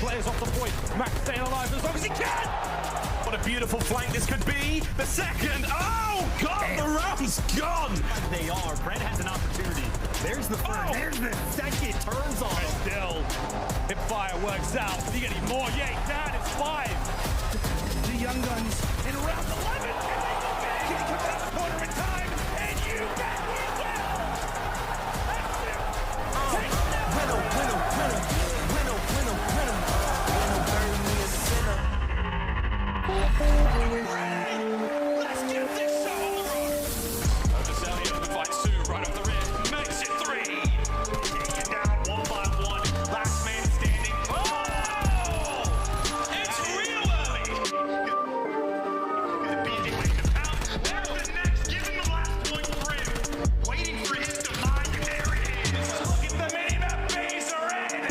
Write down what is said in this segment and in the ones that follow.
players off the point. Mack staying alive as long as he can. What a beautiful flank this could be. The second. Oh, God, the round's gone. They are. Brent has an opportunity. There's the first. There's the second. Turns on him. Still, if fire works out, you get any more? Yeah, down. It's 5. The Young Guns in round 11. Can they come down the corner in time? And you bet we will. That's it. Take that. Let's get this show on the road. The Cellium fights Sue right off the rim. Makes it 3. Taken down 1 by 1. Last man standing. Oh! It's real early. Beating waiting to pounce. There's the next. Giving the last point for him. Waiting for his demise. There it is. Look at the many that FaZe are in.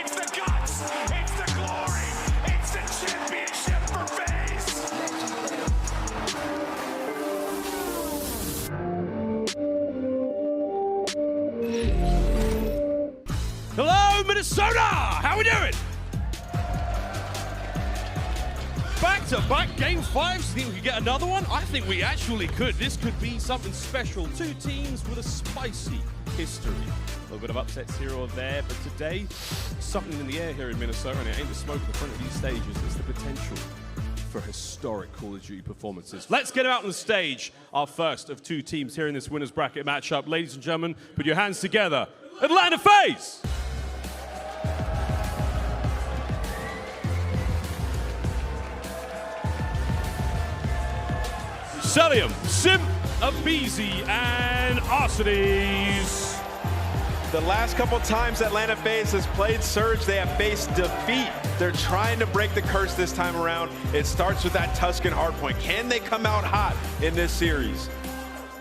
It's the guts. It's the glory. It's the championship for FaZe. Hello, Minnesota! How we doing? Back-to-back Game 5s. Think we could get another one? I think we actually could. This could be something special. 2 teams with a spicy history. A little bit of upsets here or there, but today, something in the air here in Minnesota, and it ain't the smoke at the front of these stages. It's the potential for historic Call of Duty performances. Let's get out on the stage. Our first of 2 teams here in this winner's bracket matchup. Ladies and gentlemen, put your hands together. Atlanta FaZe! Cellium, Simp, aBeZy, and Arcitys. The last couple times Atlanta FaZe has played Surge, they have faced defeat. They're trying to break the curse this time around. It starts with that Tuscan hardpoint. Can they come out hot in this series?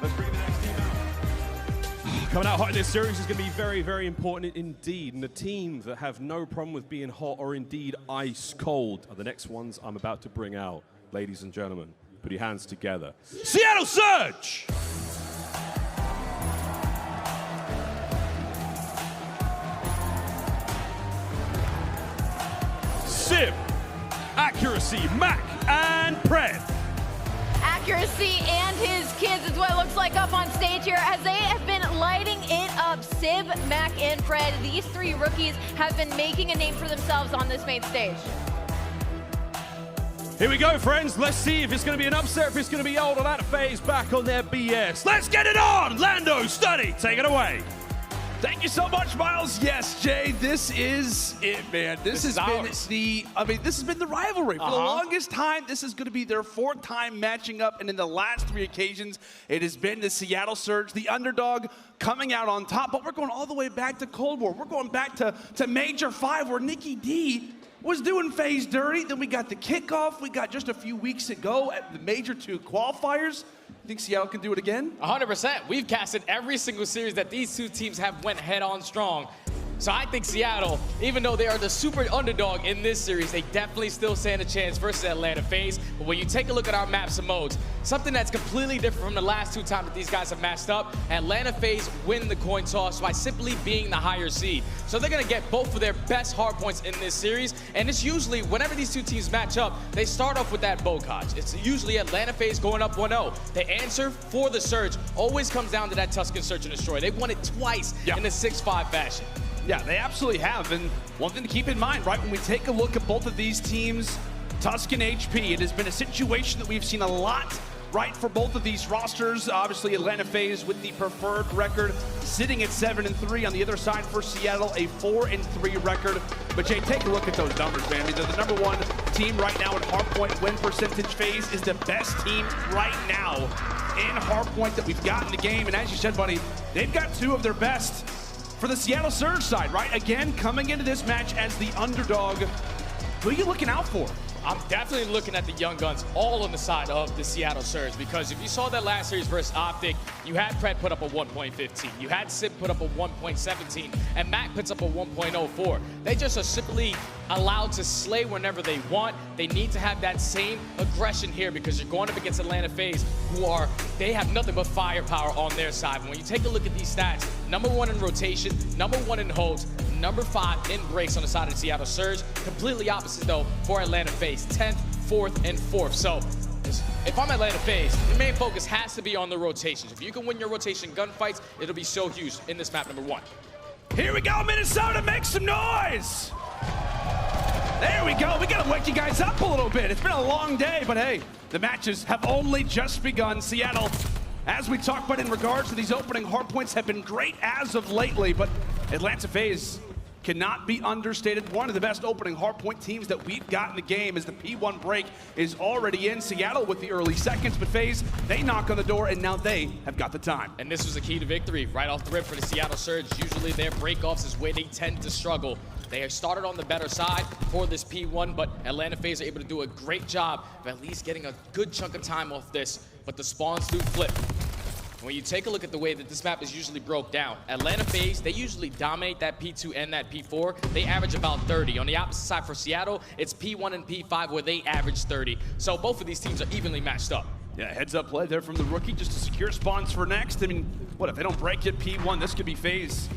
Let's bring the next team out. Coming out hot in this series is going to be very, very important indeed. And the team that have no problem with being hot or indeed ice cold are the next ones I'm about to bring out. Ladies and gentlemen, put your hands together. Seattle Surge! Simp, Accuracy, Mack, and Pred. Accuracy and his kids is what it looks like up on stage here as they have been lighting it up. Civ, Mack, and Pred. These 3 rookies have been making a name for themselves on this main stage. Here we go, friends. Let's see if it's going to be an upset, if it's going to be old Atlanta FaZe back on their BS. Let's get it on! Lando, Standy, take it away. Thank you so much, Miles. Yes, Jay, this is it, man. This has been the rivalry. For the longest time, this is going to be their 4th time matching up, and in the last 3 occasions, it has been the Seattle Surge, the underdog, coming out on top. But we're going all the way back to Cold War. We're going back to Major 5, where Nikki D was doing FaZe dirty. Then we got the kickoff. We got just a few weeks ago at the Major 2 qualifiers. Think Seattle can do it again? 100%. We've casted every single series that these 2 teams have went head-on strong. So I think Seattle, even though they are the super underdog in this series, they definitely still stand a chance versus Atlanta FaZe. But when you take a look at our maps and modes, something that's completely different from the last 2 times that these guys have matched up, Atlanta FaZe win the coin toss by simply being the higher seed. So they're going to get both of their best hard points in this series. And it's usually, whenever these 2 teams match up, they start off with that bocage. It's usually Atlanta FaZe going up 1-0. The answer for the Surge always comes down to that Tuscan Search and Destroy. They've won it twice in a 6-5 fashion. Yeah, they absolutely have. And one thing to keep in mind, right, when we take a look at both of these teams, Tuscan HP, it has been a situation that we've seen a lot, right, for both of these rosters. Obviously, Atlanta FaZe with the preferred record, sitting at 7-3. On the other side for Seattle, a 4-3 record. But Jay, take a look at those numbers, man. I mean, they're the #1 team right now in hardpoint win percentage. FaZe is the best team right now in hardpoint that we've got in the game. And as you said, buddy, they've got 2 of their best for the Seattle Surge side, right? Again, coming into this match as the underdog. Who are you looking out for? I'm definitely looking at the Young Guns all on the side of the Seattle Surge, because if you saw that last series versus OpTic, you had Pred put up a 1.15, you had Simp put up a 1.17, and Mack puts up a 1.04. They just are simply allowed to slay whenever they want. They need to have that same aggression here, because you're going up against Atlanta FaZe, they have nothing but firepower on their side. When you take a look at these stats, #1 in rotation, #1 in holds, number 5 in breaks on the side of the Seattle Surge. Completely opposite, though, for Atlanta FaZe. 10th, 4th, and 4th. So if I'm Atlanta FaZe, the main focus has to be on the rotations. If you can win your rotation gunfights, it'll be so huge in this map number 1. Here we go, Minnesota, make some noise! There we go, we gotta wake you guys up a little bit. It's been a long day, but hey, the matches have only just begun. Seattle, as we talk about in regards to these opening hardpoints, have been great as of lately, but Atlanta FaZe cannot be understated. One of the best opening hardpoint teams that we've got in the game as the P1 break is already in. Seattle with the early seconds, but FaZe, they knock on the door, and now they have got the time. And this was the key to victory right off the rip for the Seattle Surge. Usually their breakoffs is where they tend to struggle. They have started on the better side for this P1, but Atlanta FaZe are able to do a great job of at least getting a good chunk of time off this, but the spawns do flip. When you take a look at the way that this map is usually broke down, Atlanta FaZe, they usually dominate that P2 and that P4. They average about 30. On the opposite side for Seattle, it's P1 and P5 where they average 30. So both of these teams are evenly matched up. Yeah, heads up play there from the rookie just to secure spawns for next. I mean, what if they don't break it P1? This could be FaZe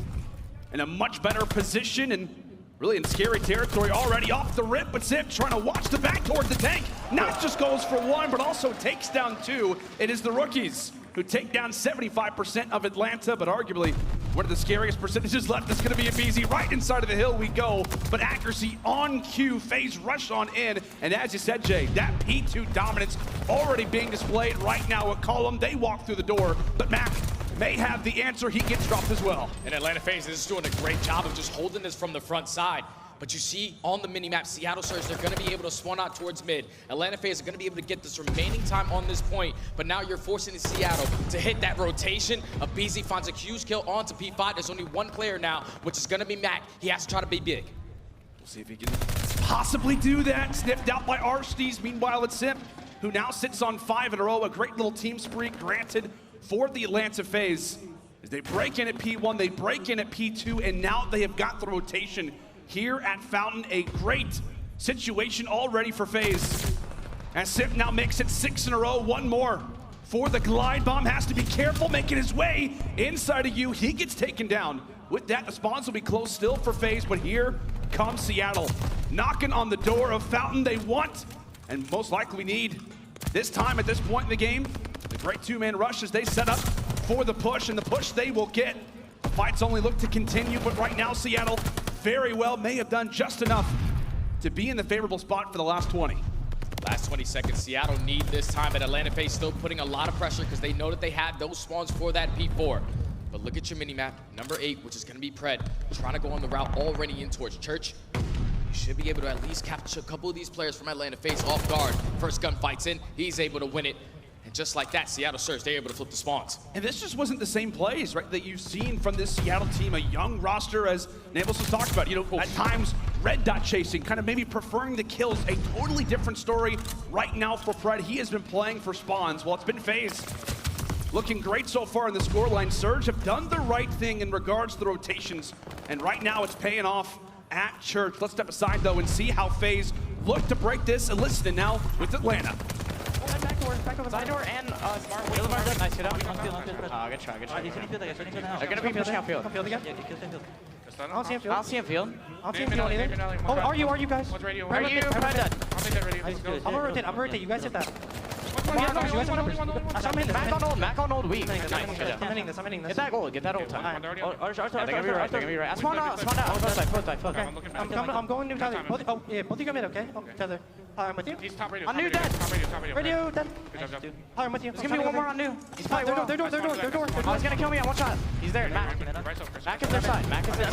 in a much better position and really in scary territory already off the rip, but Simp trying to watch the back towards the tank. Not just goes for 1, but also takes down 2. It is the rookies who take down 75% of Atlanta, but arguably one of the scariest percentages left is going to be aBeZy. Right inside of the hill we go, but accuracy on cue. FaZe rush on in, and as you said, Jay, that P2 dominance already being displayed right now at Column. They walk through the door, but Mack may have the answer. He gets dropped as well. And Atlanta FaZe is doing a great job of just holding this from the front side. But you see on the minimap, Seattle Surge, they're going to be able to spawn out towards mid. Atlanta FaZe are going to be able to get this remaining time on this point, but now you're forcing Seattle to hit that rotation. aBeZy finds a huge kill onto P5. There's only one player now, which is going to be Mack. He has to try to be big. We'll see if he can possibly do that. Sniffed out by Arcitys. Meanwhile, it's Simp, who now sits on 5 in a row. A great little team spree granted for the Atlanta FaZe. As they break in at P1, they break in at P2, and now they have got the rotation here at Fountain. A great situation already for FaZe. As Simp now makes it 6 in a row, 1 more for the glide bomb. Has to be careful making his way inside of you. He gets taken down. With that, the spawns will be close still for FaZe, but here comes Seattle. Knocking on the door of Fountain. They want, and most likely need, this time at this point in the game, the great 2-man rush as they set up for the push, and the push they will get. The fights only look to continue, but right now Seattle very well may have done just enough to be in the favorable spot for the last 20. Last 20 seconds, Seattle need this time, but Atlanta FaZe still putting a lot of pressure because they know that they have those spawns for that P4. But look at your minimap, number 8, which is going to be Pred, trying to go on the route already in towards Church. You should be able to at least capture a couple of these players from Atlanta FaZe off guard. First gun fights in, he's able to win it. And just like that, Seattle Surge, they're able to flip the spawns. And this just wasn't the same plays, right, that you've seen from this Seattle team. A young roster, as Nables was talked about, you know, at times red dot chasing, kind of maybe preferring the kills. A totally different story right now for Pred. He has been playing for spawns. Well, it's been FaZe looking great so far in the scoreline. Surge have done the right thing in regards to the rotations, and right now it's paying off at Church. Let's step aside, though, and see how FaZe look to break this. And listen now with Atlanta. Back over side door and smart. Nice hit out. Good try. They're gonna be pushing out field. Again? I don't see him field. Either. Oh, are you guys? What's radio? Are you? I'll take that radio. I'm gonna rotate. You guys hit that. Mack on old weak. Nice. I'm hitting this. Get that goal. Get that ult time. They're gonna be right. Spawn out. Float die. I'm going new Tyler. Both you come in, okay? Tyler. I'm with you. He's top radio. On new dead. Radio dead. Good job. I'm with you. There's gonna be one more on new. He's fine. Their door. Oh, he's gonna kill me on one shot. He's there. Mack is their side. Nice. Good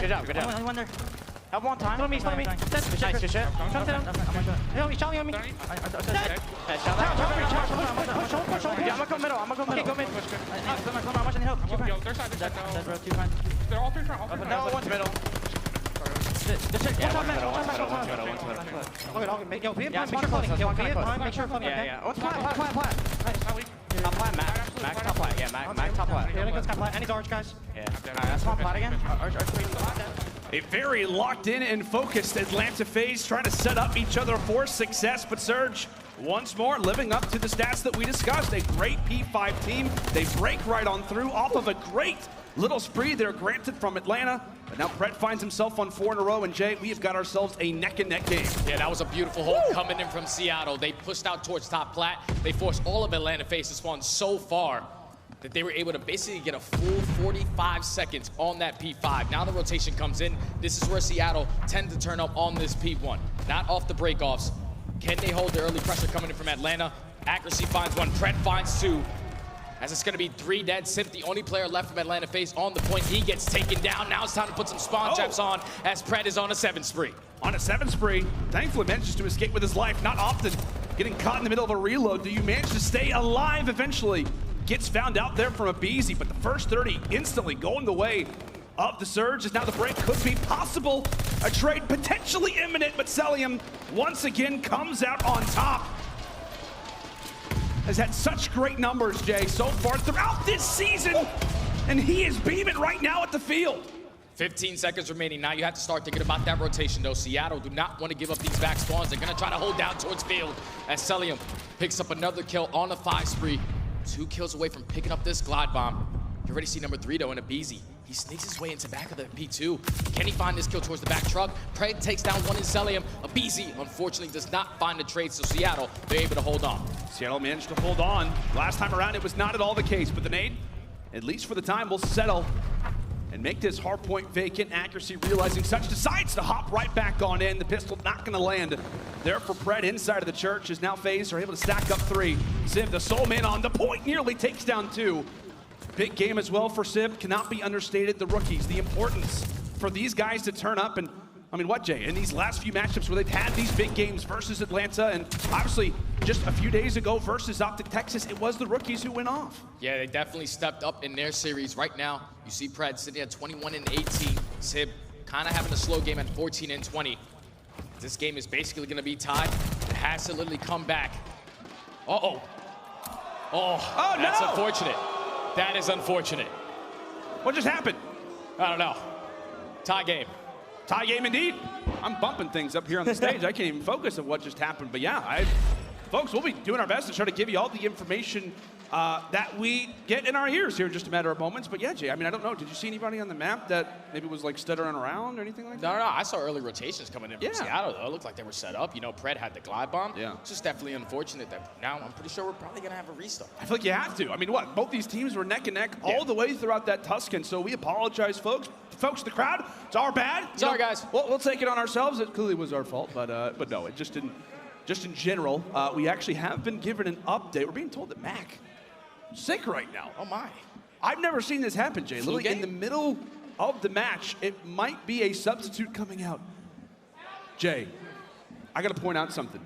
job. One there. Have one time. Follow me. Nice. Good shit. No, he's shouting on me. Dead. Push. I'm gonna go middle. Okay, go mid. I'm watching the hill. Yo, their side. They're all three front. No, one's middle. Make sure flooding. Yeah. What's plat? Top plat, Mack top plat. Yeah, Mack top plat. Yeah, let's top plat. And he's orange, guys. Yeah. Alright, that's one plat again. A very locked in and focused Atlanta FaZe trying to set up each other for success, but Surge once more living up to the stats that we discussed. A great P5 team. They break right on through off of a great little spree there granted from Atlanta. Now Pret finds himself on 4 in a row, and Jay, we have got ourselves a neck-and-neck game. Yeah, that was a beautiful hold coming in from Seattle. They pushed out towards top plat. They forced all of Atlanta FaZe to spawn so far that they were able to basically get a full 45 seconds on that P5. Now the rotation comes in. This is where Seattle tend to turn up on this P1. Not off the breakoffs. Can they hold the early pressure coming in from Atlanta? Accuracy finds one, Pret finds two. As it's gonna be 3 dead. Simp, the only player left from Atlanta FaZe on the point. He gets taken down. Now it's time to put some spawn traps on as Pret is on a 7 spree. On a 7 spree, thankfully manages to escape with his life. Not often getting caught in the middle of a reload. Do you manage to stay alive eventually? Gets found out there from aBeZy, but the first 30 instantly going the way of the Surge, as now the break could be possible. A trade potentially imminent, but Cellium once again comes out on top. Has had such great numbers, Jay, so far throughout this season, and he is beaming right now at the field. 15 seconds remaining. Now you have to start thinking about that rotation, though. Seattle do not want to give up these back spawns. They're going to try to hold down towards field as Cellium picks up another kill on a 5 spree. 2 kills away from picking up this glide bomb. You already see number 3, though, in aBeZy. He sneaks his way into back of the P2. Can he find this kill towards the back truck? Pret takes down one in Cellium. aBeZy, unfortunately, does not find the trade, so Seattle, they're able to hold on. Seattle managed to hold on. Last time around, it was not at all the case, but the nade, at least for the time, will settle and make this hardpoint vacant. Accuracy realizing such, decides to hop right back on in. The pistol not gonna land there for Pret inside of the church, as now FaZe are able to stack up 3. Simp, the soul man on the point, nearly takes down 2. Big game as well for Simp, cannot be understated. The rookies, the importance for these guys to turn up, and I mean, what, Jay? In these last few matchups where they've had these big games versus Atlanta, and obviously just a few days ago versus OpTic Texas, it was the rookies who went off. Yeah, they definitely stepped up in their series. Right now, you see Pret sitting at 21 and 18. Simp kind of having a slow game at 14 and 20. This game is basically going to be tied. It has to literally come back. Uh-oh. Oh, that's no! unfortunate. That is unfortunate. What just happened? I don't know. Tie game. Tie game indeed. I'm bumping things up here on the stage. I can't even focus on what just happened. But yeah, folks, we'll be doing our best to try to give you all the information that we get in our ears here in just a matter of moments. But yeah, Jay, I mean, I don't know. Did you see anybody on the map that maybe was like stuttering around or anything like that? No. I saw early rotations coming in from Seattle, though. It looked like they were set up. You know, Pret had the glide bomb. Yeah. It's just definitely unfortunate that now I'm pretty sure we're probably going to have a restart. I feel like you have to. I mean, what? Both these teams were neck and neck all the way throughout that Tuscan. So we apologize, folks. Folks, the crowd, it's our bad. Sorry, guys. We'll take it on ourselves. It clearly was our fault, but no, it just didn't. Just in general, we actually have been given an update. We're being told that Mack sick right now. Oh my. I've never seen this happen, Jay. Flu Literally in game? the middle of the match, it might be a substitute coming out. Jay, I gotta point out something.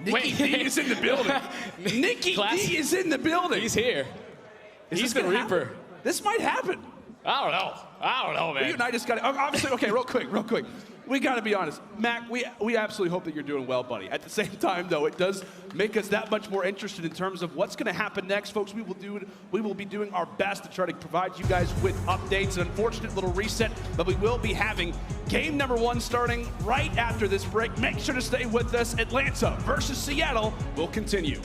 Nicky D is in the building. Nicky D is in the building. He's here. He's the gonna Reaper. happen? This might happen. I don't know, man. You and I just got obviously, okay, real quick. We got to be honest. Mack, we absolutely hope that you're doing well, buddy. At the same time, though, it does make us that much more interested in terms of what's going to happen next. Folks, we will be doing our best to try to provide you guys with updates. An unfortunate little reset, but we will be having game number 1 starting right after this break. Make sure to stay with us. Atlanta versus Seattle will continue.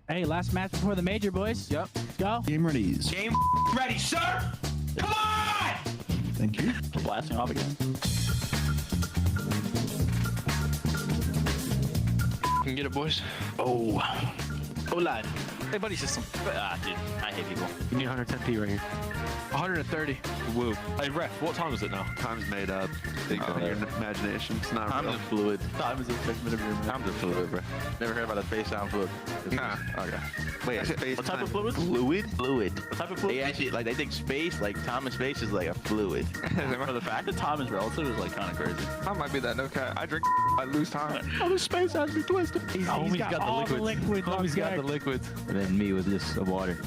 Hey, last match before the major, boys. Yep. Let's go. Game ready. Game ready, sir. Come on! Thank you. Blasting off again. Can get it, boys. Oh. Oh, lad. Hey, buddy system. Dude, I hate people. You need 110p right here. 130. Woo. Hey, ref, what time is it now? Time's made up. Think of your imagination. It's not Time real. is fluid. Time is a segment of your mind. I'm just fluid, bro. Never heard about a face sound fluid. Nah. Okay. Wait, What type of fluid? Fluid? Fluid. What type of fluid? They actually, like, they think space, like time and space is like a fluid. For the fact that time is relative is like kind of crazy. I might be that no cat. I drink, I lose time. Oh, the space has me twisted. He's got all the liquids. Homie's got the liquids. And then me with just some water.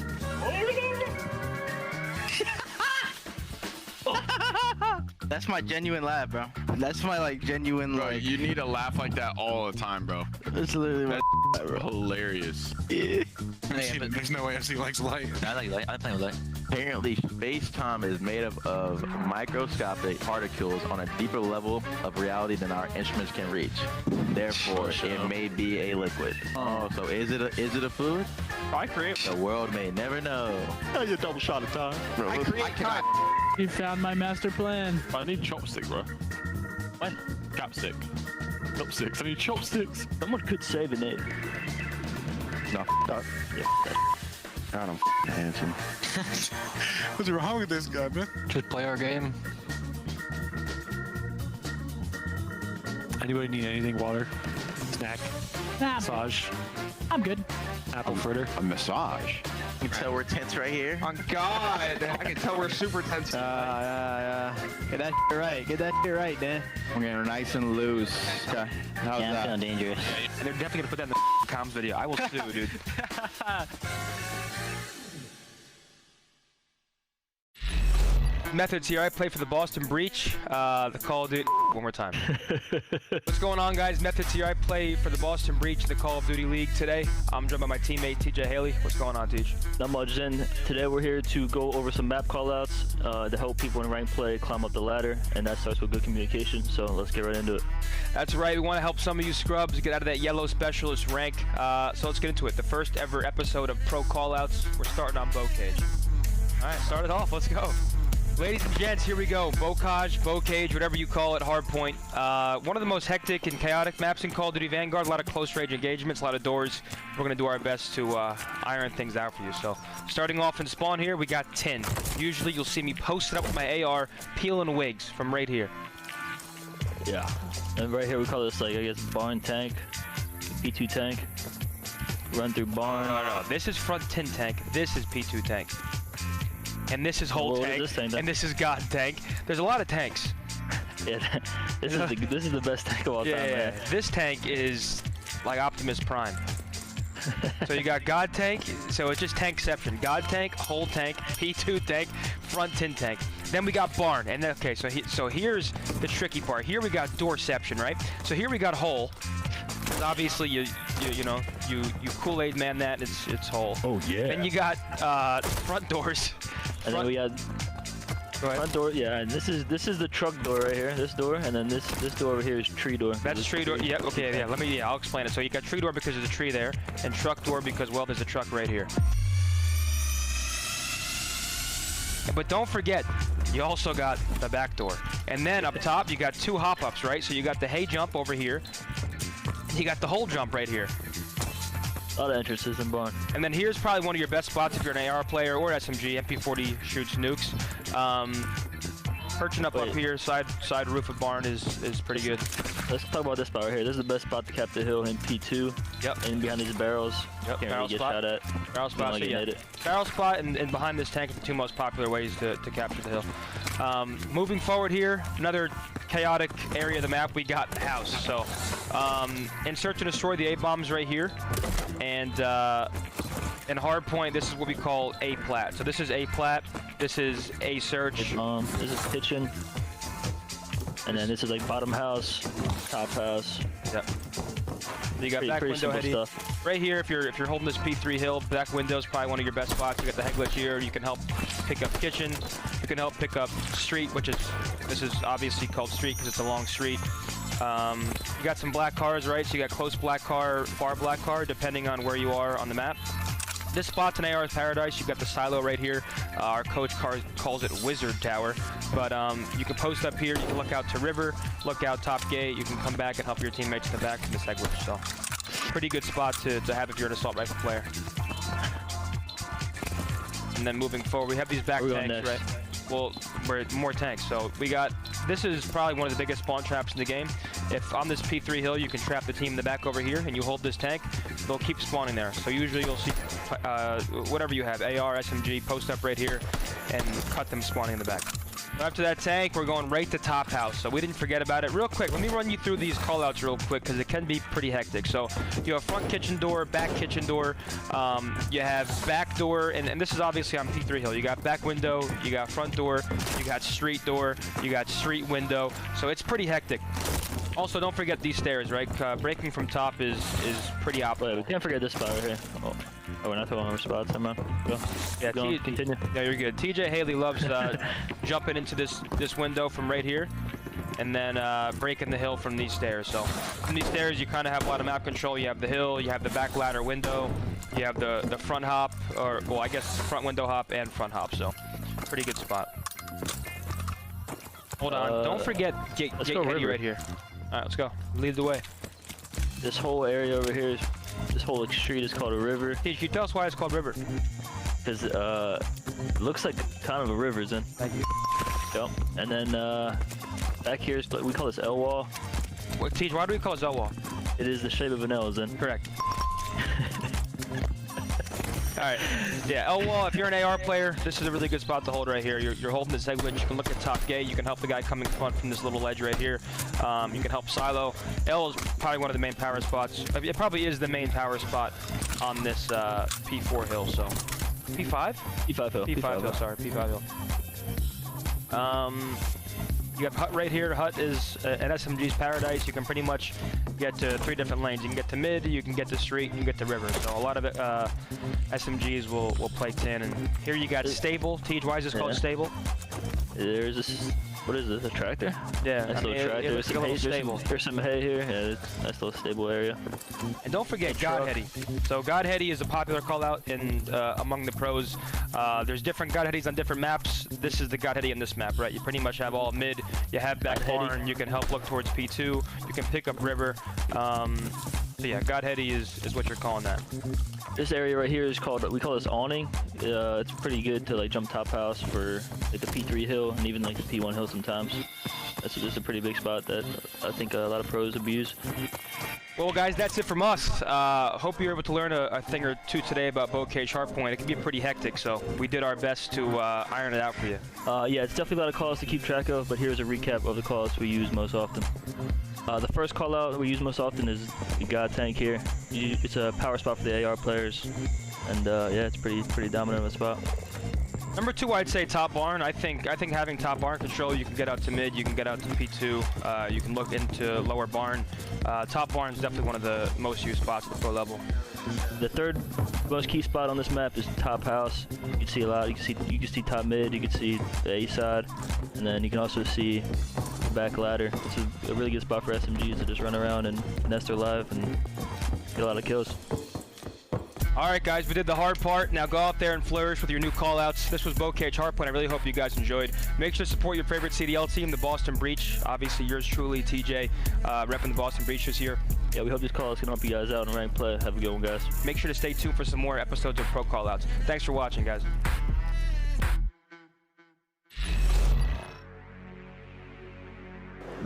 That's my genuine laugh, bro. That's my like genuine Bro, like. you need to laugh like that all the time, bro. It's literally my That's hilarious. yeah. There's no way FC likes light. I like light. I think light. Apparently, space-time is made up of microscopic particles on a deeper level of reality than our instruments can reach. Therefore, it may be a liquid. Oh, so is it a fluid? I create. The world may never know. Oh, you double shot of time. Bro, I create time. You found my master plan. I need chopstick, bro. What? Capstick. Chopsticks. I need chopsticks. Someone could save an 8. No, dog. Yeah. God, I'm handsome. What's wrong with this guy, man? Just play our game. Anybody need anything? Water? Snack? Nah, Massage? I'm good. Apple fritter? A massage. You can tell we're tense right here. On God, I can tell we're super tense. Yeah. Get that shit right. Get that shit right, man. We're getting nice and loose. Okay. How's that? I'm feeling dangerous. And they're definitely gonna put that in the comms video. I will sue, dude. Methodz here. I play for the Boston Breach. The Call of Duty. One more time. What's going on, guys? Methodz here. I play for the Boston Breach, the Call of Duty League today. I'm joined by my teammate TJHaly. What's going on, Tej? Not much, Zen. Today we're here to go over some map callouts to help people in ranked play climb up the ladder, and that starts with good communication. So let's get right into it. That's right. We want to help some of you scrubs get out of that yellow specialist rank. So let's get into it. The first ever episode of Pro Callouts. We're starting on Bow Cage. All right, start it off. Let's go. Ladies and gents, here we go. Bocage, Bow Cage, whatever you call it, hardpoint. One of the most hectic and chaotic maps in Call of Duty Vanguard. A lot of close range engagements, a lot of doors. We're going to do our best to iron things out for you. So, starting off in spawn here, we got 10. Usually, you'll see me posted up with my AR, peeling wigs from right here. Yeah. And right here, we call this, like, I guess, barn tank, P2 tank. Run through barn. No. This is front 10 tank. This is P2 tank. And this is whole tank, and this is God tank. There's a lot of tanks. Yeah, this is the best tank of all time, man. This tank is like Optimus Prime. So you got God tank, so it's just tankception. God tank, whole tank, P2 tank, front 10 tank. Then we got barn, and okay, so here's the tricky part. Here we got doorception, right? So here we got hole. Obviously, you Kool-Aid man that, it's whole. Oh yeah. Then you got front doors. And then we got front door, yeah, and this is the truck door right here, this door, and then this door over here is tree door. That's tree door, yeah, okay, yeah, I'll explain it. So you got tree door because there's a tree there, and truck door because, well, there's a truck right here. But don't forget, you also got the back door. And then up top, you got 2 hop-ups, right? So you got the hay jump over here, you got the hole jump right here. A lot of entrances in barn. And then here's probably one of your best spots if you're an AR player or SMG. MP40 shoots nukes. Perching up here, side roof of barn is pretty good. Let's talk about this spot right here. This is the best spot to cap the hill in P2. Yep. And behind these barrels. Yep. Can't Barrel really get spot. shot at. Barrel spot. So yeah. Barrel spot and behind this tank are the 2 most popular ways to capture the hill. Moving forward here, another chaotic area of the map. We got the house. So in search and destroy, the A bombs right here, and in hardpoint, this is what we call A plat. So this is A plat. This is A search. This is kitchen. And then this is like bottom house, top house. Yep. You got back window heady. Right here, if you're holding this P3 hill, back window is probably one of your best spots. You got the head glitch here. You can help pick up kitchen. You can help pick up street, this is obviously called street because it's a long street. You got some black cars, right? So you got close black car, far black car, depending on where you are on the map. This spot's an AR's paradise. You've got the silo right here. Our coach calls it Wizard Tower. But you can post up here. You can look out to river, look out top gate. You can come back and help your teammates in the back from the segway. So pretty good spot to have if you're an assault rifle player. And then moving forward, we have these back tanks, right? Well, we're more tanks. So we got, this is probably one of the biggest spawn traps in the game. If on this P3 hill, you can trap the team in the back over here and you hold this tank, they'll keep spawning there. So usually you'll see whatever you have, AR, SMG, post up right here and cut them spawning in the back. After that tank, we're going right to top house. So we didn't forget about it. Real quick, let me run you through these callouts real quick because it can be pretty hectic. So you have front kitchen door, back kitchen door. You have back door, and this is obviously on P3 hill. You got back window, you got front door, you got street door, you got street window. So it's pretty hectic. Also, don't forget these stairs, right? Breaking from top is pretty optimal. We can't forget this spot right here. Oh, we're not talking over spots. I'm on. Go. Yeah, continue. Yeah, you're good. TJHaly loves jumping into this window from right here, and then breaking the hill from these stairs. So from these stairs, you kind of have a lot of map control. You have the hill, you have the back ladder window, you have the front hop, or well, I guess front window hop and front hop. So pretty good spot. Hold on, don't forget get ready right here. All right, let's go. Lead the way. This whole area over here, this whole street is called a river. Can you tell us why it's called river? Because it looks like kind of a river, Zen. Thank you. Yep. And then back here, we call this L wall. What, Tej, why do we call it L wall? It is the shape of an L, Zen. Correct. All right, yeah, L wall, if you're an AR player, this is a really good spot to hold right here. You're holding the segment, you can look at top gate, you can help the guy coming front from this little ledge right here. You can help silo. L is probably one of the main power spots. It probably is the main power spot on this P4 hill, so. P5? P5 hill. P5 hill, sorry, P5 hill. You have Hut right here. Hut is an SMG's paradise. You can pretty much get to 3 different lanes. You can get to mid, you can get to street, you can get to river. So a lot of SMGs will play tin. And here you got stable. Tej, why is this called stable? There's this, what is this, a tractor? Yeah, nice little tractor. It looks like a little stable. There's some hay here. Yeah, it's a nice little stable area. And don't forget Godheady. So Godheady is a popular call out in among the pros. There's different Godheadies on different maps. This is the Godheady on this map, right? You pretty much have all mid. You have back barn. You can help look towards P2. You can pick up river. So yeah, Godheady is what you're calling that. This area right here is called, we call this awning. It's pretty good to like jump top house for like the P3 hill and even like the P1 hill sometimes. This is a pretty big spot that I think a lot of pros abuse. Well, guys, that's it from us. Hope you're able to learn a thing or two today about hardpoint. It can be pretty hectic, so we did our best to iron it out for you. Yeah, it's definitely a lot of calls to keep track of, but here's a recap of the calls we use most often. The first call out we use most often is the God tank here. It's a power spot for the AR players, and yeah, it's pretty dominant of a spot. Number 2, I'd say top barn. I think having top barn control, you can get out to mid, you can get out to P2, you can look into lower barn. Top barn is definitely one of the most used spots at the pro level. The third most key spot on this map is top house. You can see a lot. You can see top mid. You can see the A side, and then you can also see the back ladder. This is a really good spot for SMGs to just run around and nest their live and get a lot of kills. All right, guys, we did the hard part. Now go out there and flourish with your new callouts. This was hardpoint. I really hope you guys enjoyed. Make sure to support your favorite CDL team, the Boston Breach. Obviously, yours truly, TJ, repping the Boston Breach this year. Yeah, we hope these callouts can help you guys out in ranked play. Have a good one, guys. Make sure to stay tuned for some more episodes of Pro Callouts. Thanks for watching, guys.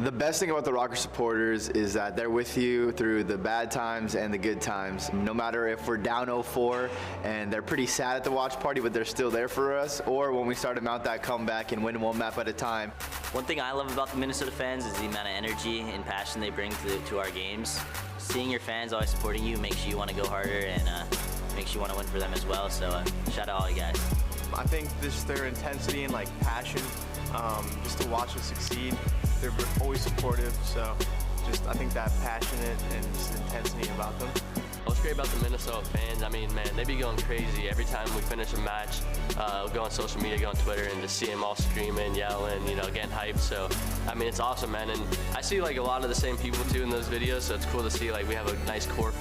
The best thing about the Røkkr supporters is that they're with you through the bad times and the good times. No matter if we're down 0-4 and they're pretty sad at the watch party, but they're still there for us, or when we start to mount that comeback and win 1 map at a time. One thing I love about the Minnesota fans is the amount of energy and passion they bring to our games. Seeing your fans always supporting you makes you want to go harder and makes you want to win for them as well. So shout out all you guys. I think just their intensity and like passion, just to watch us succeed. They're always supportive, so just I think that passionate and just intensity about them What's great about the Minnesota fans, I mean, man, they be going crazy every time we finish a match. We'll go on social media, go on Twitter, and just see them all screaming, yelling, you know, getting hyped. So, I mean, it's awesome, man. And I see like a lot of the same people too in those videos, so it's cool to see like we have a nice core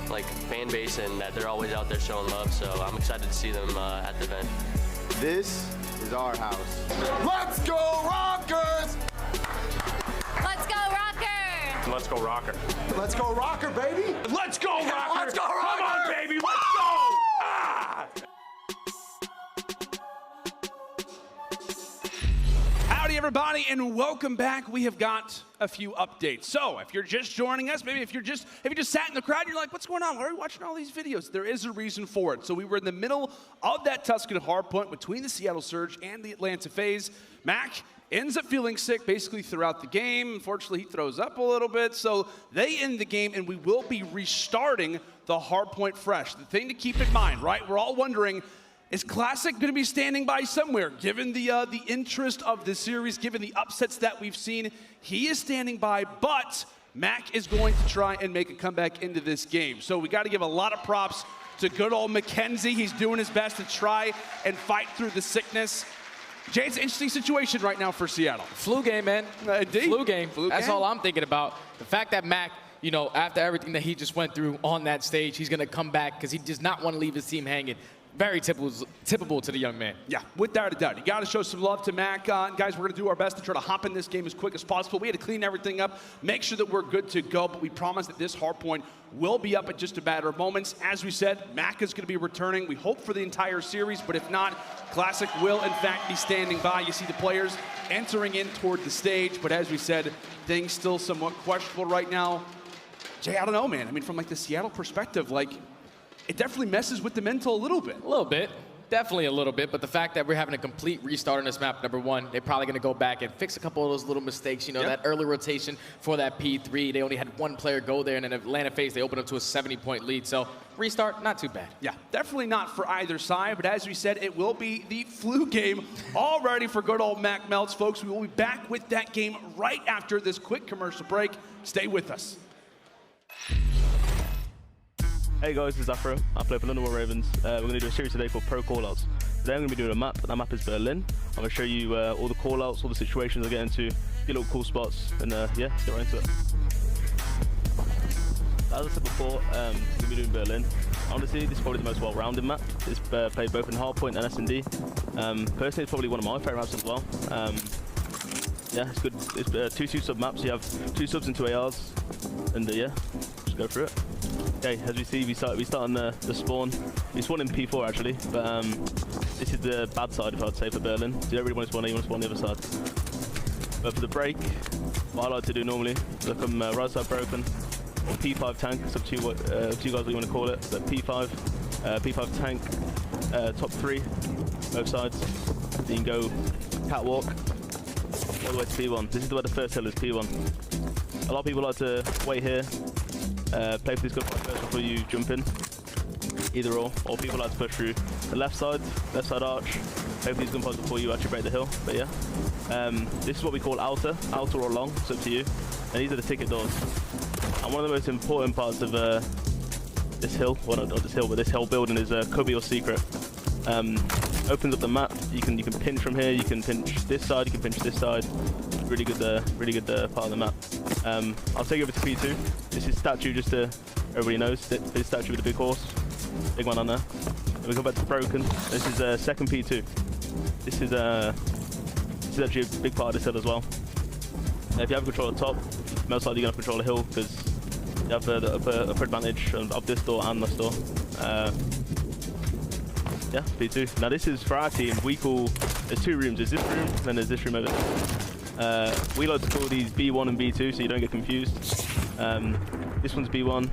like fan base and that they're always out there showing love. So I'm excited to see them at the event. This is our house. Let's go Rockers! Let's go, Røkkr! Let's go Røkkr. Let's go Røkkr, baby! Let's go Røkkr! Let's go Røkkr! Come on, baby, let's go! Ah! Howdy everybody and welcome back. We have got a few updates. So if you're just joining us, maybe if you just sat in the crowd, you're like, what's going on? Why are we watching all these videos? There is a reason for it. So we were in the middle of that Tuscan hardpoint between the Seattle Surge and the Atlanta FaZe. Mack ends up feeling sick basically throughout the game. Unfortunately, he throws up a little bit. So they end the game and we will be restarting the hardpoint fresh. The thing to keep in mind, right? We're all wondering, is Classic going to be standing by somewhere? Given the interest of this series, given the upsets that we've seen, he is standing by, but Mack is going to try and make a comeback into this game. So we got to give a lot of props to good old Mackenzie. He's doing his best to try and fight through the sickness. Jay, it's an interesting situation right now for Seattle. Flu game, man. Indeed. Flu game. That's game. all I'm thinking about. The fact that Mack, you know, after everything that he just went through on that stage, he's going to come back because he does not want to leave his team hanging. Very typical to the young man. Yeah, without a doubt. You got to show some love to Mack. Guys, we're going to do our best to try to hop in this game as quick as possible. We had to clean everything up, make sure that we're good to go, but we promise that this hardpoint will be up in just a matter of moments. As we said, Mack is going to be returning. We hope for the entire series, but if not, Classic will, in fact, be standing by. You see the players entering in toward the stage, but as we said, things still somewhat questionable right now. Jay, I don't know, man. I mean, from like the Seattle perspective, like, it definitely messes with the mental a little bit. A little bit. Definitely a little bit, but the fact that we're having a complete restart on this map, number one, they're probably going to go back and fix a couple of those little mistakes. You know, that early rotation for that P3, they only had one player go there, and in Atlanta FaZe, they opened up to a 70-point lead. So restart, not too bad. Yeah, definitely not for either side, but as we said, it will be the flu game all ready for good old Mack Melts, folks. We will be back with that game right after this quick commercial break. Stay with us. Hey guys, this is Afro. I play for London War Ravens. We're going to do a series today called Pro Callouts. Today I'm going to be doing a map. That map is Berlin. I'm going to show you all the callouts, all the situations I get into, get little cool spots, and yeah, get right into it. As I said before, I'm going to be doing Berlin. Honestly, this is probably the most well-rounded map. It's played both in hardpoint and S&D. Personally, it's probably one of my favourite maps as well. Yeah, it's good. It's 2 sub maps. You have 2 subs and 2 ARs, and yeah, just go through it. Okay, as we see, we start on the spawn. We spawn in P4 actually, but this is the bad side, if I'd say, for Berlin. So everybody wants to spawn A, you want to spawn the other side. But for the break, what I like to do normally is I come right side broken, or P5 tank. It's up to you guys what you want to call it. But P5, P5 tank, top 3, both sides. Then you can go catwalk all the way to P1. This is where the first hill is, P1. A lot of people like to wait here. Play for this gunfight first before you jump in, either or people like to push through the left side arch, play for these gunfights before you actually break the hill, but yeah. This is what we call outer or long, it's up to you, and these are the ticket doors. And one of the most important parts of this hill, well not this hill, but this hill building is could be your secret. Opens up the map, you can pinch from here, you can pinch this side, you can pinch this side. Really good part of the map. I'll take you over to P2. This is statue, just so everybody knows. This statue with the big horse. Big one on there. And we come back to Broken. This is second P2. This is actually a big part of this hill as well. If you have control of the top, most likely you're going to control the hill because you have the upper advantage of this door and this door. Yeah, P2. Now this is for our team. We call, there's 2 rooms. There's this room, and then there's this room over there. We like to call these B1 and B2 so you don't get confused. This one's B1,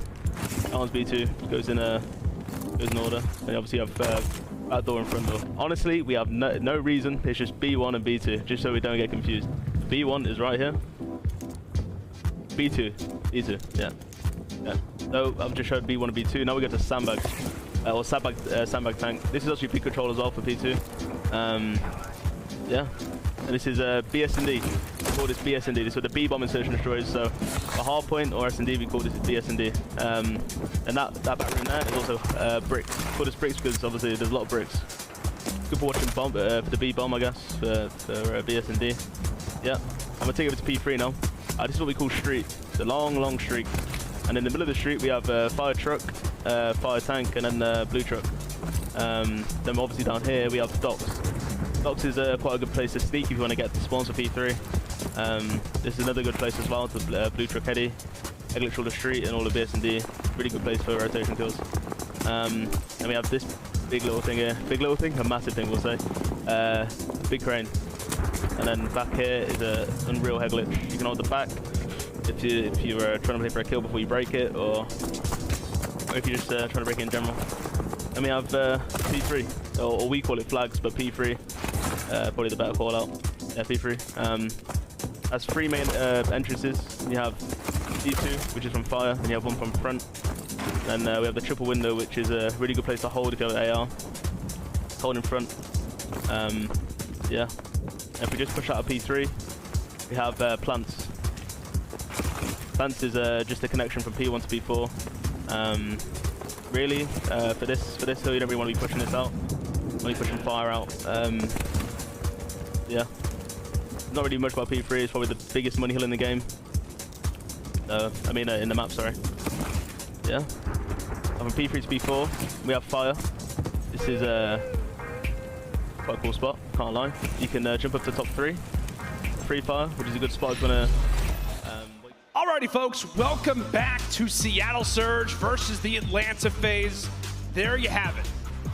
that one's B2, goes in order. And obviously you have back door and front door. Honestly, we have no reason, it's just B1 and B2, just so we don't get confused. B1 is right here. B2, B2, yeah. So I've just showed B1 and B2, now we go to sandbags. Or sandbag tank. This is actually peak control as well for P2. Yeah. And this is BS&D. We call this BS&D. This is what the B-bomb insertion destroys. So a hardpoint or S&D, we call this BS&D. And that back room there is also bricks. We call this bricks because obviously there's a lot of bricks. Good for watching bomb, for the B-bomb, I guess, for BS&D. Yeah. I'm gonna take it over to P3 now. This is what we call street. It's a long, long street. And in the middle of the street, we have fire truck, fire tank, and then blue truck. Then obviously down here, we have docks. Docks is quite a good place to sneak if you want to get the spawns for P3. This is another good place as well to blue truck heady, glitch all the street and all the BS&D. Really good place for rotation kills. And we have this big little thing here. Big little thing? A massive thing, we'll say. Big crane. And then back here is a unreal head glitch. You can hold the back if you're trying to play for a kill before you break it, or if you're just trying to break it in general. And we have P3, or we call it flags, but P3, probably the better call out. Yeah, P3. Has 3 main entrances. You have D2, which is from fire, and you have one from front. And we have the triple window, which is a really good place to hold if you have an AR. Hold in front. Yeah. If we just push out a P3, we have plants. Plants is just a connection from P1 to P4. Really, for this hill, you don't really want to be pushing this out. Only pushing fire out. Yeah. Not really much about P3. It's probably the biggest money hill in the game. I mean, in the map, sorry. Yeah. From P3 to P4, we have fire. This is quite a cool spot, can't lie. You can jump up to top 3. Free fire, which is a good spot if you want to. Alrighty, folks, welcome back to Seattle Surge versus the Atlanta FaZe. There you have it.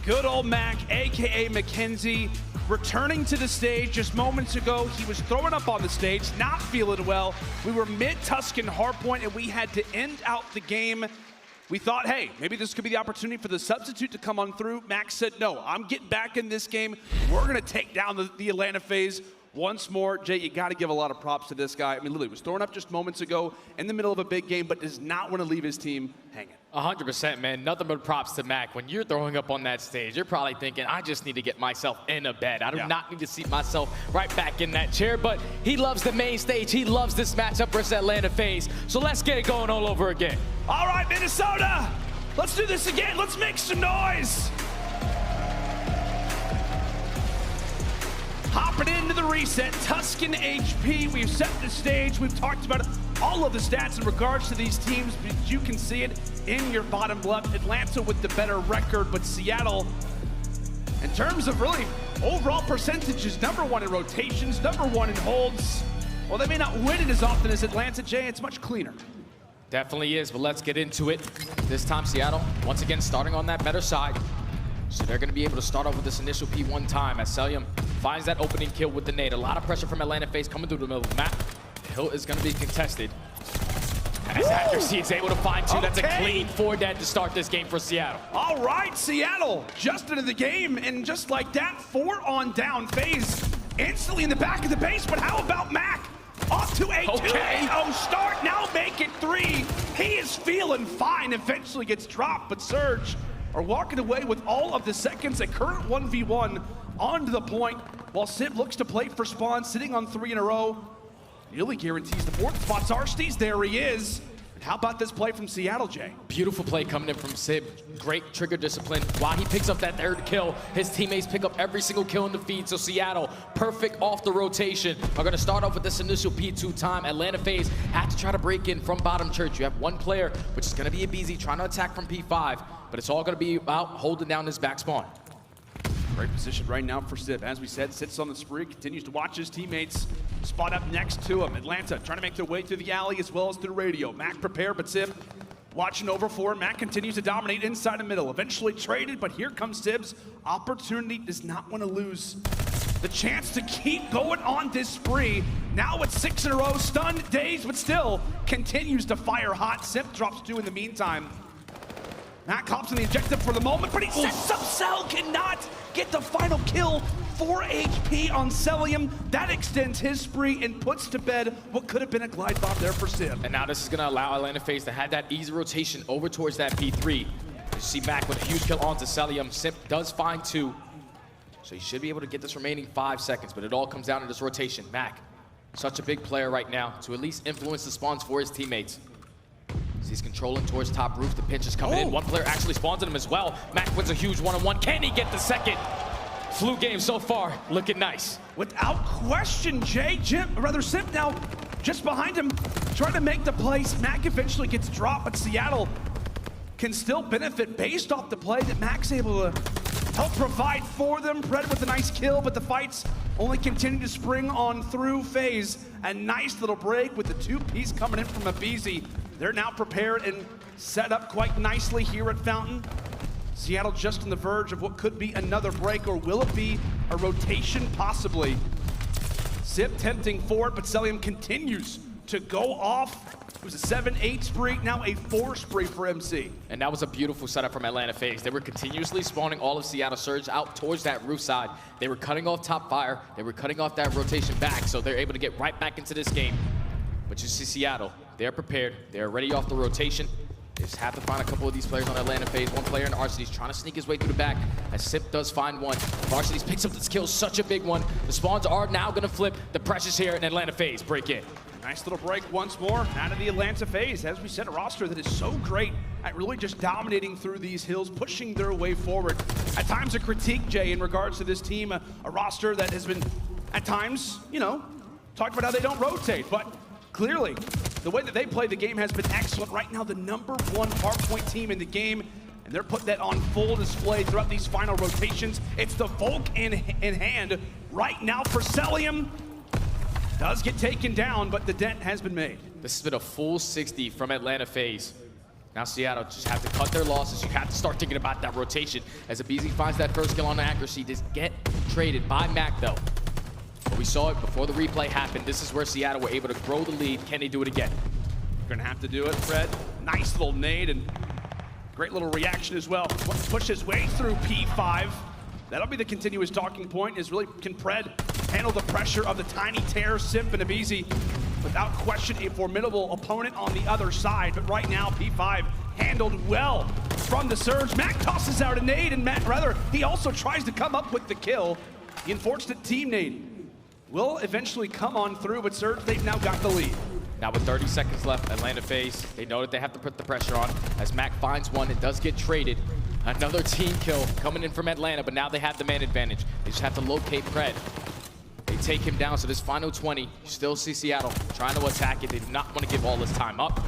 Good old Mack, aka Mackenzie, returning to the stage. Just moments ago, he was throwing up on the stage, not feeling well. We were mid-Tuscan hardpoint, and we had to end out the game. We thought, hey, maybe this could be the opportunity for the substitute to come on through. Mack said, no, I'm getting back in this game. We're going to take down the Atlanta FaZe once more. Jay, you got to give a lot of props to this guy. I mean, literally, was throwing up just moments ago in the middle of a big game, but does not want to leave his team hanging. 100%, man. Nothing but props to Mack. When you're throwing up on that stage, you're probably thinking, I just need to get myself in a bed. I do not need to seat myself right back in that chair, but he loves the main stage. He loves this matchup versus Atlanta FaZe. So let's get it going all over again. All right, Minnesota, let's do this again. Let's make some noise. Hopping into the reset, Tuscan HP. We've set the stage. We've talked about all of the stats in regards to these teams, but you can see it in your bottom left. Atlanta with the better record, but Seattle, in terms of really overall percentages, #1 in rotations, #1 in holds. Well, they may not win it as often as Atlanta, Jay. It's much cleaner. Definitely is, but let's get into it. This time, Seattle, once again, starting on that better side. So they're going to be able to start off with this initial P1 time as Cellium finds that opening kill with the nade. A lot of pressure from Atlanta FaZe coming through the middle of the map. The hill is going to be contested. As accuracy is able to find 2. That's a clean 4 dead to start this game for Seattle. All right, Seattle just into the game, and just like that, 4 on down. FaZe instantly in the back of the base, but how about Mack? Off to a 2-0 start, now make it 3. He is feeling fine, eventually gets dropped, but Surge are walking away with all of the seconds. A current 1v1 onto the point, while Simp looks to play for spawn, sitting on 3 in a row. Nearly guarantees the 4th spot. Arcitys, there he is. And how about this play from Seattle, Jay? Beautiful play coming in from Simp. Great trigger discipline. While he picks up that 3rd kill, his teammates pick up every single kill in the feed. So Seattle, perfect off the rotation, are going to start off with this initial P2 time. Atlanta FaZe had to try to break in from bottom church. You have one player, which is going to be aBeZy, trying to attack from P5, but it's all going to be about holding down his back spawn. Great position right now for Simp. As we said, sits on the spree, continues to watch his teammates spot up next to him. Atlanta trying to make their way through the alley as well as through radio. Mack prepared, but Simp watching over for him. Mack continues to dominate inside the middle. Eventually traded, but here comes Simps. Opportunity, does not want to lose the chance to keep going on this spree. Now it's 6 in a row, stunned, dazed, but still continues to fire hot. Simp drops 2 in the meantime. Mack hops on the objective for the moment, but he sets up Cell, cannot get the final kill. 4 HP on Cellium. That extends his spree and puts to bed what could have been a glide bomb there for Simp. And now this is going to allow Atlanta FaZe to have that easy rotation over towards that P3. You see Mack with a huge kill onto Cellium. Simp does find 2. So he should be able to get this remaining 5 seconds, but it all comes down to this rotation. Mack, such a big player right now to at least influence the spawns for his teammates. As he's controlling towards top roof, the pinch is coming in. One player actually spawns on him as well. Mack wins a huge one-on-one. Can he get the second? Flu game so far, looking nice. Without question, Simp now just behind him, trying to make the place. Mack eventually gets dropped, but Seattle can still benefit based off the play that Mack's able to help provide for them. Pred with a nice kill, but the fights only continue to spring on through. FaZe, a nice little break with the two-piece coming in from aBeZy. They're now prepared and set up quite nicely here at Fountain. Seattle just on the verge of what could be another break, or will it be a rotation possibly? Zip tempting forward, but Cellium continues to go off. It was a 7-8 spree, now a 4 spree for MC. And that was a beautiful setup from Atlanta FaZe. They were continuously spawning all of Seattle Surge out towards that roof side. They were cutting off top fire. They were cutting off that rotation back, so they're able to get right back into this game. But you see Seattle, they're prepared. They're ready off the rotation. They just have to find a couple of these players on Atlanta FaZe. One player in Arcitys trying to sneak his way through the back, as Simp does find one. Arcitys picks up this kill, such a big one. The spawns are now gonna flip. The pressure's here, and Atlanta FaZe break in. Nice little break once more out of the Atlanta FaZe. As we said, a roster that is so great at really just dominating through these hills, pushing their way forward. At times a critique, Jay, in regards to this team, a roster that has been, at times, you know, talked about how they don't rotate, but clearly, the way that they play the game has been excellent. Right now, the #1 hardpoint team in the game, and they're putting that on full display throughout these final rotations. It's the Volk in hand right now for Cellium. Does get taken down, but the dent has been made. This has been a full 60 from Atlanta FaZe. Now Seattle just have to cut their losses. You have to start thinking about that rotation. As aBeZy finds that first kill on the accuracy, just get traded by Mack though. But we saw it before the replay happened. This is where Seattle were able to grow the lead. Can they do it again? Gonna have to do it, Fred. Nice little nade and great little reaction as well. Push his way through P5. That'll be the continuous talking point, is really, can Pred handle the pressure of the tiny tear, Simp and aBeZy? Without question, a formidable opponent on the other side, but right now, P5 handled well from the Surge. Mack tosses out a nade, and he also tries to come up with the kill. The unfortunate team nade will eventually come on through, but Surge, they've now got the lead. Now with 30 seconds left, Atlanta FaZe, they know that they have to put the pressure on. As Mack finds one, it does get traded. Another team kill coming in from Atlanta, but now they have the man advantage. They just have to locate Pred. They take him down, so this final 20, you still see Seattle trying to attack it. They do not want to give all this time up.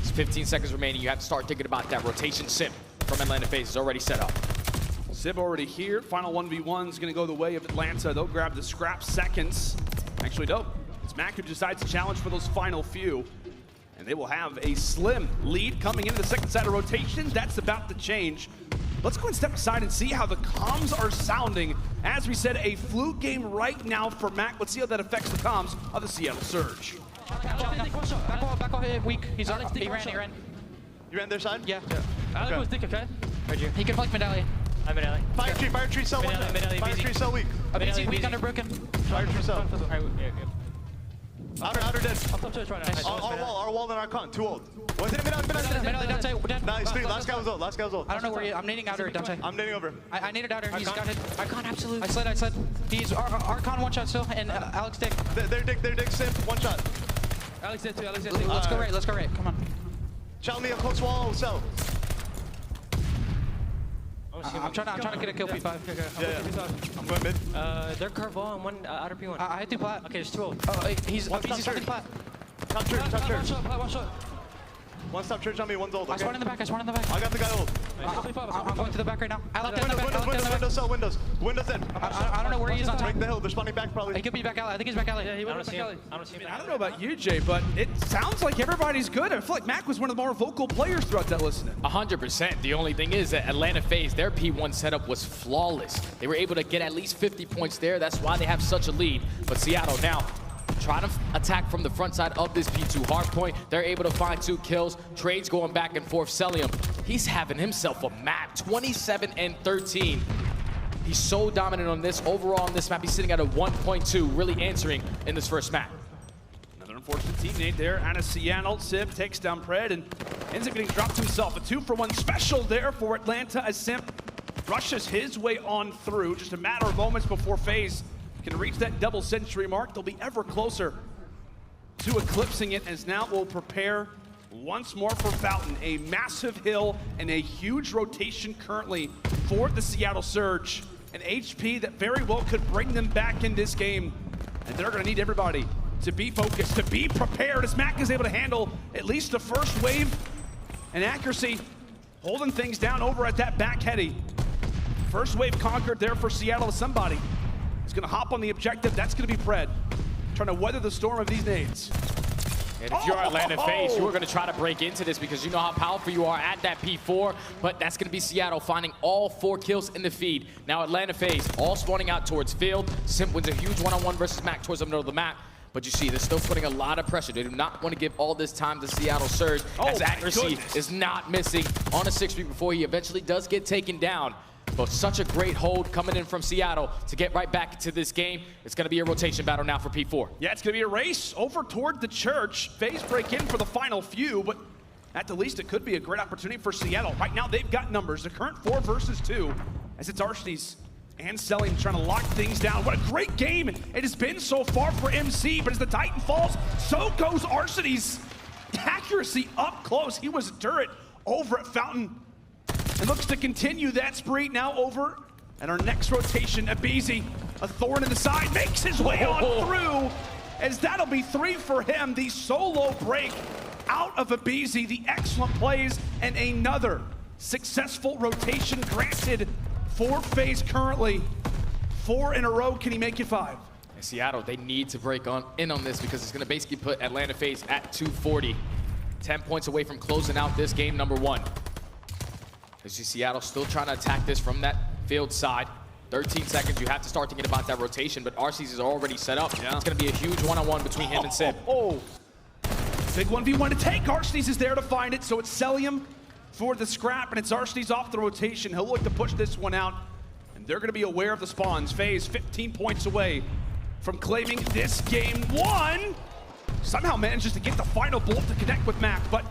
It's 15 seconds remaining. You have to start thinking about that rotation. Simp from Atlanta FaZe is already set up. Simp already here. Final 1v1 is going to go the way of Atlanta. They'll grab the scrap seconds. Actually, no. It's Mack who decides to challenge for those final few. And they will have a slim lead coming into the second side of rotation. That's about to change. Let's go and step aside and see how the comms are sounding. As we said, a fluke game right now for Mack. Let's see how that affects the comms of the Seattle Surge. Back off, weak. He ran. You ran their side? Yeah. Okay. Was thick, okay? Right here. He can flank medallion. I'm medallion. Fire tree, cell one. Fire tree, cell weak. aBeZy weak under broken. Fire tree, cell. Outer dead. Up to us right now. Our wall and our con, 2 old. One's in medallion. Nice, last guy was old. I don't know where he is. I'm nading outer, Dante. I'm nading over. I naded outer. He's got it. Archon, absolutely. I slid. He's Archon 1 shot still, and Alex dick. They're dick, Simp, 1 shot. Alex dead too. Let's go right. Come on. Challenge me a close wall, cell. I'm trying to get a kill P5. Yeah. I'm going mid. They're curve wall and 1 outer P1. I hit 2 plat. Okay, there's 2 old. He's holding plat. Top church. One shot. One stop church on me, 1's old. I spawned in the back. I got the guy old. I'm going to the back right now. Windows in. I don't know where he is on top. Break the hill, they're spawning back probably. He could be back alley. I think he's back alley. Yeah, I don't see him. I don't know about you, Jay, but it sounds like everybody's good. I feel like Mack was one of the more vocal players throughout that listening. 100%. The only thing is that Atlanta FaZe, their P1 setup was flawless. They were able to get at least 50 points there. That's why they have such a lead. But Seattle now trying to attack from the front side of this P2 hardpoint. They're able to find 2 kills. Trades going back and forth. Cellium, he's having himself a map. 27 and 13. He's so dominant on this. Overall on this map, he's sitting at a 1.2, really answering in this first map. Another unfortunate teammate there out of Seattle. Simp takes down Pred and ends up getting dropped himself. A 2-for-1 special there for Atlanta as Simp rushes his way on through. Just a matter of moments before FaZe can reach that double century mark. They'll be ever closer to eclipsing it, as now we'll prepare once more for Fountain. A massive hill and a huge rotation currently for the Seattle Surge. An HP that very well could bring them back in this game. And they're gonna need everybody to be focused, to be prepared, as Mack is able to handle at least the first wave. And accuracy holding things down over at that back heady. First wave conquered there for Seattle. Somebody is gonna hop on the objective. That's gonna be Pred, trying to weather the storm of these nades. And if you're Atlanta FaZe, you are going to try to break into this because you know how powerful you are at that P4, but that's going to be Seattle finding all 4 kills in the feed. Now Atlanta FaZe all spawning out towards field. Simp wins a huge one-on-one versus Mack towards the middle of the map. But you see, they're still putting a lot of pressure. They do not want to give all this time to Seattle Surge, as accuracy is not missing on a 6-3 before he eventually does get taken down. But such a great hold coming in from Seattle to get right back into this game. It's going to be a rotation battle now for P4. Yeah, it's going to be a race over toward the church. FaZe break in for the final few, but at the least, it could be a great opportunity for Seattle. Right now, they've got numbers. The current 4 versus 2, as it's Arcitys and Cellium trying to lock things down. What a great game it has been so far for MC, but as the Titan falls, so goes Arcitys. Accuracy up close. He was a turret over at Fountain. And looks to continue that spree now over. And our next rotation, aBeZy, a thorn in the side, makes his way on through. As that'll be 3 for him. The solo break out of aBeZy, the excellent plays, and another successful rotation granted for FaZe currently. 4 in a row, can he make it 5? And Seattle, they need to break in on this because it's going to basically put Atlanta FaZe at 240. 10 points away from closing out this game number 1. As you see Seattle still trying to attack this from that field side. 13 seconds, you have to start thinking about that rotation, but Arcitys is already set up. Yeah. It's going to be a huge one-on-one between him and Simp. Big 1v1 to take. Arcitys is there to find it, so it's Cellium for the scrap, and it's Arcitys off the rotation. He'll look to push this one out, and they're going to be aware of the spawns. FaZe 15 points away from claiming this game 1. Somehow manages to get the final bolt to connect with Mack, but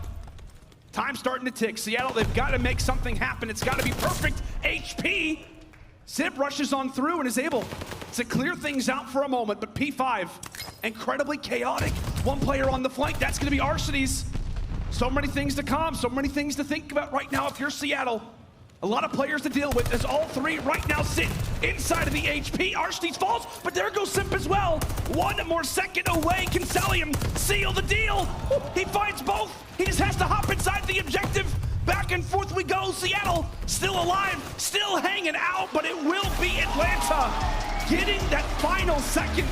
time starting to tick. Seattle, they've got to make something happen. It's got to be perfect HP. Simp rushes on through and is able to clear things out for a moment, but P5, incredibly chaotic. 1 player on the flank, that's gonna be Arcitys. So many things to come, so many things to think about right now if you're Seattle. A lot of players to deal with as all 3 right now sit inside of the HP. Arcitys falls, but there goes Simp as well. 1 more second away. Can Cellium seal the deal? He finds both. He just has to hop inside the objective. Back and forth we go. Seattle still alive, still hanging out, but it will be Atlanta getting that final second.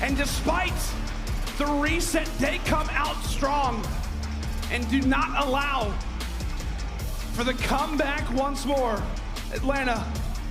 And despite the reset, they come out strong and do not allow for the comeback once more. Atlanta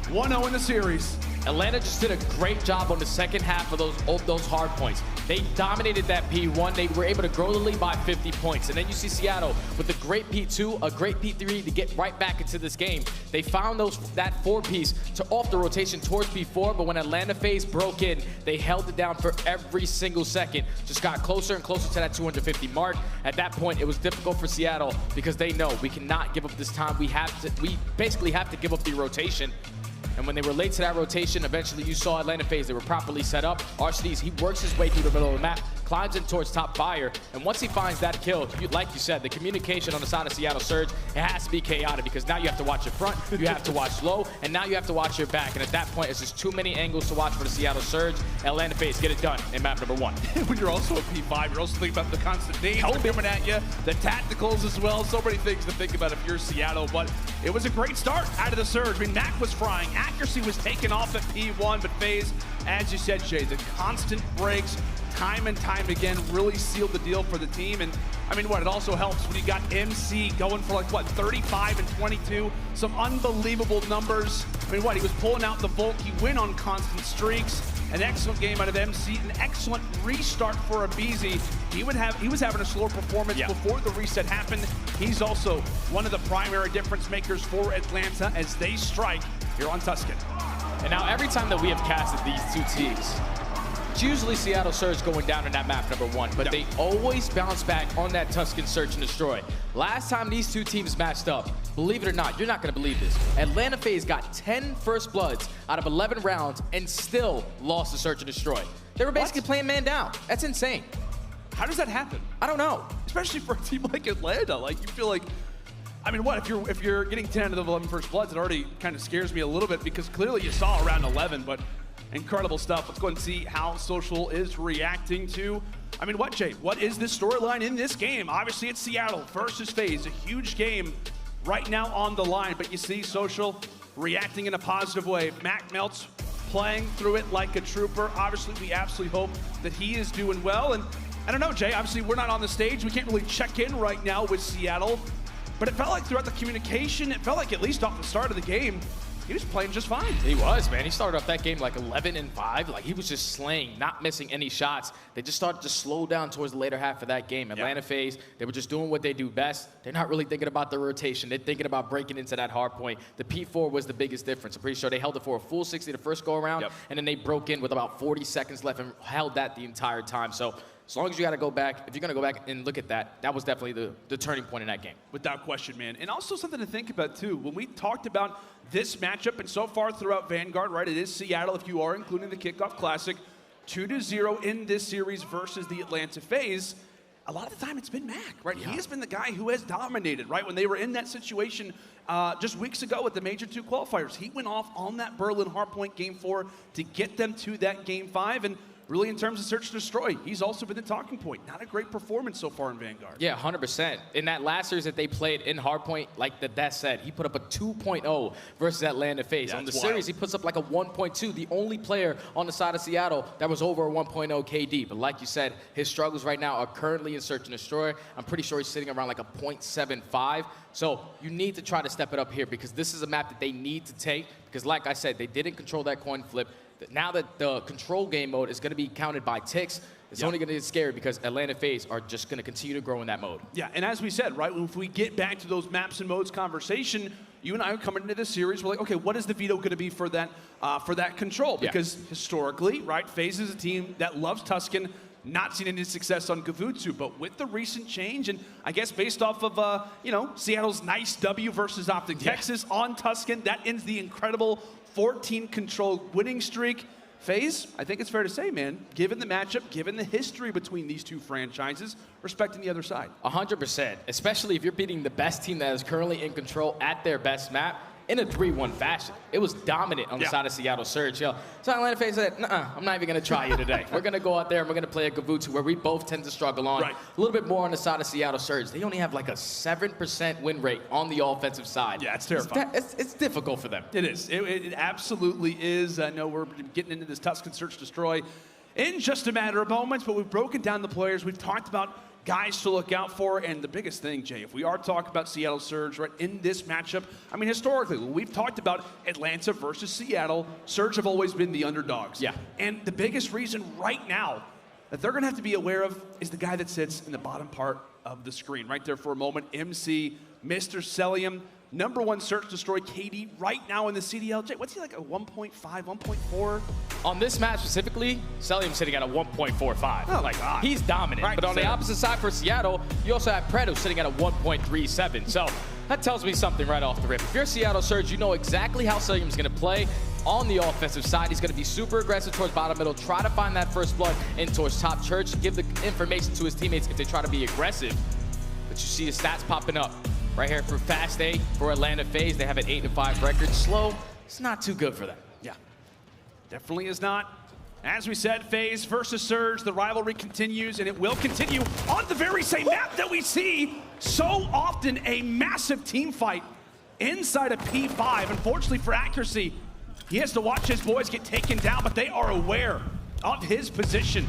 1-0 in the series. Atlanta just did a great job on the second half of those hard points. They dominated that P1. They were able to grow the lead by 50 points. And then you see Seattle with a great P2, a great P3 to get right back into this game. They found that 4-piece to off the rotation towards P4, but when Atlanta FaZe broke in, they held it down for every single second. Just got closer and closer to that 250 mark. At that point, it was difficult for Seattle because they know we cannot give up this time. We basically have to give up the rotation. And when they were late to that rotation, eventually you saw Atlanta FaZe. They were properly set up. Arcitys, he works his way through the middle of the map, climbs in towards top fire, and once he finds that kill, like you said, the communication on the side of Seattle Surge, it has to be chaotic because now you have to watch your front, you have to watch low, and now you have to watch your back. And at that point, it's just too many angles to watch for the Seattle Surge. Atlanta FaZe get it done in map number 1. When you're also a P5, you're also thinking about the constant nades coming at you, the tacticals as well. So many things to think about if you're Seattle, but it was a great start out of the Surge. I mean, Mack was frying, accuracy was taken off at P1, but FaZe, as you said, Shay, the constant breaks, time and time again, really sealed the deal for the team. And I mean, it also helps when you got MC going for 35 and 22, some unbelievable numbers. I mean, he was pulling out the Volk, he went on constant streaks. An excellent game out of MC, an excellent restart for aBeZy. He was having a slower performance before the reset happened. He's also one of the primary difference makers for Atlanta as they strike here on Tuscan. And now every time that we have casted these two teams, It's usually Seattle Surge going down in that map, #1, but they always bounce back on that Tuscan Search and Destroy. Last time these two teams matched up, believe it or not, you're not gonna believe this, Atlanta FaZe got 10 First Bloods out of 11 rounds and still lost the Search and Destroy. They were basically playing man down. That's insane. How does that happen? I don't know. Especially for a team like Atlanta. Like, you feel like, I mean, what, if you're getting 10 out of 11 First Bloods, it already kind of scares me a little bit because clearly you saw around 11, but incredible stuff. Let's go and see how Social is reacting to, I mean, what, Jay? What is this storyline in this game? Obviously, it's Seattle versus FaZe, a huge game right now on the line, but you see Social reacting in a positive way. Mack Melts playing through it like a trooper. Obviously, we absolutely hope that he is doing well. And I don't know, Jay, obviously we're not on the stage. We can't really check in right now with Seattle, but it felt like throughout the communication, it felt like at least off the start of the game, he was playing just fine. He was, man. He started off that game like 11-5. Like, he was just slaying, not missing any shots. They just started to slow down towards the later half of that game. Atlanta FaZe, they were just doing what they do best. They're not really thinking about the rotation. They're thinking about breaking into that hard point. The P4 was the biggest difference. I'm pretty sure they held it for a full 60 the first go around, and then they broke in with about 40 seconds left and held that the entire time. So as long as you got to go back, if you're going to go back and look at that, that was definitely the turning point in that game. Without question, man. And also something to think about, too. When we talked about this matchup, and so far throughout Vanguard, right, it is Seattle, if you are including the Kickoff Classic, 2-0 in this series versus the Atlanta FaZe. A lot of the time it's been Mack, right? He has been the guy who has dominated, right? When they were in that situation just weeks ago with the Major 2 qualifiers, he went off on that Berlin hardpoint Game 4 to get them to that Game 5. And really, in terms of Search and Destroy, he's also been the talking point. Not a great performance so far in Vanguard. Yeah, 100%. In that last series that they played in Hardpoint, like the Death said, he put up a 2.0 versus Atlanta FaZe. On the series, he puts up like a 1.2, the only player on the side of Seattle that was over a 1.0 KD. But like you said, his struggles right now are currently in Search and Destroy. I'm pretty sure he's sitting around like a 0.75. So you need to try to step it up here because this is a map that they need to take because like I said, they didn't control that coin flip. Now that the control game mode is going to be counted by ticks, it's only going to get scary because Atlanta FaZe are just going to continue to grow in that mode. Yeah, and as we said, right, if we get back to those maps and modes conversation, you and I are coming into this series, we're like, okay, what is the veto going to be for that control? Because historically, right, FaZe is a team that loves Tuscan, not seen any success on Kavutsu, but with the recent change, and I guess based off of, Seattle's nice W versus OpTic Texas on Tuscan, that ends the incredible 14 control winning streak. FaZe, I think it's fair to say, man, given the matchup, given the history between these two franchises, respecting the other side. 100%, especially if you're beating the best team that is currently in control at their best map in a 3-1 fashion. It was dominant on the side of Seattle Surge. So Atlanta FaZe said, nuh-uh, I'm not even going to try you today. We're going to go out there and we're going to play a Kavutsu where we both tend to struggle on. A little bit more on the side of Seattle Surge. They only have like a 7% win rate on the offensive side. Yeah, it's terrifying. It's difficult for them. It is. It absolutely is. I know we're getting into this Tuscan Search Destroy in just a matter of moments, but we've broken down the players. We've talked about guys to look out for, and the biggest thing, Jay, if we are talking about Seattle Surge, right, in this matchup, I mean, historically, when we've talked about Atlanta versus Seattle, Surge have always been the underdogs. Yeah. And the biggest reason right now that they're going to have to be aware of is the guy that sits in the bottom part of the screen, right there for a moment, MC, Mr. Cellium, #1 Search Destroy KD right now in the CDL. Jay, what's he like, a 1.5, 1.4? On this match specifically, Cellium's sitting at a 1.45. Oh my God. He's dominant. Right, but on the opposite side for Seattle, you also have Predo sitting at a 1.37. So that tells me something right off the rip. If you're Seattle Surge, you know exactly how Cellium's going to play. On the offensive side, he's going to be super aggressive towards bottom middle, try to find that first blood in towards top church, give the information to his teammates if they try to be aggressive. But you see the stats popping up. Right here for Fast A for Atlanta FaZe. They have an 8-5 record. Slow, it's not too good for them. Yeah, definitely is not. As we said, FaZe versus Surge, the rivalry continues, and it will continue on the very same map that we see so often, a massive team fight inside of P5. Unfortunately for accuracy, he has to watch his boys get taken down, but they are aware of his position.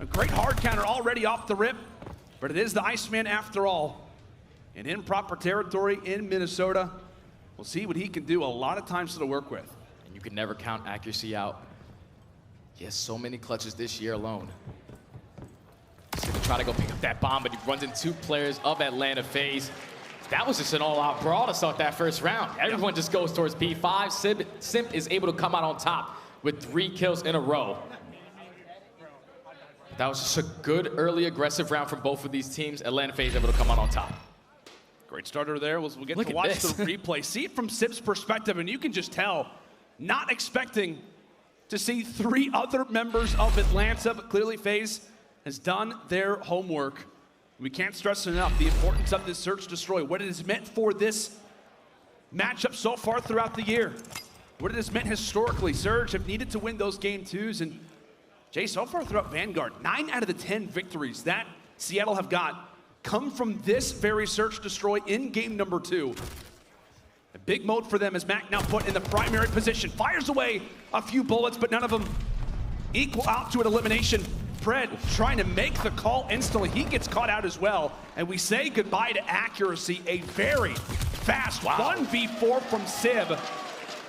A great hard counter already off the rip, but it is the Iceman after all. And in proper territory in Minnesota, we'll see what he can do. A lot of times to work with. And you can never count accuracy out. He has so many clutches this year alone. He's gonna try to go pick up that bomb, but he runs into 2 players of Atlanta FaZe. That was just an all-out brawl to start that first round. Everyone just goes towards P5. Simp is able to come out on top with 3 kills in a row. That was just a good early aggressive round from both of these teams. Atlanta FaZe able to come out on top. Great starter there. We'll get Look to at watch this. the replay. See it from Simp's perspective, and you can just tell, not expecting to see 3 other members of Atlanta, but clearly FaZe has done their homework. We can't stress enough the importance of this search destroy, what it has meant for this matchup so far throughout the year, what it has meant historically. Surge have needed to win those game 2s, and Jay, so far throughout Vanguard, 9 out of the 10 victories that Seattle have got come from this very search destroy in game number 2. A big mode for them as Mack now put in the primary position, fires away a few bullets, but none of them equal out to an elimination. Pred trying to make the call instantly. He gets caught out as well, and we say goodbye to accuracy. A very fast 1v4 from Sib.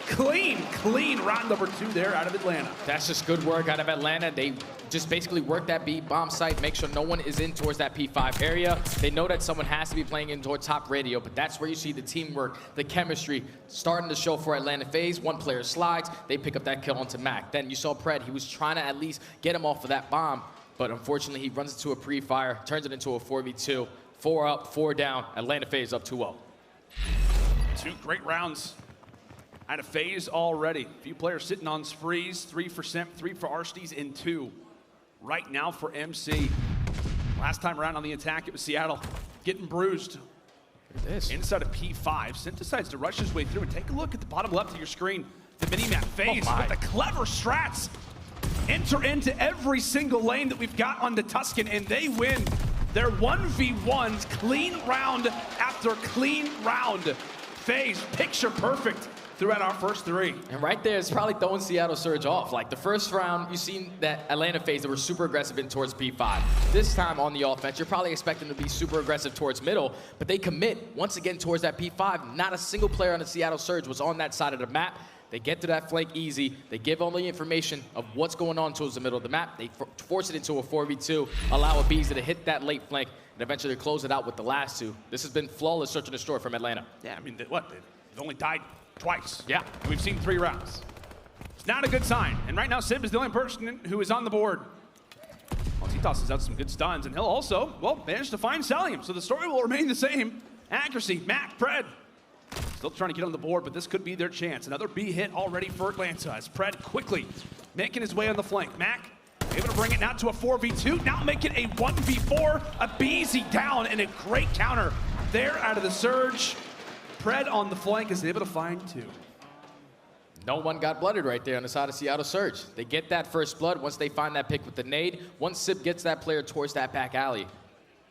Clean round number 2 there out of Atlanta. That's just good work out of Atlanta. They just basically work that B bomb site, make sure no one is in towards that P5 area. They know that someone has to be playing in towards top radio, but that's where you see the teamwork, the chemistry starting to show for Atlanta FaZe. One player slides, they pick up that kill onto Mack. Then you saw Pred, he was trying to at least get him off of that bomb, but unfortunately he runs into a pre-fire, turns it into a 4v2. 4 up, 4 down, Atlanta FaZe up 2-0. 2 great rounds out of FaZe already. A few players sitting on sprees, 3 for Simp, 3 for Arcitys, and 2 right now for MC. Last time around on the attack, it was Seattle getting bruised. Look at this. Inside of P5, Simp decides to rush his way through, and take a look at the bottom left of your screen. The mini-map FaZe with the clever strats enter into every single lane that we've got on the Tuscan, and they win their 1v1s, clean round after clean round. FaZe, picture perfect throughout our first 3. And right there, it's probably throwing Seattle Surge off. Like the first round, you've seen that Atlanta FaZe, they were super aggressive in towards P5. This time on the offense, you're probably expecting them to be super aggressive towards middle, but they commit once again towards that P5. Not a single player on the Seattle Surge was on that side of the map. They get to that flank easy. They give all the information of what's going on towards the middle of the map. They force it into a 4v2, allow aBeZy to hit that late flank, and eventually close it out with the last 2. This has been flawless search and destroy from Atlanta. Yeah, I mean, they've only died twice. Yeah. We've seen 3 rounds. It's not a good sign. And right now, Simp is the only person who is on the board. Well, he tosses out some good stuns, and he'll also, well, manage to find Cellium. So the story will remain the same. Accuracy, Mack, Pred. Still trying to get on the board, but this could be their chance. Another B hit already for Atlanta as Pred quickly making his way on the flank. Mack able to bring it now to a 4v2, now make it a 1v4. aBeZy down, and a great counter there out of the Surge. Pred on the flank is able to find 2. No one got blooded right there on the side of Seattle Surge. They get that first blood once they find that pick with the nade. Once Sip gets that player towards that back alley,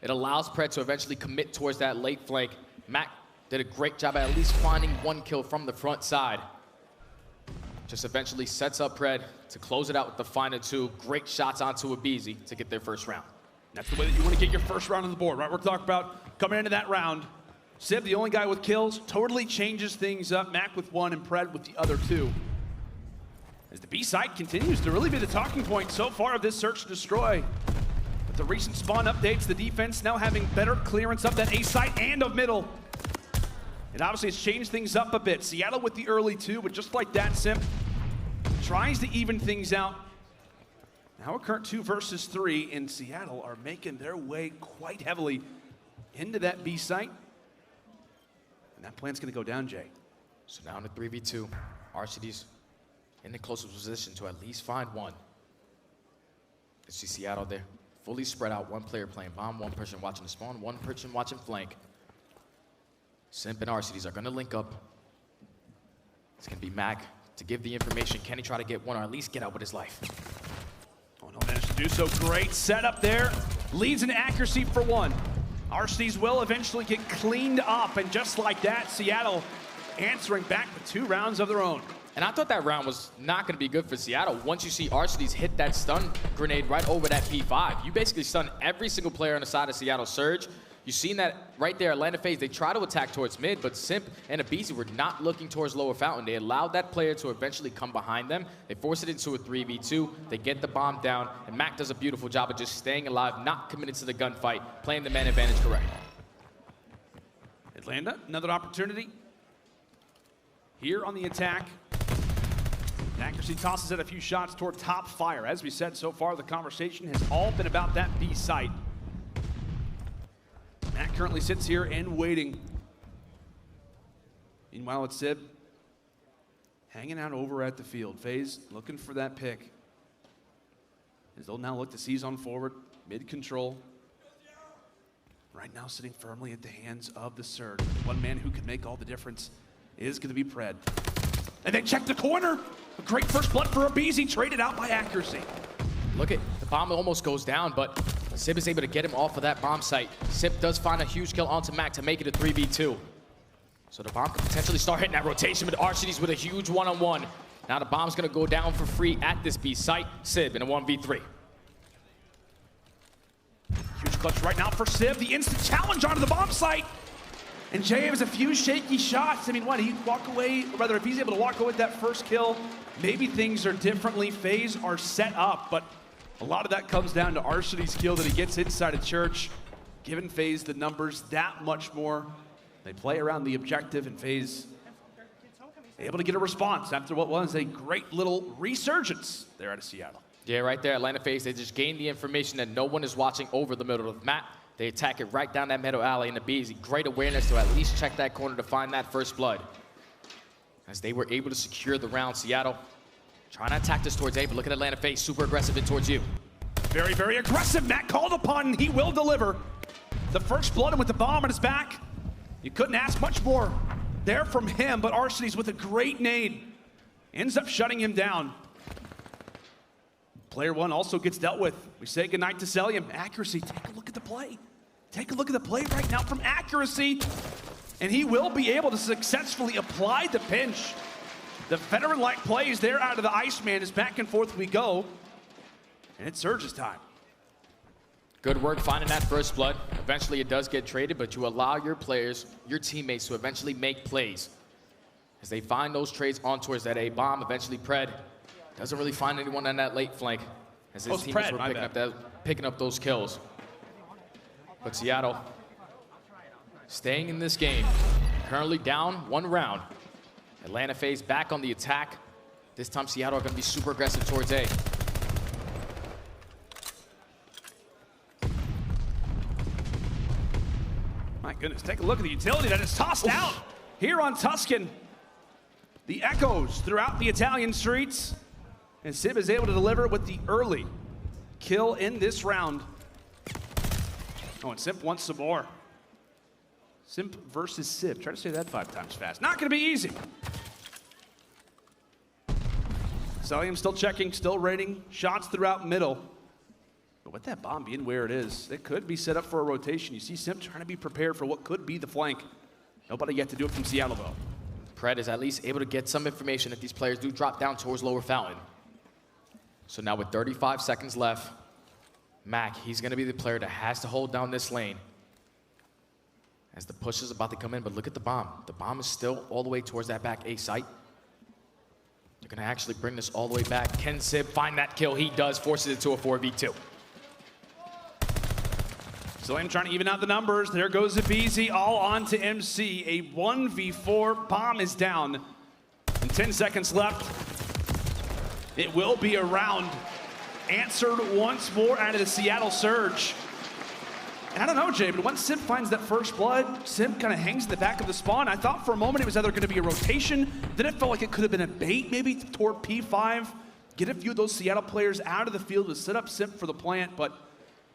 it allows Pred to eventually commit towards that late flank. Mack did a great job at least finding 1 kill from the front side. Just eventually sets up Pred to close it out with the final 2. Great shots onto aBeZy to get their first round. That's the way that you want to get your first round on the board, right? We're talking about coming into that round. Sib, the only guy with kills, totally changes things up. Mack with 1 and Pred with the other 2. As the B site continues to really be the talking point so far of this search and destroy. With the recent spawn updates, the defense now having better clearance of that A site and of middle. And obviously it's changed things up a bit. Seattle with the early 2, but just like that, Simp tries to even things out. Now a current 2 versus 3, and Seattle are making their way quite heavily into that B site. And that plan's gonna go down, Jay. So down to 3v2. Arcitys in the closest position to at least find 1. You see Seattle there, fully spread out. 1 player playing bomb, 1 person watching the spawn, 1 person watching flank. Simp and Arcitys are gonna link up. It's gonna be Mack to give the information. Can he try to get 1 or at least get out with his life? Oh no, managed to do so. Great setup there. Leads in accuracy for 1. Arcitys will eventually get cleaned up, and just like that, Seattle answering back with 2 rounds of their own. And I thought that round was not going to be good for Seattle. Once you see Arcitys hit that stun grenade right over that P5, you basically stun every single player on the side of Seattle Surge. You've seen that right there, Atlanta FaZe, they try to attack towards mid, but Simp and aBeZy were not looking towards lower fountain. They allowed that player to eventually come behind them. They force it into a 3v2. They get the bomb down, and Mack does a beautiful job of just staying alive, not committing to the gunfight, playing the man advantage correct. Atlanta, another opportunity here on the attack. Accuracy Accuracy tosses in a few shots toward top fire. As we said so far, the conversation has all been about that B site. Mack currently sits here and waiting. Meanwhile, it's Sib hanging out over at the field. FaZe looking for that pick. As they'll now look to seize on forward, mid-control. Right now sitting firmly at the hands of the Surge. One man who can make all the difference is going to be Pred. And they check the corner. A great first blood for aBeZy, traded out by Accuracy. Look at the bomb almost goes down, but Simp is able to get him off of that bomb site. Simp does find a huge kill onto Mack to make it a 3v2. So the bomb could potentially start hitting that rotation, but Arcitys with a huge one-on-one. Now the bomb's gonna go down for free at this B site. Sib in a 1v3. Huge clutch right now for Sib. The instant challenge onto the bomb site. And Jay has a few shaky shots. I mean, what, he'd walk away, or rather if he's able to walk away with that first kill, maybe things are differently. FaZe are set up, but a lot of that comes down to Arcitys' kill that he gets inside of Church. Giving FaZe the numbers that much more. They play around the objective, and FaZe able to get a response after what was a great little resurgence there out of Seattle. Yeah, right there, Atlanta FaZe, they just gained the information that no one is watching over the middle of the map. They attack it right down that middle alley, and aBeZy, great awareness to at least check that corner to find that first blood. As they were able to secure the round, Seattle trying to attack this towards A, but look at Atlanta FaZe, super aggressive in towards you. Very, very aggressive. Mack called upon, and he will deliver. The first blood with the bomb on his back. You couldn't ask much more there from him, but Arcitys with a great nade ends up shutting him down. Player one also gets dealt with. We say goodnight to Cellium. Accuracy, take a look at the play. Take a look at the play right now from Accuracy, and he will be able to successfully apply the pinch. The veteran-like plays there out of the Iceman as back and forth we go, and it's Surge's time. Good work finding that first blood. Eventually it does get traded, but you allow your players, your teammates to eventually make plays. As they find those trades on towards that A bomb, eventually Pred doesn't really find anyone on that late flank as his teammates were picking up those kills. But Seattle staying in this game, currently down one round. Atlanta FaZe back on the attack. This time Seattle are going to be super aggressive towards A. My goodness, take a look at the utility that is tossed out here on Tuscan. The echoes throughout the Italian streets. And Sib is able to deliver with the early kill in this round. Oh, and Simp wants some more. Simp versus Sib. Try to say that 5 times fast. Not going to be easy. Cellium still checking, still rating shots throughout middle. But with that bomb being where it is, it could be set up for a rotation. You see Simp trying to be prepared for what could be the flank. Nobody yet to do it from Seattle, though. Pred is at least able to get some information that these players do drop down towards lower fountain. So now with 35 seconds left, Mack, he's going to be the player that has to hold down this lane. As the push is about to come in, but look at the bomb. The bomb is still all the way towards that back A site. They're going to actually bring this all the way back. Can Sib find that kill? He does, forces it to a 4v2. Cellium trying to even out the numbers. There goes aBeZy, all on to MC. A 1v4, bomb is down. And 10 seconds left. It will be a round answered once more out of the Seattle Surge. And I don't know, Jay, but once Simp finds that first blood, Simp kind of hangs in the back of the spawn. I thought for a moment it was either going to be a rotation, then it felt like it could have been a bait maybe toward P5. Get a few of those Seattle players out of the field to set up Simp for the plant, but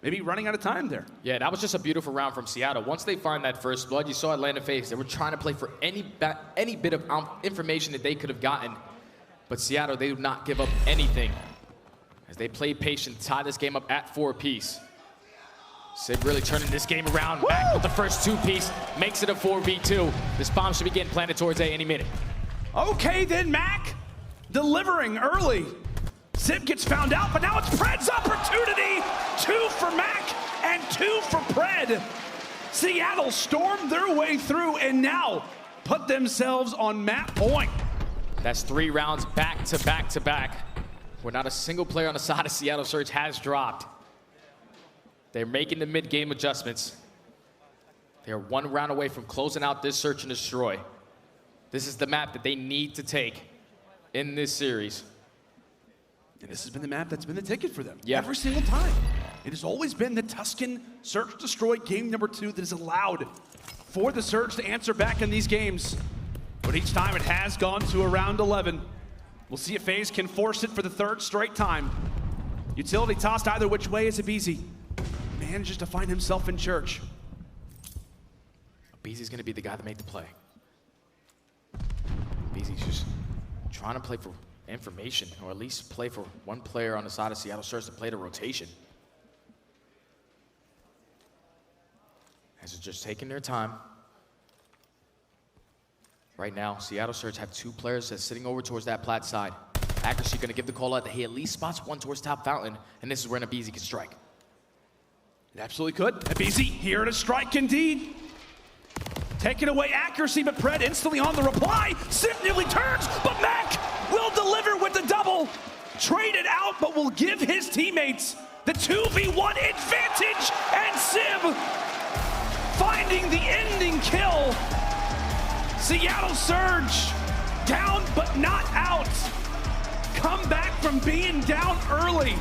maybe running out of time there. Yeah, that was just a beautiful round from Seattle. Once they find that first blood, you saw Atlanta FaZe. They were trying to play for any bit of information that they could have gotten. But Seattle, they do not give up anything as they play patient, tie this game up at 4 apiece. Sib really turning this game around. Mack with the first 2-piece, makes it a 4v2. This bomb should be getting planted towards A any minute. Okay, then Mack delivering early. Sib gets found out, but now it's Pred's opportunity. 2 for Mack and 2 for Pred. Seattle stormed their way through and now put themselves on map point. That's 3 rounds back to back to back, where not a single player on the side of Seattle Surge has dropped. They're making the mid-game adjustments. They're 1 round away from closing out this search and destroy. This is the map that they need to take in this series. And this has been the map that's been the ticket for them. Yeah. Every single time. It has always been the Tuscan Search Destroy game number 2 that has allowed for the Surge to answer back in these games. But each time it has gone to around 11. We'll see if FaZe can force it for the 3rd straight time. Utility tossed either which way is aBeZy. Manages to find himself in church. aBeZy's gonna be the guy to make the play. aBeZy's just trying to play for information, or at least play for one player on the side of Seattle Surge to play the rotation. As it's just taking their time. Right now, Seattle Surge have 2 players that's sitting over towards that plat side. Accuracy gonna give the call out that he at least spots one towards top fountain, and this is where aBeZy can strike. It absolutely could. aBeZy here to strike indeed. Taking away accuracy, but Pred instantly on the reply. Simp nearly turns, but Mack will deliver with the double. Trade it out, but will give his teammates the 2v1 advantage. And Simp finding the ending kill. Seattle Surge down but not out. Come back from being down early.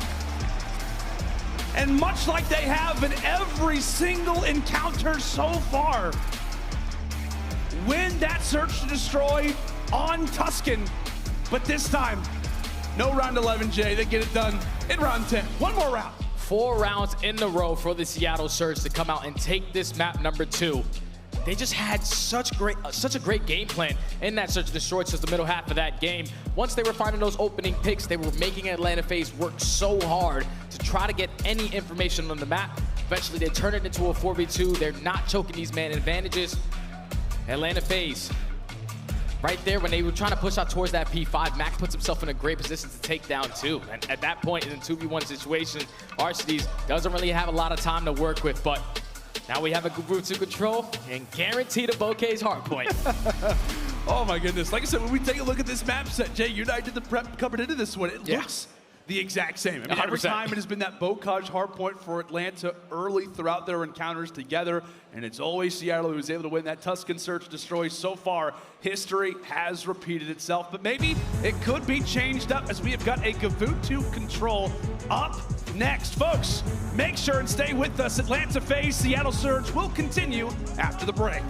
And much like they have in every single encounter so far, win that search to destroy on Tuscan. But this time, no round 11, Jay. They get it done in round 10. One more round. 4 rounds in a row for the Seattle Surge to come out and take this map number 2. They just had such a great game plan in that search and destroy since the middle half of that game. Once they were finding those opening picks, they were making Atlanta FaZe work so hard to try to get any information on the map. Eventually, they turn it into a 4v2. They're not choking these man advantages. Atlanta FaZe, right there when they were trying to push out towards that P5, Mack puts himself in a great position to take down 2. And at that point in the 2v1 situation, Arcitys doesn't really have a lot of time to work with, but now we have a group to control and guarantee the bouquet's hardpoint. Oh my goodness. Like I said, when we take a look at this map set, Jay, you and I did the prep coming into this one. It looks the exact same. I mean, every 100%. time it has been that bouquet hardpoint for Atlanta early throughout their encounters together, and it's always Seattle who was able to win that Tuscan Search Destroy. So far, history has repeated itself, but maybe it could be changed up as we have got a Gavoot to control up next. Folks, make sure and stay with us. Atlanta FaZe, Seattle Surge will continue after the break.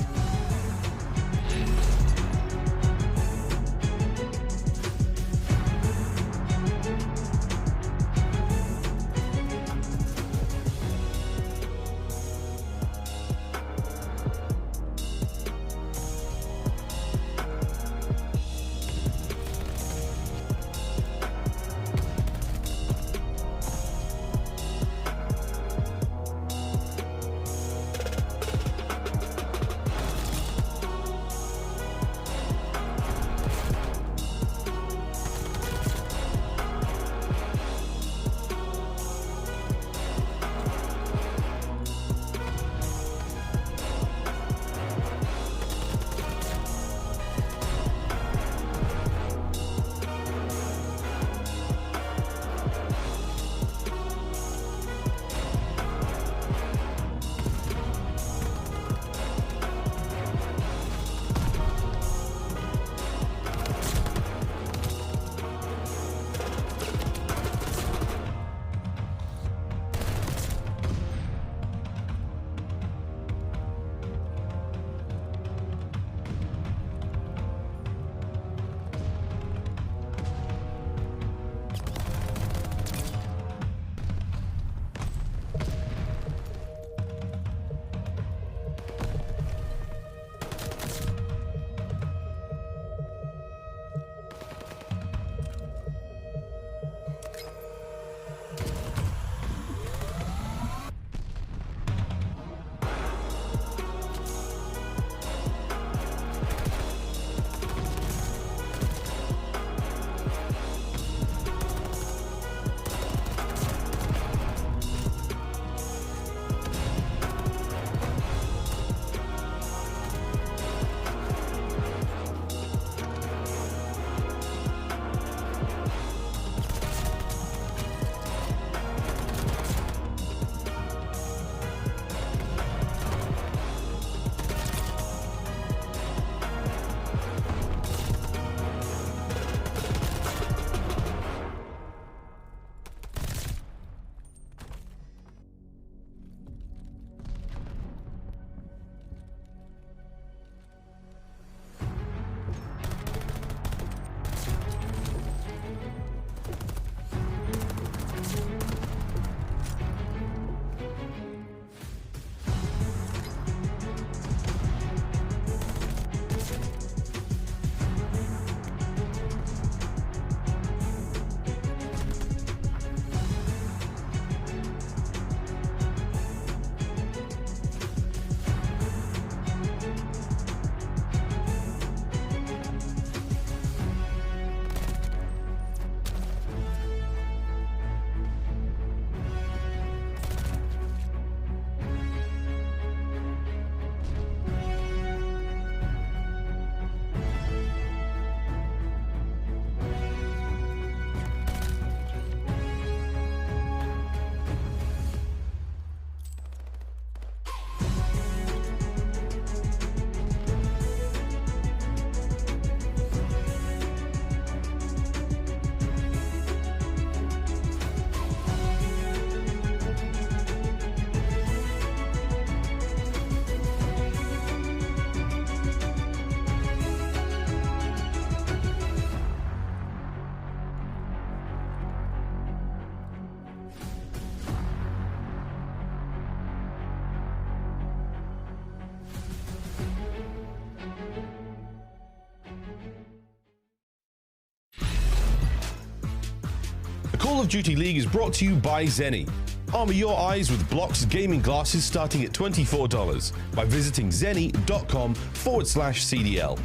Call of Duty League is brought to you by Zenni. Armor your eyes with Block's gaming glasses starting at $24 by visiting zenni.com/CDL.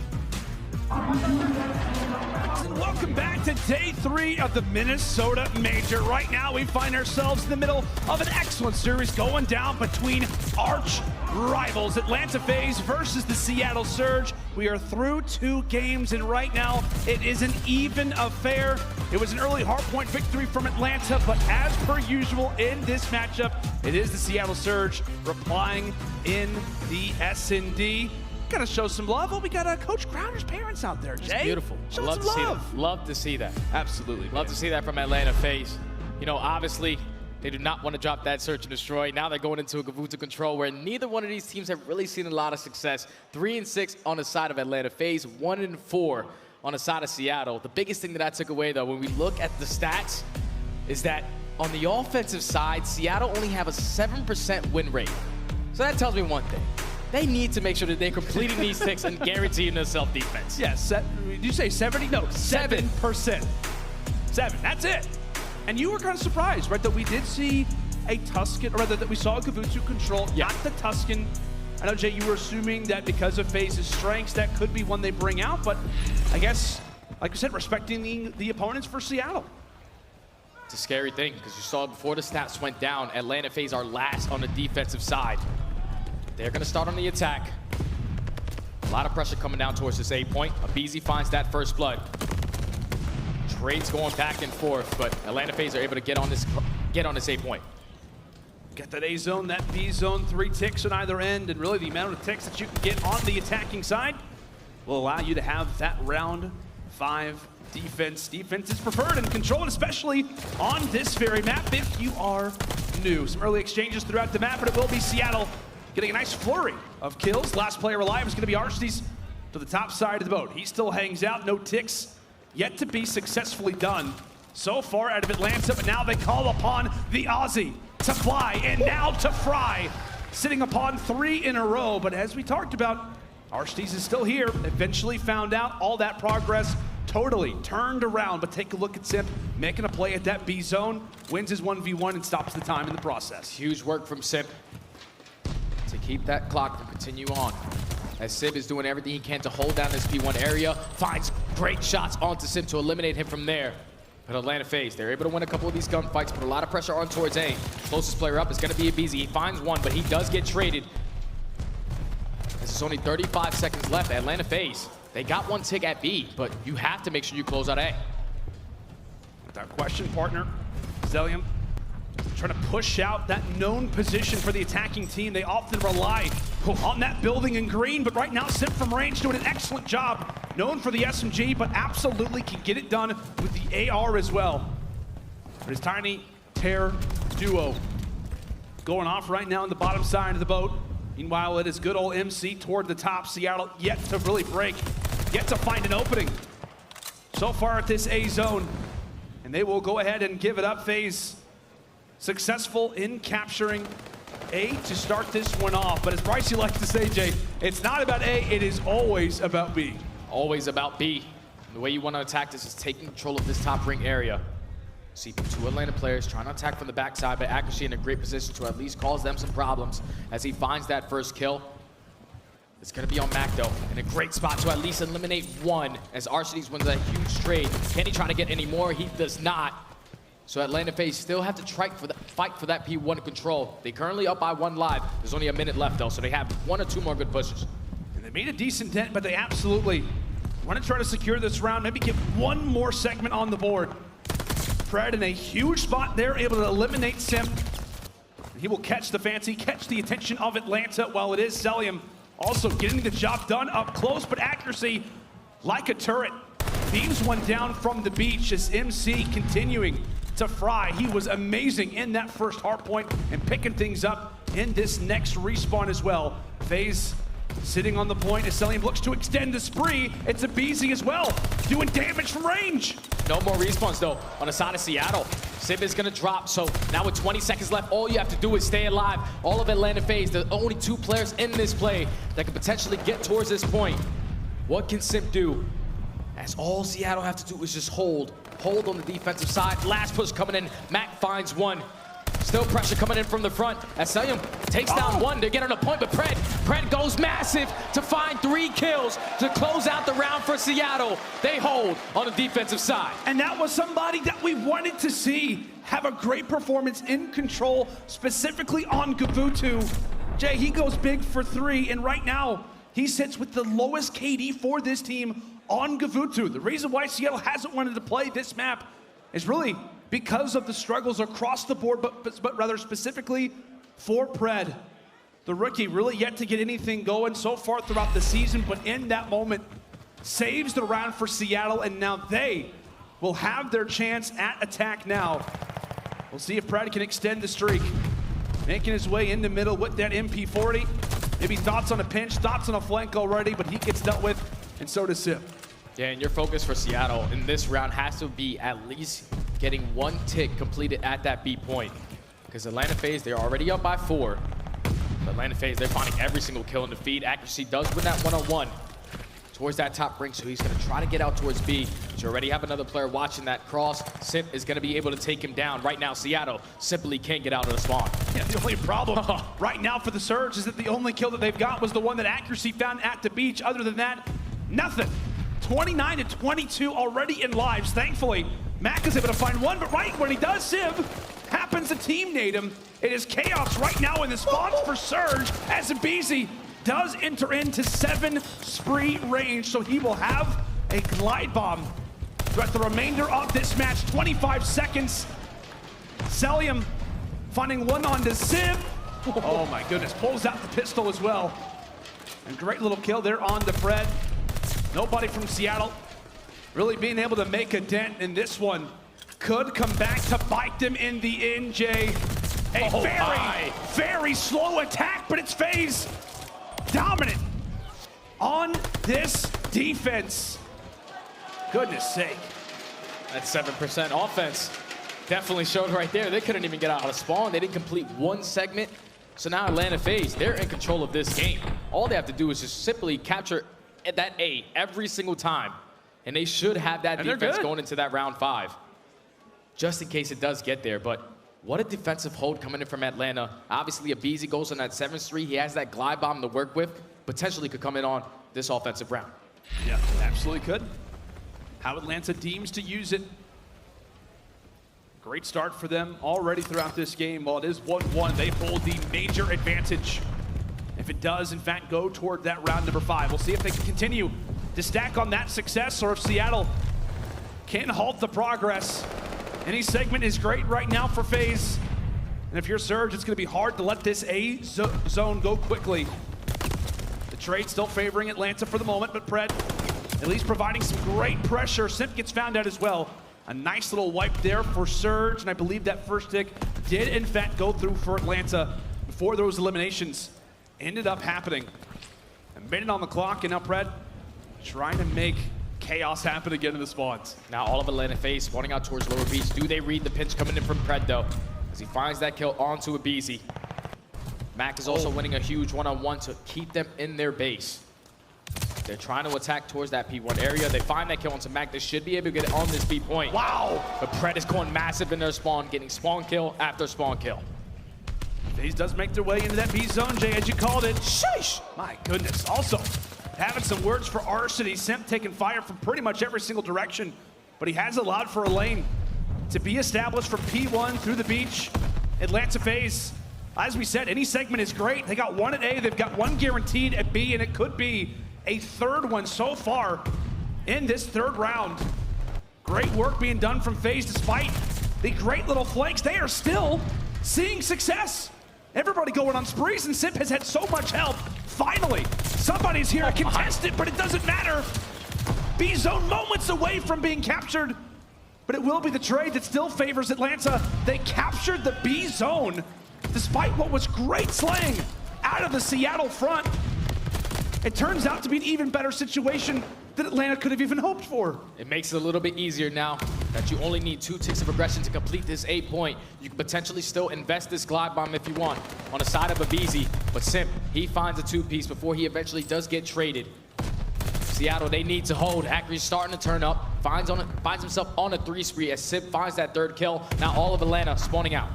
Welcome back to day 3 of the Minnesota Major. Right now, we find ourselves in the middle of an excellent series going down between arch rivals. Atlanta FaZe versus the Seattle Surge. We are through 2 games, and right now, it is an even affair. It was an early hardpoint victory from Atlanta, but as per usual in this matchup, it is the Seattle Surge replying in the S&D. Gotta show some love. Well, we got Coach Crowder's parents out there, Jay. It's beautiful. Show Love some to see love. that. Love to see that. Absolutely. Love to see that from Atlanta FaZe. You know, obviously, they do not want to drop that search and destroy. Now they're going into a Gavuta control where neither one of these teams have really seen a lot of success. 3-6 on the side of Atlanta FaZe, 1-4 on the side of Seattle. The biggest thing that I took away, though, when we look at the stats, is that on the offensive side, Seattle only have a 7% win rate. So that tells me one thing. They need to make sure that they're completing these ticks and guaranteeing their self-defense. Yes, did you say 70? No, 7%. 7, that's it. And you were kind of surprised, right, that we did see a Tuscan, or rather that we saw a Gavuta control, not the Tuscan. I know, Jay, you were assuming that because of FaZe's strengths, that could be one they bring out, but I guess, like I said, respecting the opponents for Seattle. It's a scary thing, because you saw before the stats went down, Atlanta FaZe are last on the defensive side. They're going to start on the attack. A lot of pressure coming down towards this A point. aBeZy finds that first blood. Trades going back and forth, but Atlanta FaZe are able to get on this A point. Get that A zone, that B zone, 3 ticks on either end, and really the amount of ticks that you can get on the attacking side will allow you to have that round 5 defense. Defense is preferred and controlled, especially on this very map if you are new. Some early exchanges throughout the map, but it will be Seattle getting a nice flurry of kills. Last player alive is going to be Arcitys to the top side of the boat. He still hangs out, no ticks yet to be successfully done so far out of Atlanta, but now they call upon the Aussie to fly and now to fry, sitting upon 3 in a row. But as we talked about, Arcitys is still here, eventually found out all that progress totally turned around. But take a look at Simp making a play at that B zone, wins his 1v1 and stops the time in the process. Huge work from Simp to keep that clock to continue on. As Simp is doing everything he can to hold down this P1 area, finds great shots onto Simp to eliminate him from there. But Atlanta FaZe, they're able to win a couple of these gunfights, put a lot of pressure on towards A. Closest player up is going to be aBeZy. He finds one, but he does get traded. There's only 35 seconds left. Atlanta FaZe, they got 1 tick at B, but you have to make sure you close out A. Without question, partner, Cellium trying to push out that known position for the attacking team. They often rely on that building in green, but right now Simp from range doing an excellent job. Known for the SMG, but absolutely can get it done with the AR as well. But his tiny tear duo going off right now on the bottom side of the boat. Meanwhile, it is good old MC toward the top. Seattle yet to really break, yet to find an opening so far at this A zone. And they will go ahead and give it up. FaZe successful in capturing A to start this one off. But as Brycey likes to say, Jay, it's not about A, it is always about B. Always about B. And the way you want to attack this is taking control of this top ring area. See 2 Atlanta players trying to attack from the backside, but accuracy in a great position to at least cause them some problems as he finds that first kill. It's going to be on Mack, though, in a great spot to at least eliminate 1 as Arcitys wins a huge trade. Can he try to get any more? He does not. So Atlanta FaZe still have to fight for that P1 control. They currently up by 1 live. There's only a minute left, though, so they have 1 or 2 more good pushes. And they made a decent dent, but they absolutely want to try to secure this round, maybe get 1 more segment on the board. Fred in a huge spot there, able to eliminate Simp. He will catch the fancy, catch the attention of Atlanta, while it is Cellium also getting the job done up close, but accuracy like a turret. Beams one down from the beach as MC continuing to fry. He was amazing in that first hardpoint and picking things up in this next respawn as well. FaZe sitting on the point as Cellium looks to extend the spree. It's aBeZy as well, doing damage from range. No more respawns, though, on the side of Seattle. Simp is going to drop, so now with 20 seconds left, all you have to do is stay alive. All of Atlanta FaZe, the only 2 players in this play that can potentially get towards this point. What can Simp do? As all Seattle have to do is just hold hold on the defensive side. Last push coming in. Mack finds one. Still pressure coming in from the front. As Cellium takes down one to get on a point, but Pred goes massive to find 3 kills to close out the round for Seattle. They hold on the defensive side. And that was somebody that we wanted to see have a great performance in control, specifically on Gavutu. Jay, he goes big for 3, and right now, he sits with the lowest KD for this team on Gavutu. The reason why Seattle hasn't wanted to play this map is really because of the struggles across the board, but rather specifically for Pred. The rookie really yet to get anything going so far throughout the season, but in that moment, saves the round for Seattle, and now they will have their chance at attack now. We'll see if Pred can extend the streak. Making his way in the middle with that MP40. Maybe thoughts on a pinch, thoughts on a flank already, but he gets dealt with, and so does Simp. Yeah, and your focus for Seattle in this round has to be at least getting 1 tick completed at that B point. Because Atlanta FaZe, they're already up by 4. But Atlanta FaZe, they're finding every single kill in the feed. Accuracy does win that one-on-one towards that top ring, so he's going to try to get out towards B. But you already have another player watching that cross. Simp is going to be able to take him down. Right now, Seattle simply can't get out of the spawn. Yeah, the only problem right now for the Surge is that the only kill that they've got was the one that Accuracy found at the beach. Other than that, nothing. 29 to 22 already in lives. Thankfully, Mack is able to find one, but right when he does, Civ happens to team nade him. It is chaos right now in the spawns for Surge as aBeZy does enter into 7 spree range, so he will have a glide bomb throughout the remainder of this match. 25 seconds. Cellium finding one onto Civ. Oh my goodness, pulls out the pistol as well. And great little kill there on the Pred. Nobody from Seattle really being able to make a dent in this one. Could come back to bite them in the end, Jay. A very slow attack, but it's FaZe dominant on this defense. Goodness sake. That 7% offense definitely showed right there. They couldn't even get out of spawn. They didn't complete 1 segment. So now Atlanta FaZe, they're in control of this game. All they have to do is just simply capture that A every single time. And they should have that defense going into that round 5. Just in case it does get there. But what a defensive hold coming in from Atlanta. Obviously, aBeZy goes on that 7th. He has that glide bomb to work with. Potentially could come in on this offensive round. Yeah, absolutely could. How Atlanta deems to use it. Great start for them already throughout this game. While it is 1-1, they hold the major advantage. If it does, in fact, go toward that round number 5. We'll see if they can continue to stack on that success or if Seattle can halt the progress. Any segment is great right now for FaZe. And if you're Surge, it's going to be hard to let this A zone go quickly. The trade still favoring Atlanta for the moment, but Pred at least providing some great pressure. Simp gets found out as well. A nice little wipe there for Surge, and I believe that first tick did in fact go through for Atlanta before those eliminations ended up happening. A minute on the clock, and now Pred trying to make chaos happen again in the spawns. Now all of Atlanta FaZe spawning out towards lower beach. Do they read the pinch coming in from Pred though? As he finds that kill onto aBeZy. Mack is also winning a huge one-on-one to keep them in their base. They're trying to attack towards that P1 area. They find that kill onto Mack. They should be able to get it on this B point. Wow! But Pred is going massive in their spawn, getting spawn kill after spawn kill. FaZe does make their way into that B zone, Jay, as you called it. Sheesh! My goodness. Also, having some words for Arcitys. Simp taking fire from pretty much every single direction, but he has allowed for a lane to be established for P1 through the beach. Atlanta FaZe, as we said, any segment is great. They got 1 at A, they've got 1 guaranteed at B, and it could be a 3rd one so far in this 3rd round. Great work being done from FaZe despite the great little flanks. They are still seeing success. Everybody going on sprees, and Simp has had so much help. Finally, somebody's here to contest it, but it doesn't matter. B zone moments away from being captured, but it will be the trade that still favors Atlanta. They captured the B zone despite what was great slaying out of the Seattle front. It turns out to be an even better situation than Atlanta could have even hoped for. It makes it a little bit easier now that you only need 2 ticks of aggression to complete this A point. You can potentially still invest this glide bomb if you want on the side of aBeZy, but Simp, he finds a 2-piece before he eventually does get traded. Seattle, they need to hold. Accuracy starting to turn up. finds himself on a 3 spree as Simp finds that 3rd kill. Now all of Atlanta spawning out.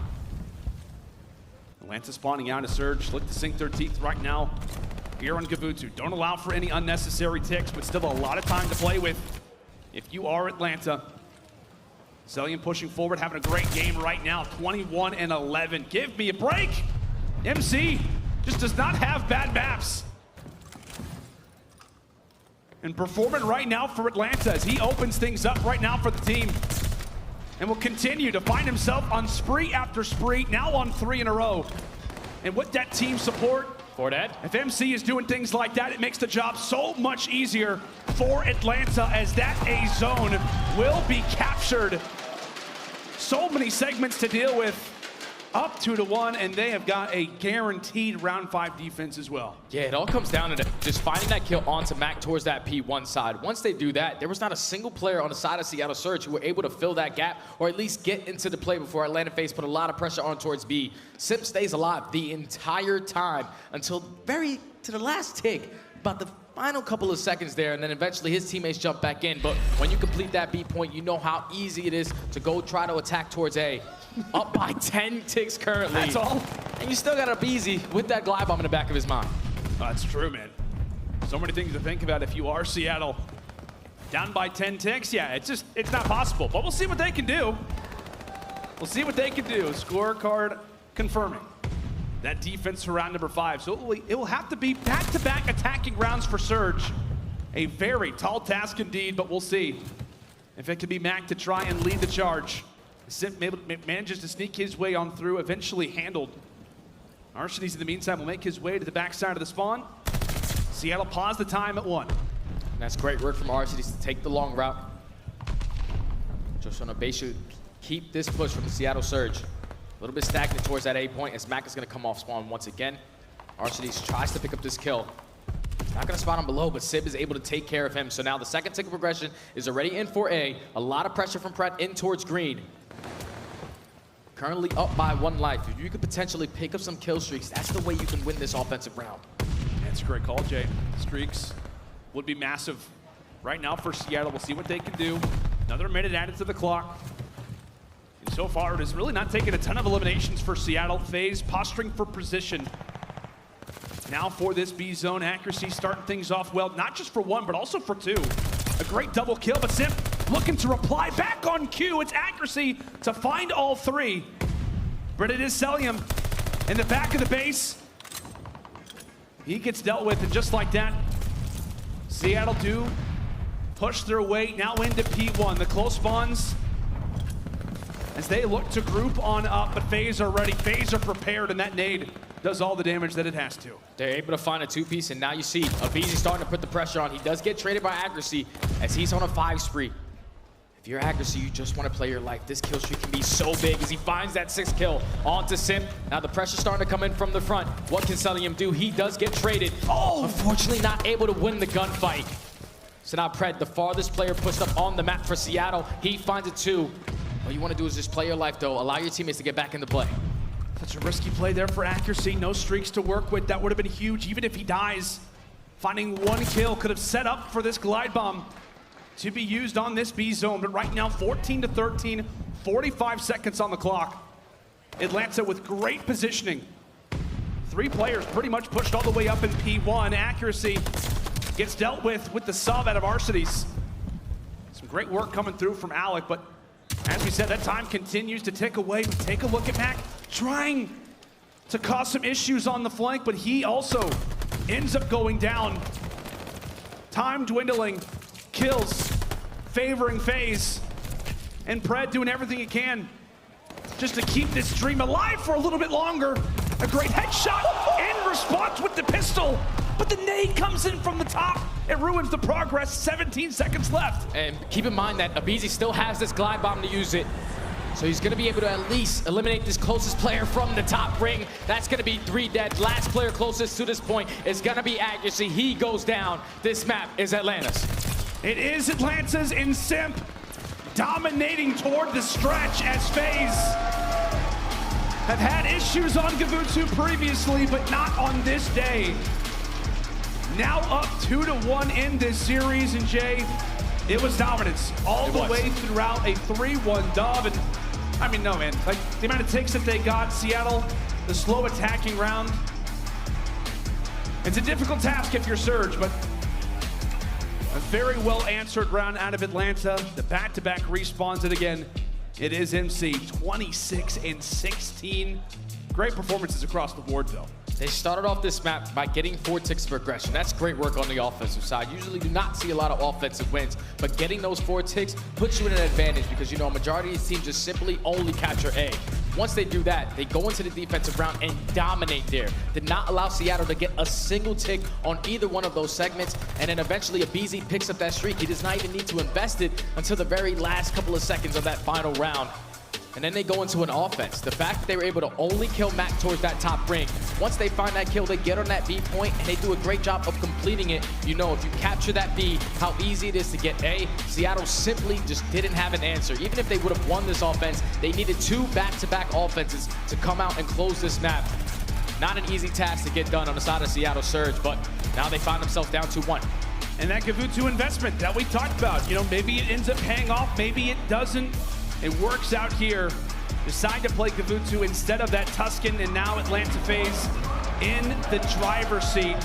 Atlanta spawning out as Surge. Look to sink their teeth right now here on Gavutu. Don't allow for any unnecessary ticks, but still a lot of time to play with if you are Atlanta. Cellium pushing forward, having a great game right now. 21-11. Give me a break. MC just does not have bad maps. And performing right now for Atlanta as he opens things up right now for the team. And will continue to find himself on spree after spree, now on 3 in a row. And with that team support, if MC is doing things like that, it makes the job so much easier for Atlanta as that A zone will be captured. So many segments to deal with. Up 2-1, and they have got a guaranteed round 5 defense as well. Yeah, it all comes down to just finding that kill onto Mack towards that P1 side. Once they do that, there was not a single player on the side of Seattle Surge who were able to fill that gap or at least get into the play before Atlanta FaZe put a lot of pressure on towards B. Simp stays alive the entire time until to the last tick, about the final couple of seconds there, and then eventually his teammates jump back in. But when you complete that B point, you know how easy it is to go try to attack towards A. Up by 10 ticks currently. That's all. And you still got aBeZy with that glide bomb in the back of his mind. Oh, that's true, man. So many things to think about if you are Seattle. Down by 10 ticks, yeah, it's not possible. But we'll see what they can do. We'll see what they can do. Scorecard confirming that defense for round number 5. So it will have to be back-to-back attacking rounds for Surge. A very tall task indeed, but we'll see if it can be Mack to try and lead the charge. Simp manages to sneak his way on through, eventually handled. Arcitys in the meantime will make his way to the backside of the spawn. Seattle paused the time at 1. And that's great work from Arcitys to take the long route. Just on a base shoot, keep this push from the Seattle Surge. A little bit stagnant towards that A point as Mack is going to come off spawn once again. Arcitys tries to pick up this kill. Not going to spot him below, but Sib is able to take care of him. So now the second tick of progression is already in for A. A lot of pressure from Pret in towards green. Currently up by 1 life. If you could potentially pick up some kill streaks, that's the way you can win this offensive round. That's a great call, Jay. Streaks would be massive right now for Seattle. We'll see what they can do. Another minute added to the clock. And so far, it has really not taken a ton of eliminations for Seattle. FaZe posturing for position. Now for this B zone, accuracy starting things off well, not just for 1, but also for 2. A great double kill, but Simp looking to reply back on cue. It's accuracy to find all 3. But it is Cellium in the back of the base. He gets dealt with, and just like that, Seattle do push their way now into P1. The close spawns as they look to group on up, but FaZe are ready. FaZe are prepared, and that nade does all the damage that it has to. They're able to find a 2-piece, and now you see aBeZy starting to put the pressure on. He does get traded by accuracy as he's on a 5 spree. If you're accuracy, you just want to play your life. This kill streak can be so big as he finds that 6th kill onto Simp. Now the pressure's starting to come in from the front. What can Cellium do? He does get traded. Oh! Unfortunately not able to win the gunfight. So now Pred, the farthest player pushed up on the map for Seattle. He finds it too. What you want to do is just play your life though. Allow your teammates to get back into play. Such a risky play there for accuracy. No streaks to work with. That would have been huge, even if he dies. Finding 1 kill could have set up for this glide bomb to be used on this B zone. But right now, 14-13, 45 seconds on the clock. Atlanta with great positioning. 3 players pretty much pushed all the way up in P1. Accuracy gets dealt with the sub out of Arcitys. Some great work coming through from aLLeY, but as we said, that time continues to tick away. But take a look at Mack trying to cause some issues on the flank, but he also ends up going down. Time dwindling, kills favoring FaZe, and Pred doing everything he can just to keep this stream alive for a little bit longer. A great headshot in response with the pistol, but the nade comes in from the top. It ruins the progress. 17 seconds left. And keep in mind that aBeZy still has this glide bomb to use it. So he's gonna be able to at least eliminate this closest player from the top ring. That's gonna be 3 dead. Last player closest to this point is gonna be accuracy. He goes down. This map is Atlanta's. It is Atlanta's in Simp, dominating toward the stretch as FaZe have had issues on Gavutu previously, but not on this day. Now up 2-1 in this series, and Jay, It was dominance all the way throughout a 3-1 dub. And I mean, no, man, like the amount of takes that they got, Seattle, the slow attacking round. It's a difficult task if you're Surge, but a very well answered round out of Atlanta. The back-to-back respawns, and again, it is MC 26 and 16. Great performances across the board, though. They started off this map by getting 4 ticks of aggression. That's great work on the offensive side. Usually do not see a lot of offensive wins, but getting those 4 ticks puts you in an advantage because, you know, a majority of these teams just simply only capture A. Once they do that, they go into the defensive round and dominate there. Did not allow Seattle to get a single tick on either one of those segments, and then eventually aBeZy picks up that streak. He does not even need to invest it until the very last couple of seconds of that final round. And then they go into an offense. The fact that they were able to only kill Mack towards that top ring, once they find that kill, they get on that B point, and they do a great job of completing it. You know, if you capture that B, how easy it is to get A. Seattle simply just didn't have an answer. Even if they would have won this offense, they needed 2 back-to-back offenses to come out and close this map. Not an easy task to get done on the side of Seattle Surge, but now they find themselves down 2-1. And that Kavutu investment that we talked about, you know, maybe it ends up paying off, maybe it doesn't. It works out here. Decide to play Kavutu instead of that Tuscan, and now Atlanta FaZe in the driver's seat.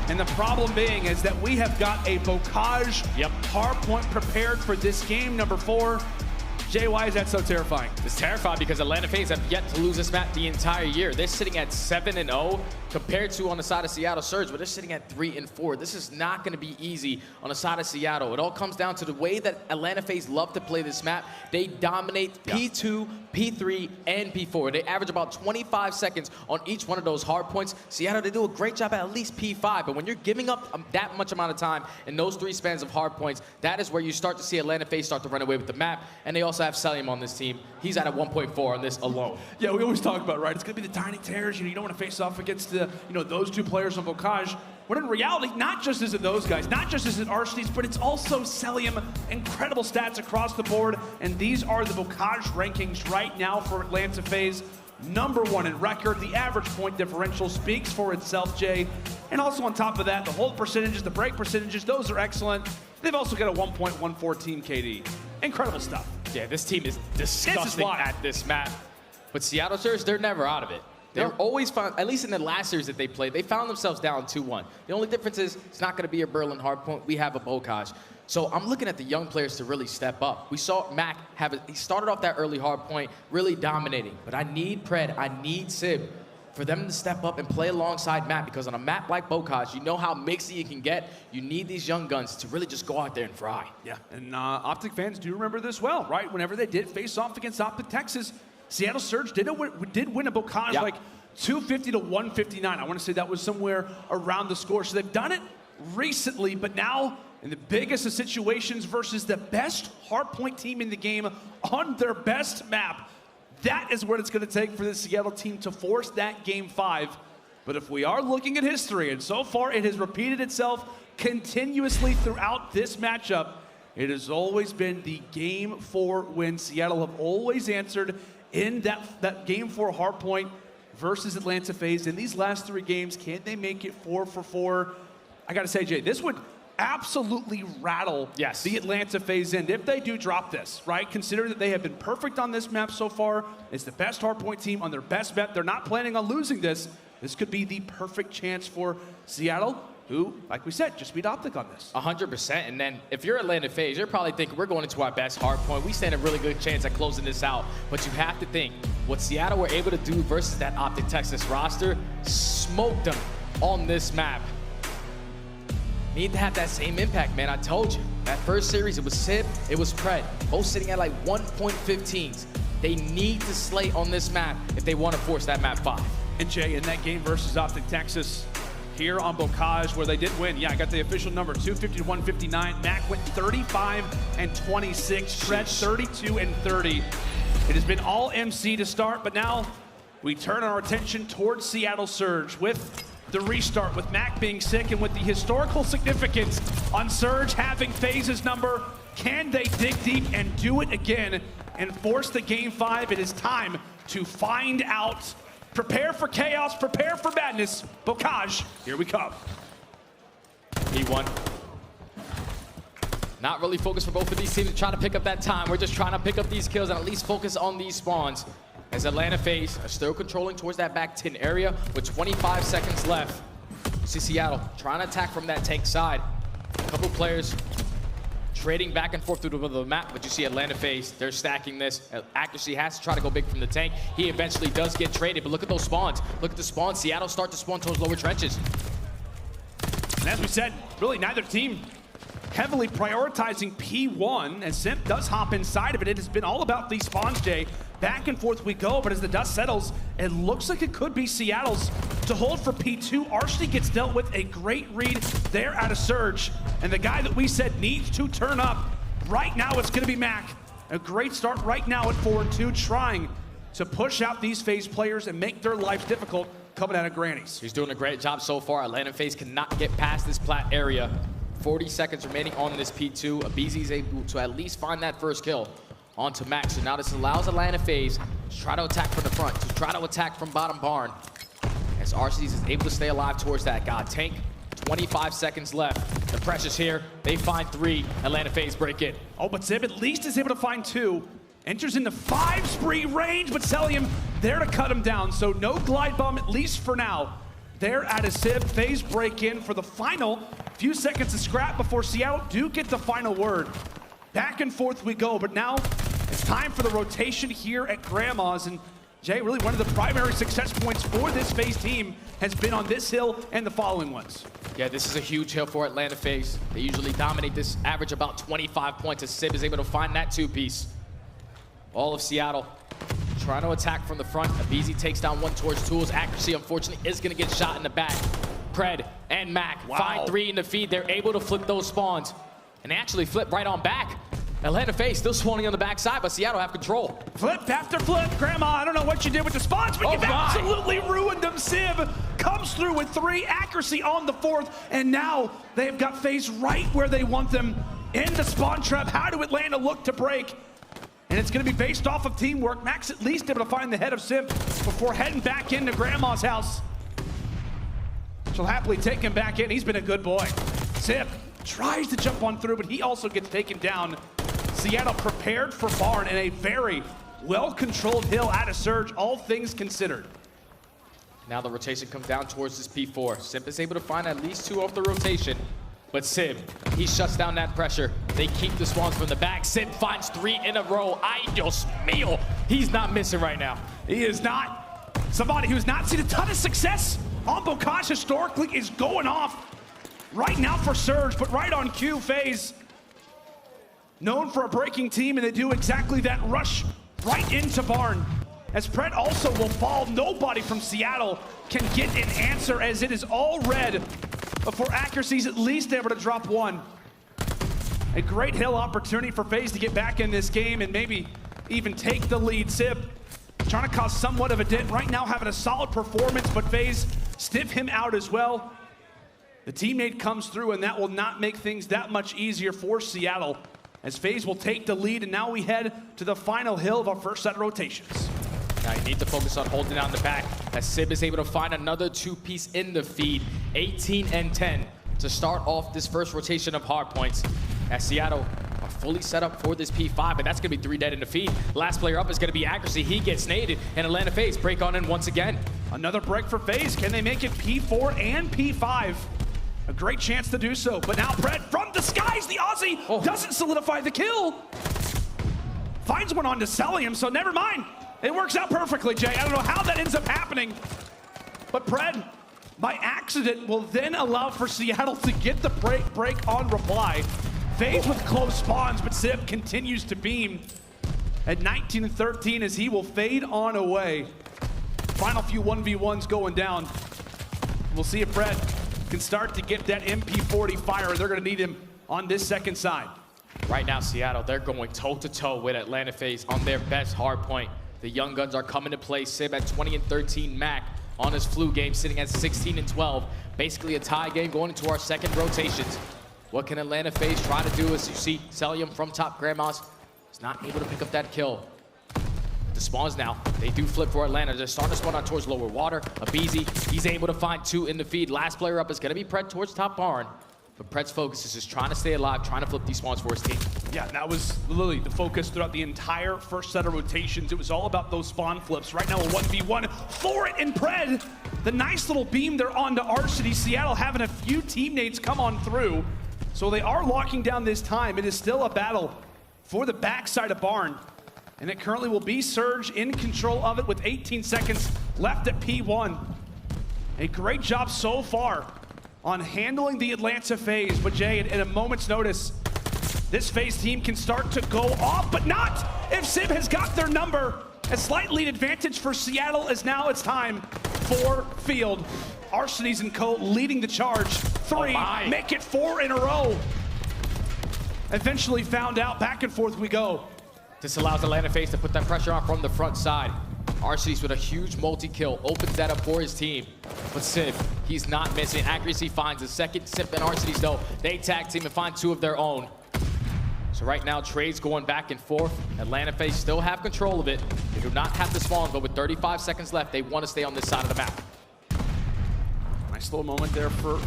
And the problem being is that we have got a Bocage hardpoint prepared for this game, number 4. Jay, why is that so terrifying? It's terrifying because Atlanta FaZe have yet to lose this map the entire year. They're sitting at 7-0 compared to on the side of Seattle Surge, but they're sitting at 3-4. This is not going to be easy on the side of Seattle. It all comes down to the way that Atlanta FaZe love to play this map. They dominate P2, P3, and P4. They average about 25 seconds on each one of those hard points. Seattle, they do a great job at least P5, but when you're giving up that much amount of time in those 3 spans of hard points, that is where you start to see Atlanta FaZe start to run away with the map. And they also have Cellium on this team. He's at a 1.4 on this alone. Yeah, we always talk about, right? It's going to be the Tiny Terrors. You know, you don't want to face off against the, you know, those 2 players on Bocage. But in reality, not just is it those guys, not just is it Arcitys, but it's also Cellium. Incredible stats across the board. And these are the Bocage rankings right now for Atlanta FaZe. Number 1 in Røkkr. The average point differential speaks for itself, Jay. And also on top of that, the hold percentages, the break percentages, those are excellent. They've also got a 1.14 team KD. Incredible stuff. Yeah, this team is disgusting at this map. But Seattle Surge, they're never out of it. They're always found, at least in the last series that they played, they found themselves down 2-1. The only difference is it's not going to be a Berlin hardpoint. We have a Bocage. So I'm looking at the young players to really step up. We saw Mack he started off that early hardpoint really dominating. But I need Pred, I need Simp for them to step up and play alongside Matt, because on a map like Bocage, you know how mixy it can get. You need these young guns to really just go out there and fry. Yeah, and OpTic fans do remember this well, right? Whenever they did face off against OpTic Texas, Seattle Surge did win a Bocage like 250 to 159. I want to say that was somewhere around the score. So they've done it recently, but now in the biggest of situations versus the best hardpoint team in the game on their best map, that is what it's going to take for the Seattle team to force that Game 5. But if we are looking at history, and so far it has repeated itself continuously throughout this matchup, it has always been the Game 4 win. Seattle have always answered in that Game 4 hardpoint versus Atlanta FaZe. In these last 3 games, can they make it 4 for 4? I got to say, Jay, this would absolutely rattle the Atlanta FaZe end if they do drop this, right? Consider that they have been perfect on this map so far. It's the best hardpoint team on their best map. They're not planning on losing this. This could be the perfect chance for Seattle, who, like we said, just beat OpTic on this. 100%. And then if you're Atlanta FaZe, you're probably thinking we're going into our best hardpoint. We stand a really good chance at closing this out. But you have to think what Seattle were able to do versus that OpTic Texas roster, smoked them on this map. Need to have that same impact, man. I told you. That first series, it was Simp, it was Pred. Both sitting at like 1.15s. They need to slay on this map if they want to force that map 5. And Jay, in that game versus OpTic Texas, here on Bocage, where they did win. Yeah, I got the official number, 250 to 159. Mack went 35 and 26. Pred 32 and 30. It has been all MC to start, but now we turn our attention towards Seattle Surge with the restart, with Mack being sick and with the historical significance on Surge having FaZe's number. Can they dig deep and do it again and force the Game 5? It is time to find out. Prepare for chaos, prepare for madness. Bocage, here we come. He won. Not really focused for both of these teams to try to pick up that time. We're just trying to pick up these kills and at least focus on these spawns. As Atlanta FaZe are still controlling towards that back 10 area with 25 seconds left. You see Seattle trying to attack from that tank side. A couple players trading back and forth through the middle of the map, but you see Atlanta FaZe, they're stacking this. aCuRSy has to try to go big from the tank. He eventually does get traded, but look at those spawns. Look at the spawns. Seattle start to spawn towards lower trenches. And as we said, really neither team heavily prioritizing P1, as Simp does hop inside of it. It has been all about these spawns, Jay. Back and forth we go, but as the dust settles, it looks like it could be Seattle's to hold for P2. aRcitys gets dealt with a great read there out of Surge. And the guy that we said needs to turn up, right now it's gonna be Mack. A great start right now at 4-2, trying to push out these FaZe players and make their lives difficult coming out of Grannies. He's doing a great job so far. Atlanta FaZe cannot get past this plat area. 40 seconds remaining on this P2. aBeZy is able to at least find that first kill onto Mack. So now this allows Atlanta FaZe to try to attack from the front, to try to attack from bottom barn. As Arcitys is able to stay alive towards that god tank. 25 seconds left. The pressure's here. They find 3. Atlanta FaZe break in. Oh, but Simp at least is able to find 2. Enters into 5 spree range, but Cellium there to cut him down. So no glide bomb, at least for now. There at a Simp. FaZe break in for the final few seconds of scrap before Seattle do get the final word. Back and forth we go, but now it's time for the rotation here at Grandma's. And Jay, really one of the primary success points for this FaZe team has been on this hill and the following ones. Yeah, this is a huge hill for Atlanta FaZe. They usually dominate this, average about 25 points, as Simp is able to find that 2-piece. All of Seattle trying to attack from the front. aBeZy takes down one towards Tools. aCuRSy, unfortunately, is going to get shot in the back. Pred and Mack find 3 in the feed. They're able to flip those spawns. And they actually flip right on back. Atlanta FaZe still spawning on the backside, but Seattle have control. Flip after flip. Grandma, I don't know what you did with the spawns, but you've absolutely ruined them. Civ comes through with 3. aCuRSy on the 4th. And now they've got FaZe right where they want them in the spawn trap. How do Atlanta look to break? And it's going to be based off of teamwork. Mack's at least able to find the head of Simp before heading back into Grandma's house. She'll happily take him back in. He's been a good boy. Simp tries to jump on through, but he also gets taken down. Seattle prepared for Barn in a very well-controlled hill out of Surge, all things considered. Now the rotation comes down towards this P4. Simp is able to find at least 2 off the rotation. But Simp, he shuts down that pressure. They keep the spawns from the back. Simp finds 3 in a row. Ay Dios mío. He's not missing right now. He is not. Somebody who's not seen a ton of success on Bokash historically is going off right now for Surge, but right on cue. FaZe, known for a breaking team, and they do exactly that, rush right into Barn. As Pred also will fall, nobody from Seattle can get an answer, as it is all red before aCuRSy's at least able to drop 1. A great hill opportunity for FaZe to get back in this game and maybe even take the lead. Simp trying to cause somewhat of a dent right now, having a solid performance, but FaZe stiff him out as well. The teammate comes through, and that will not make things that much easier for Seattle, as FaZe will take the lead. And now we head to the final hill of our first set of rotations. Now you need to focus on holding down the back, as Simp is able to find another 2-piece in the feed. 18 and 10 to start off this first rotation of hardpoints, as Seattle are fully set up for this P5, and that's going to be 3 dead in the feed. Last player up is going to be aCuRSy. He gets naded, and Atlanta FaZe break on in once again. Another break for FaZe. Can they make it P4 and P5? A great chance to do so, but now Pred from the skies, the Aussie doesn't solidify the kill. Finds one onto Cellium, so never mind. It works out perfectly, Jay. I don't know how that ends up happening, but Pred, by accident, will then allow for Seattle to get the break on reply. FaZe with close spawns, but Simp continues to beam at 19 and 13 as he will fade on away. Final few 1v1s going down. We'll see if Pred can start to get that MP40 fire. They're going to need him on this second side. Right now, Seattle, they're going toe-to-toe with Atlanta FaZe on their best hard point. The young guns are coming to play. Simp at 20 and 13. Mack on his flu game, sitting at 16 and 12. Basically a tie game going into our second rotations. What can Atlanta FaZe try to do? As you see, Cellium from top Grandma's is not able to pick up that kill. The spawns now, they do flip for Atlanta. They're starting to spawn out towards lower water. aBeZy, he's able to find 2 in the feed. Last player up is going to be Pred towards top barn. But Pred's focus is just trying to stay alive, trying to flip these spawns for his team. Yeah, that was literally the focus throughout the entire first set of rotations. It was all about those spawn flips. Right now, a 1v1 for it in Pred. The nice little beam there onto Arcitys. Seattle having a few teammates come on through. So they are locking down this time. It is still a battle for the backside of Barn. And it currently will be Surge in control of it with 18 seconds left at P1. A great job so far on handling the Atlanta FaZe. But Jay, at a moment's notice, this FaZe team can start to go off, but not if Simp has got their number. A slight lead advantage for Seattle as now it's time for Field. Arcitys and co leading the charge. 3, make it 4 in a row. Eventually found out, back and forth we go. This allows Atlanta FaZe to put that pressure on from the front side. Arcitys with a huge multi-kill opens that up for his team. But Simp, he's not missing. Accuracy finds a second. Simp and Arcitys, though, they tag team and find 2 of their own. So right now, trades going back and forth. Atlanta FaZe still have control of it. They do not have the spawn, but with 35 seconds left, they want to stay on this side of the map. Nice little moment there for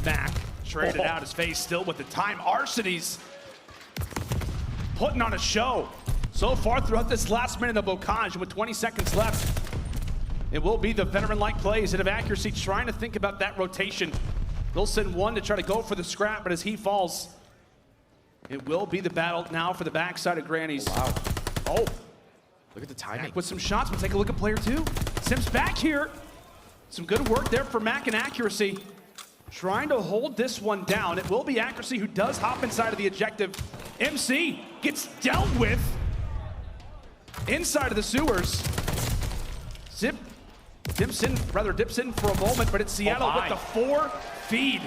Mack. Traded out his FaZe still with the time. Arcitys putting on a show so far throughout this last minute of Bocage with 20 seconds left. It will be the veteran-like plays and of accuracy trying to think about that rotation. They'll send one to try to go for the scrap, but as he falls, it will be the battle now for the backside of Granny's. Wow. Oh, look at the timing. Mack with some shots, but take a look at player 2. Simp's back here. Some good work there for Mack and accuracy. Trying to hold this one down. It will be accuracy who does hop inside of the objective. MC gets dealt with inside of the sewers. Zip dips in for a moment, but it's Seattle with the 4 feed.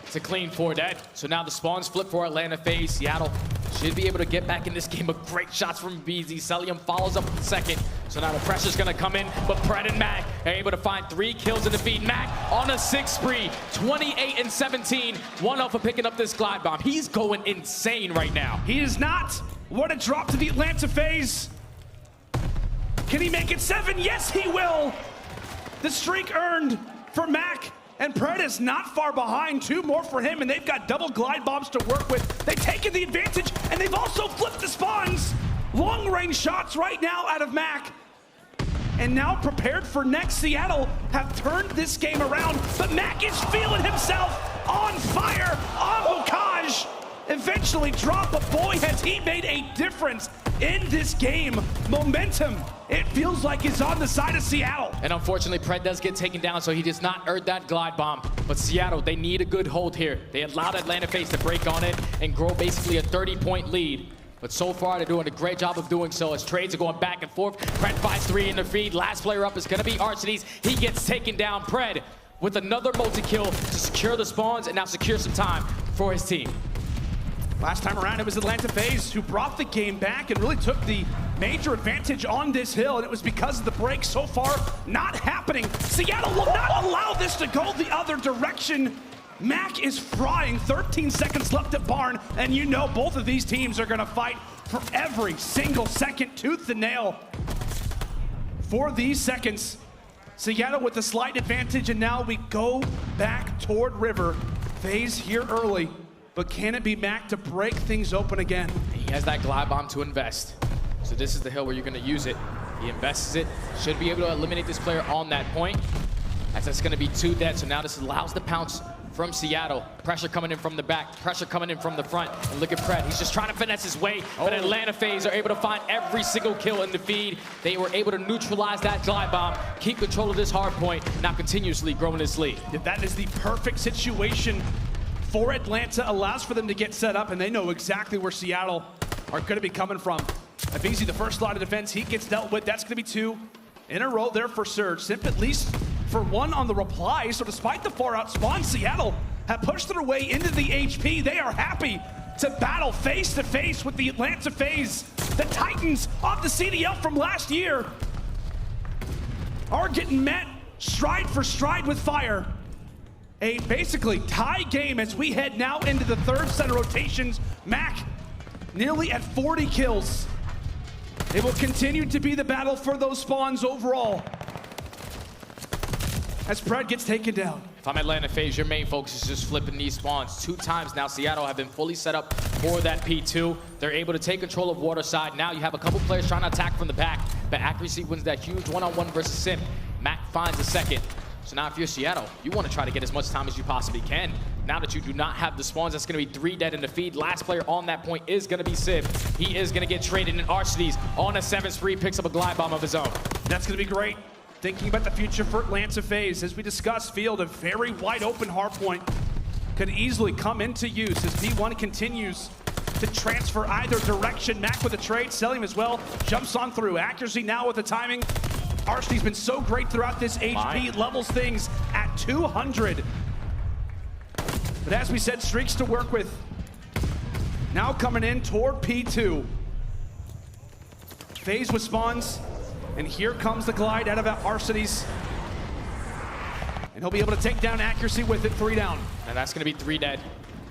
It's a clean 4 dead. So now the spawns flip for Atlanta FaZe. Seattle should be able to get back in this game, but great shots from aBeZy. Cellium follows up with the second. So now the pressure's gonna come in, but Pred and Mack are able to find 3 kills in the feed. Mack on a 6 spree, 28 and 17. 1-0 for picking up this glide bomb. He's going insane right now. He is not. What a drop to the Atlanta FaZe. Can he make it 7? Yes, he will. The streak earned for Mack. And Pred is not far behind. 2 more for him, and they've got double glide bombs to work with. They've taken the advantage, and they've also flipped the spawns. Long-range shots right now out of Mack. And now prepared for next. Seattle have turned this game around, but Mack is feeling himself on fire on Bocage. Eventually drop, but boy, has he made a difference in this game. Momentum, it feels like, is on the side of Seattle. And unfortunately, Pred does get taken down, so he does not earn that glide bomb. But Seattle, they need a good hold here. They allowed Atlanta FaZe to break on it and grow basically a 30-point lead. But so far, they're doing a great job of doing so as trades are going back and forth. Pred finds 3 in the feed. Last player up is going to be Arcitys. He gets taken down. Pred with another multi-kill to secure the spawns and now secure some time for his team. Last time around, it was Atlanta FaZe who brought the game back and really took the major advantage on this hill, and it was because of the break. So far, not happening. Seattle will not allow this to go the other direction. Mack is frying. 13 seconds left at Barn, and you know both of these teams are going to fight for every single second, tooth and nail. For these seconds, Seattle with a slight advantage, and now we go back toward River. FaZe here early. But can it be Mack to break things open again? He has that glide bomb to invest. So this is the hill where you're going to use it. He invests it. Should be able to eliminate this player on that point. As that's going to be 2 dead. So now this allows the pounce from Seattle. Pressure coming in from the back. Pressure coming in from the front. And look at Pred. He's just trying to finesse his way. But Atlanta FaZe are able to find every single kill in the feed. They were able to neutralize that glide bomb. Keep control of this hard point. Now continuously growing this lead. That is the perfect situation for Atlanta. Allows for them to get set up, and they know exactly where Seattle are going to be coming from. aBeZy, the first line of defense, he gets dealt with. That's going to be 2 in a row there for Surge. Simp at least for 1 on the reply. So despite the far out spawn, Seattle have pushed their way into the HP. They are happy to battle face to face with the Atlanta FaZe. The Titans of the CDL from last year are getting met stride for stride with fire. A basically tie game as we head now into the 3rd set of rotations. Mack nearly at 40 kills. It will continue to be the battle for those spawns overall. as Pred gets taken down. If I'm Atlanta FaZe, your main focus is just flipping these spawns. 2 times now, Seattle have been fully set up for that P2. They're able to take control of Waterside. Now you have a couple players trying to attack from the back, but accuracy wins that huge one-on-one versus Simp. Mack finds a second. So now if you're Seattle, you want to try to get as much time as you possibly can. Now that you do not have the spawns, that's going to be 3 dead in the feed. Last player on that point is going to be Simp. He is going to get traded, and Arcitys on a 7 spree picks up a glide bomb of his own. That's going to be great. Thinking about the future for Atlanta FaZe, as we discussed, field, a very wide open hardpoint could easily come into use as B1 continues to transfer either direction. Mack with a trade, Cellium as well, jumps on through. Accuracy now with the timing. Arcity's been so great throughout this HP, levels things at 200. But as we said, streaks to work with. Now coming in toward P2. FaZe with spawns, and here comes the glide out of Arcitys. And he'll be able to take down accuracy with it, 3 down. And that's going to be 3 dead.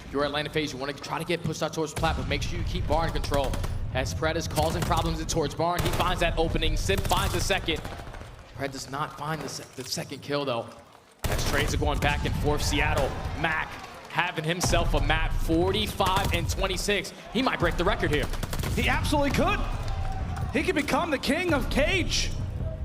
If you're Atlanta FaZe, you want to try to get pushed out towards plat, but make sure you keep bar in control. As Pred is causing problems towards barn, he finds that opening. Simp finds the second. Pred does not find the second kill, though. As trades are going back and forth, Seattle, Mack having himself a map 45 and 26. He might break the record here. He absolutely could. He could become the king of Cage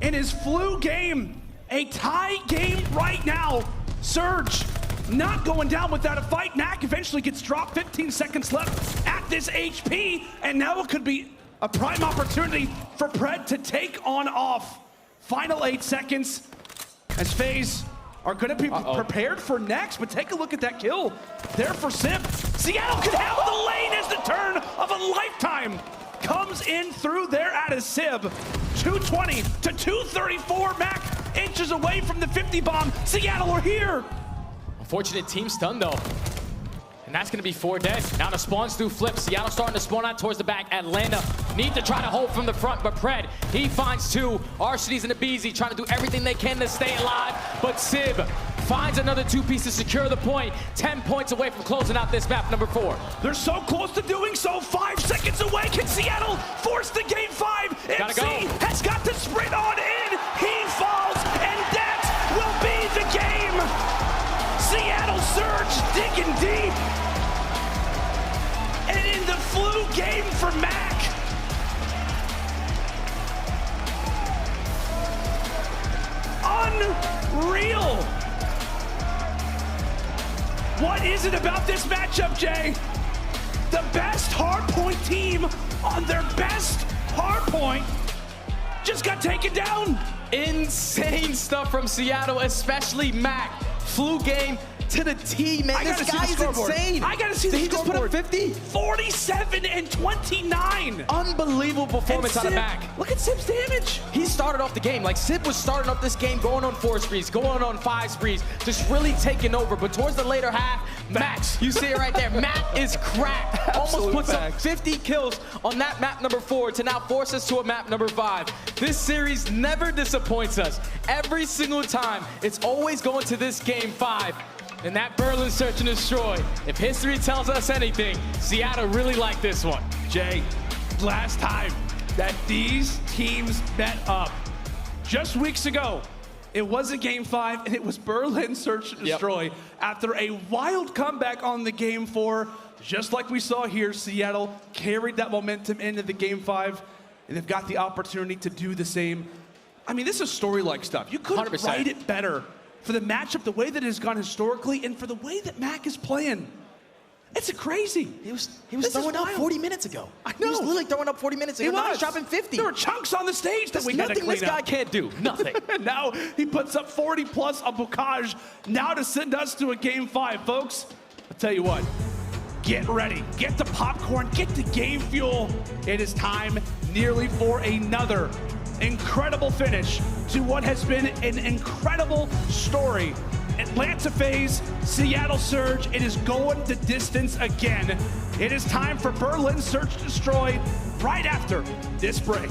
in his flu game. A tie game right now. Surge not going down without a fight. Mack eventually gets dropped, 15 seconds left at this HP, and now it could be a prime opportunity for Pred to take on off. Final 8 seconds as FaZe are going to be prepared for next, but take a look at that kill there for Simp. Seattle could have the lane as the turn of a lifetime comes in through there at a Sib. 220 to 234. Mack inches away from the 50 bomb. Seattle are here. Unfortunate team stun though. And that's gonna be 4 dead. Now the spawns do flip. Seattle starting to spawn out towards the back. Atlanta need to try to hold from the front, but Pred, he finds 2. Arcitys and aBeZy trying to do everything they can to stay alive, but Sib finds another 2 pieces to secure the point. 10 points away from closing out this map, number 4. They're so close to doing so. 5 seconds away. Can Seattle force the game 5? Gotta go. MC has got to sprint on in. He falls, and that will be the game. Seattle Surge digging deep. And in the flu game for Mack. Unreal. What is it about this matchup, Jay? The best hardpoint team on their best hardpoint just got taken down. Insane stuff from Seattle, especially Mack. Flu game to the T, man. This guy is insane. I gotta see the Did he just put up 50? 47 and 29. Unbelievable performance out of Mack. Look at Simp's damage. He started off the game. Like, Simp was starting up this game, going on 4 sprees, going on 5 sprees, just really taking over. But towards the later half, Mack, you see it right there. Mack is cracked. Almost puts up 50 kills on that map number 4 to now force us to a map number 5. This series never disappoints us. Every single time, it's always going to this game 5. And that Berlin search and destroy. If history tells us anything, Seattle really liked this one. Jay, last time that these teams met up, just weeks ago, it was a game 5, and it was Berlin search and destroy. After a wild comeback on the game 4, just like we saw here, Seattle carried that momentum into the game 5, and they've got the opportunity to do the same. I mean, this is story-like stuff. You couldn't 100%. write it better for the matchup, the way that it has gone historically, and for the way that Mack is playing. It's crazy. He was throwing up 40 minutes ago. I know. He was literally throwing up 40 minutes ago. Now he's dropping 50. There were chunks on the stage that we had to nothing clean this guy can't do. Nothing. Now he puts up 40 plus a Bocage now to send us to a game 5, folks. I'll tell you what, get ready, get the popcorn, get the game fuel. It is time nearly for another incredible finish to what has been an incredible story. Atlanta FaZe, Seattle Surge, it is going the distance again. It is time for Berlin Search Destroy right after this break.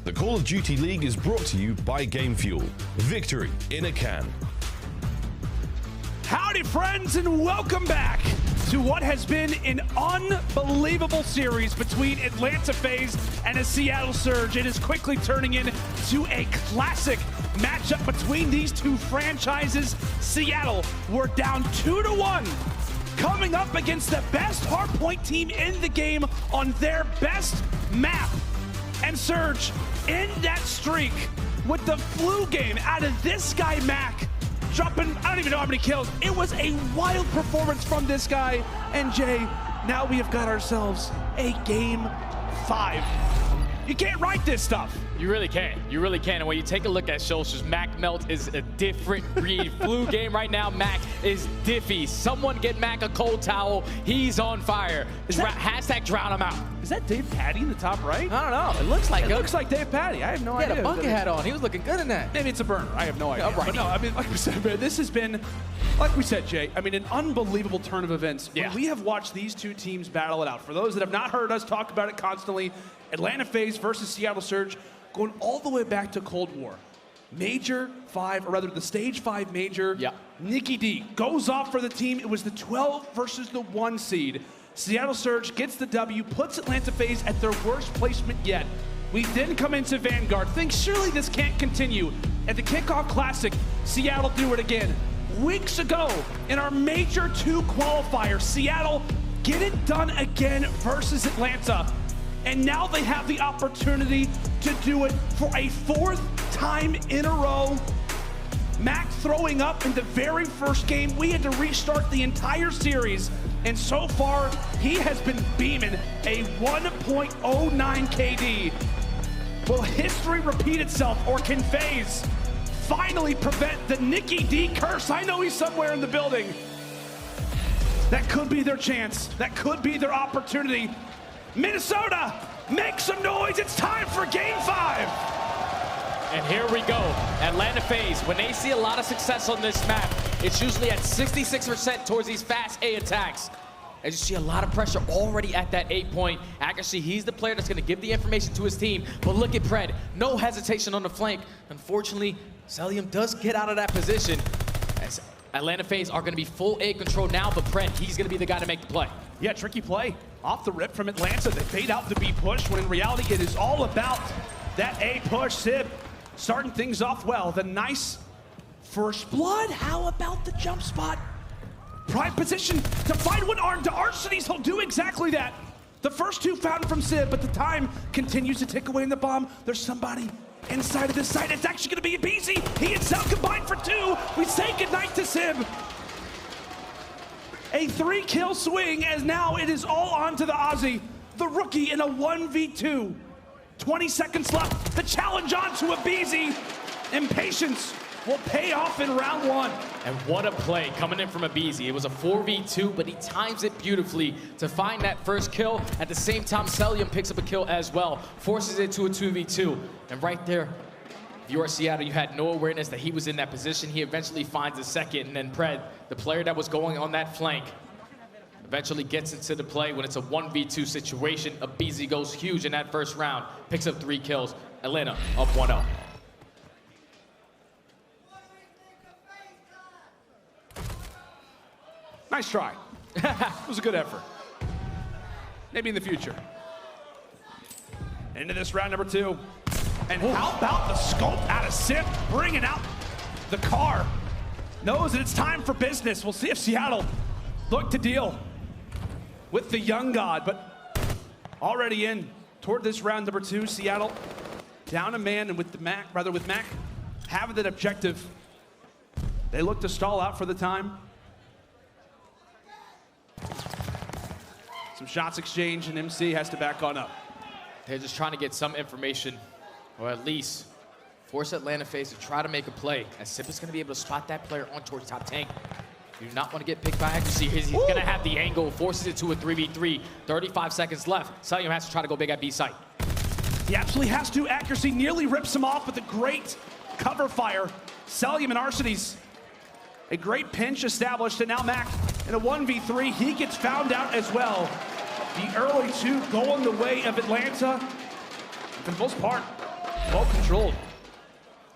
The Call of Duty League is brought to you by Game Fuel. Victory in a can. Howdy, friends, and welcome back to what has been an unbelievable series between Atlanta FaZe and a Seattle Surge. It is quickly turning into a classic matchup between these two franchises. Seattle were down 2-1, coming up against the best hardpoint team in the game on their best map. And Surge in that streak with the flu game out of this guy, Mack, dropping, I don't even know how many kills. It was a wild performance from this guy. And Jay, now we have got ourselves a game 5. You can't write this stuff. You really can. You really can. And when you take a look at Shotzzy's, Mack Melt is a different breed. Flu game right now, Mack is diffy. Someone get Mack a cold towel. He's on fire. Hashtag drown him out. Is that Dave Patty in the top right? I don't know. It looks like it. Looks like Dave Patty. I have no idea. He had a bucket hat on. He was looking good in that. Maybe it's a burner. I have no idea. Right. But no, I mean, like we said, man, this has been, like we said, Jay, I mean, an unbelievable turn of events. Yeah. When we have watched these two teams battle it out. For those that have not heard us talk about it constantly, Atlanta FaZe versus Seattle Surge, going all the way back to Cold War. Major 5, or rather the Stage 5 Major. Yeah. Nikki D goes off for the team. It was the 12 versus the 1 seed. Seattle Surge gets the W, puts Atlanta FaZe at their worst placement yet. We then come into Vanguard. Think surely this can't continue. At the Kickoff Classic, Seattle do it again. Weeks ago, in our Major 2 qualifier, Seattle get it done again versus Atlanta. And now they have the opportunity to do it for a 4th time in a row. Mack throwing up in the very first game. We had to restart the entire series. And so far, he has been beaming a 1.09 KD. Will history repeat itself, or can FaZe finally prevent the Nikki D curse? I know he's somewhere in the building. That could be their chance. That could be their opportunity. Minnesota, make some noise. It's time for Game 5. And here we go. Atlanta FaZe, when they see a lot of success on this map, it's usually at 66% towards these fast A attacks. As you see a lot of pressure already at that 8-point accuracy. He's the player that's going to give the information to his team. But look at Pred. No hesitation on the flank. Unfortunately, Cellium does get out of that position. As Atlanta FaZe are going to be full A control now, but Pred, he's going to be the guy to make the play. Yeah, tricky play. Off the rip from Atlanta. They bait out the B push, when in reality it is all about that A push. Sib starting things off well. The nice first blood. How about the jump spot? Prime position to find one arm to Arcitys. He'll do exactly that. The first 2 found from Sib, but the time continues to tick away in the bomb. There's somebody inside of this site. It's actually going to be aBeZy. He and Cell combined for 2. We say goodnight to Sib. A 3-kill swing, as now it is all on to the Aussie. The rookie in a 1v2. 20 seconds left. The challenge on to aBeZy. Impatience will pay off in round 1. And what a play coming in from aBeZy. It was a 4v2, but he times it beautifully to find that first kill. At the same time, Cellium picks up a kill as well, forces it to a 2v2. And right there, if you are Seattle, you had no awareness that he was in that position. He eventually finds a second, and then Pred, the player that was going on that flank, eventually gets into the play when it's a 1v2 situation. aBeZy goes huge in that first round, picks up 3 kills. Atlanta up 1-0. Nice try. It was a good effort. Maybe in the future. Into this round number 2. And how about the Scump out of Simp, bringing out the car. Knows that it's time for business. We'll see if Seattle look to deal with the young god, but already in toward this round number 2. Seattle down a man, and with the Mack, with Mack having that objective, they look to stall out for the time. Some shots exchanged, and MC has to back on up. They're just trying to get some information, or at least force Atlanta FaZe to try to make a play, as Simp is going to be able to spot that player on towards top tank. You do not want to get picked by accuracy. He's going to have the angle, forces it to a 3v3. 35 seconds left. Cellium has to try to go big at B site. He absolutely has to. Accuracy nearly rips him off with a great cover fire. Cellium and Arcitys. A great pinch established, and now Mack in a 1v3. He gets found out as well. The early 2 going the way of Atlanta. For the most part, well controlled.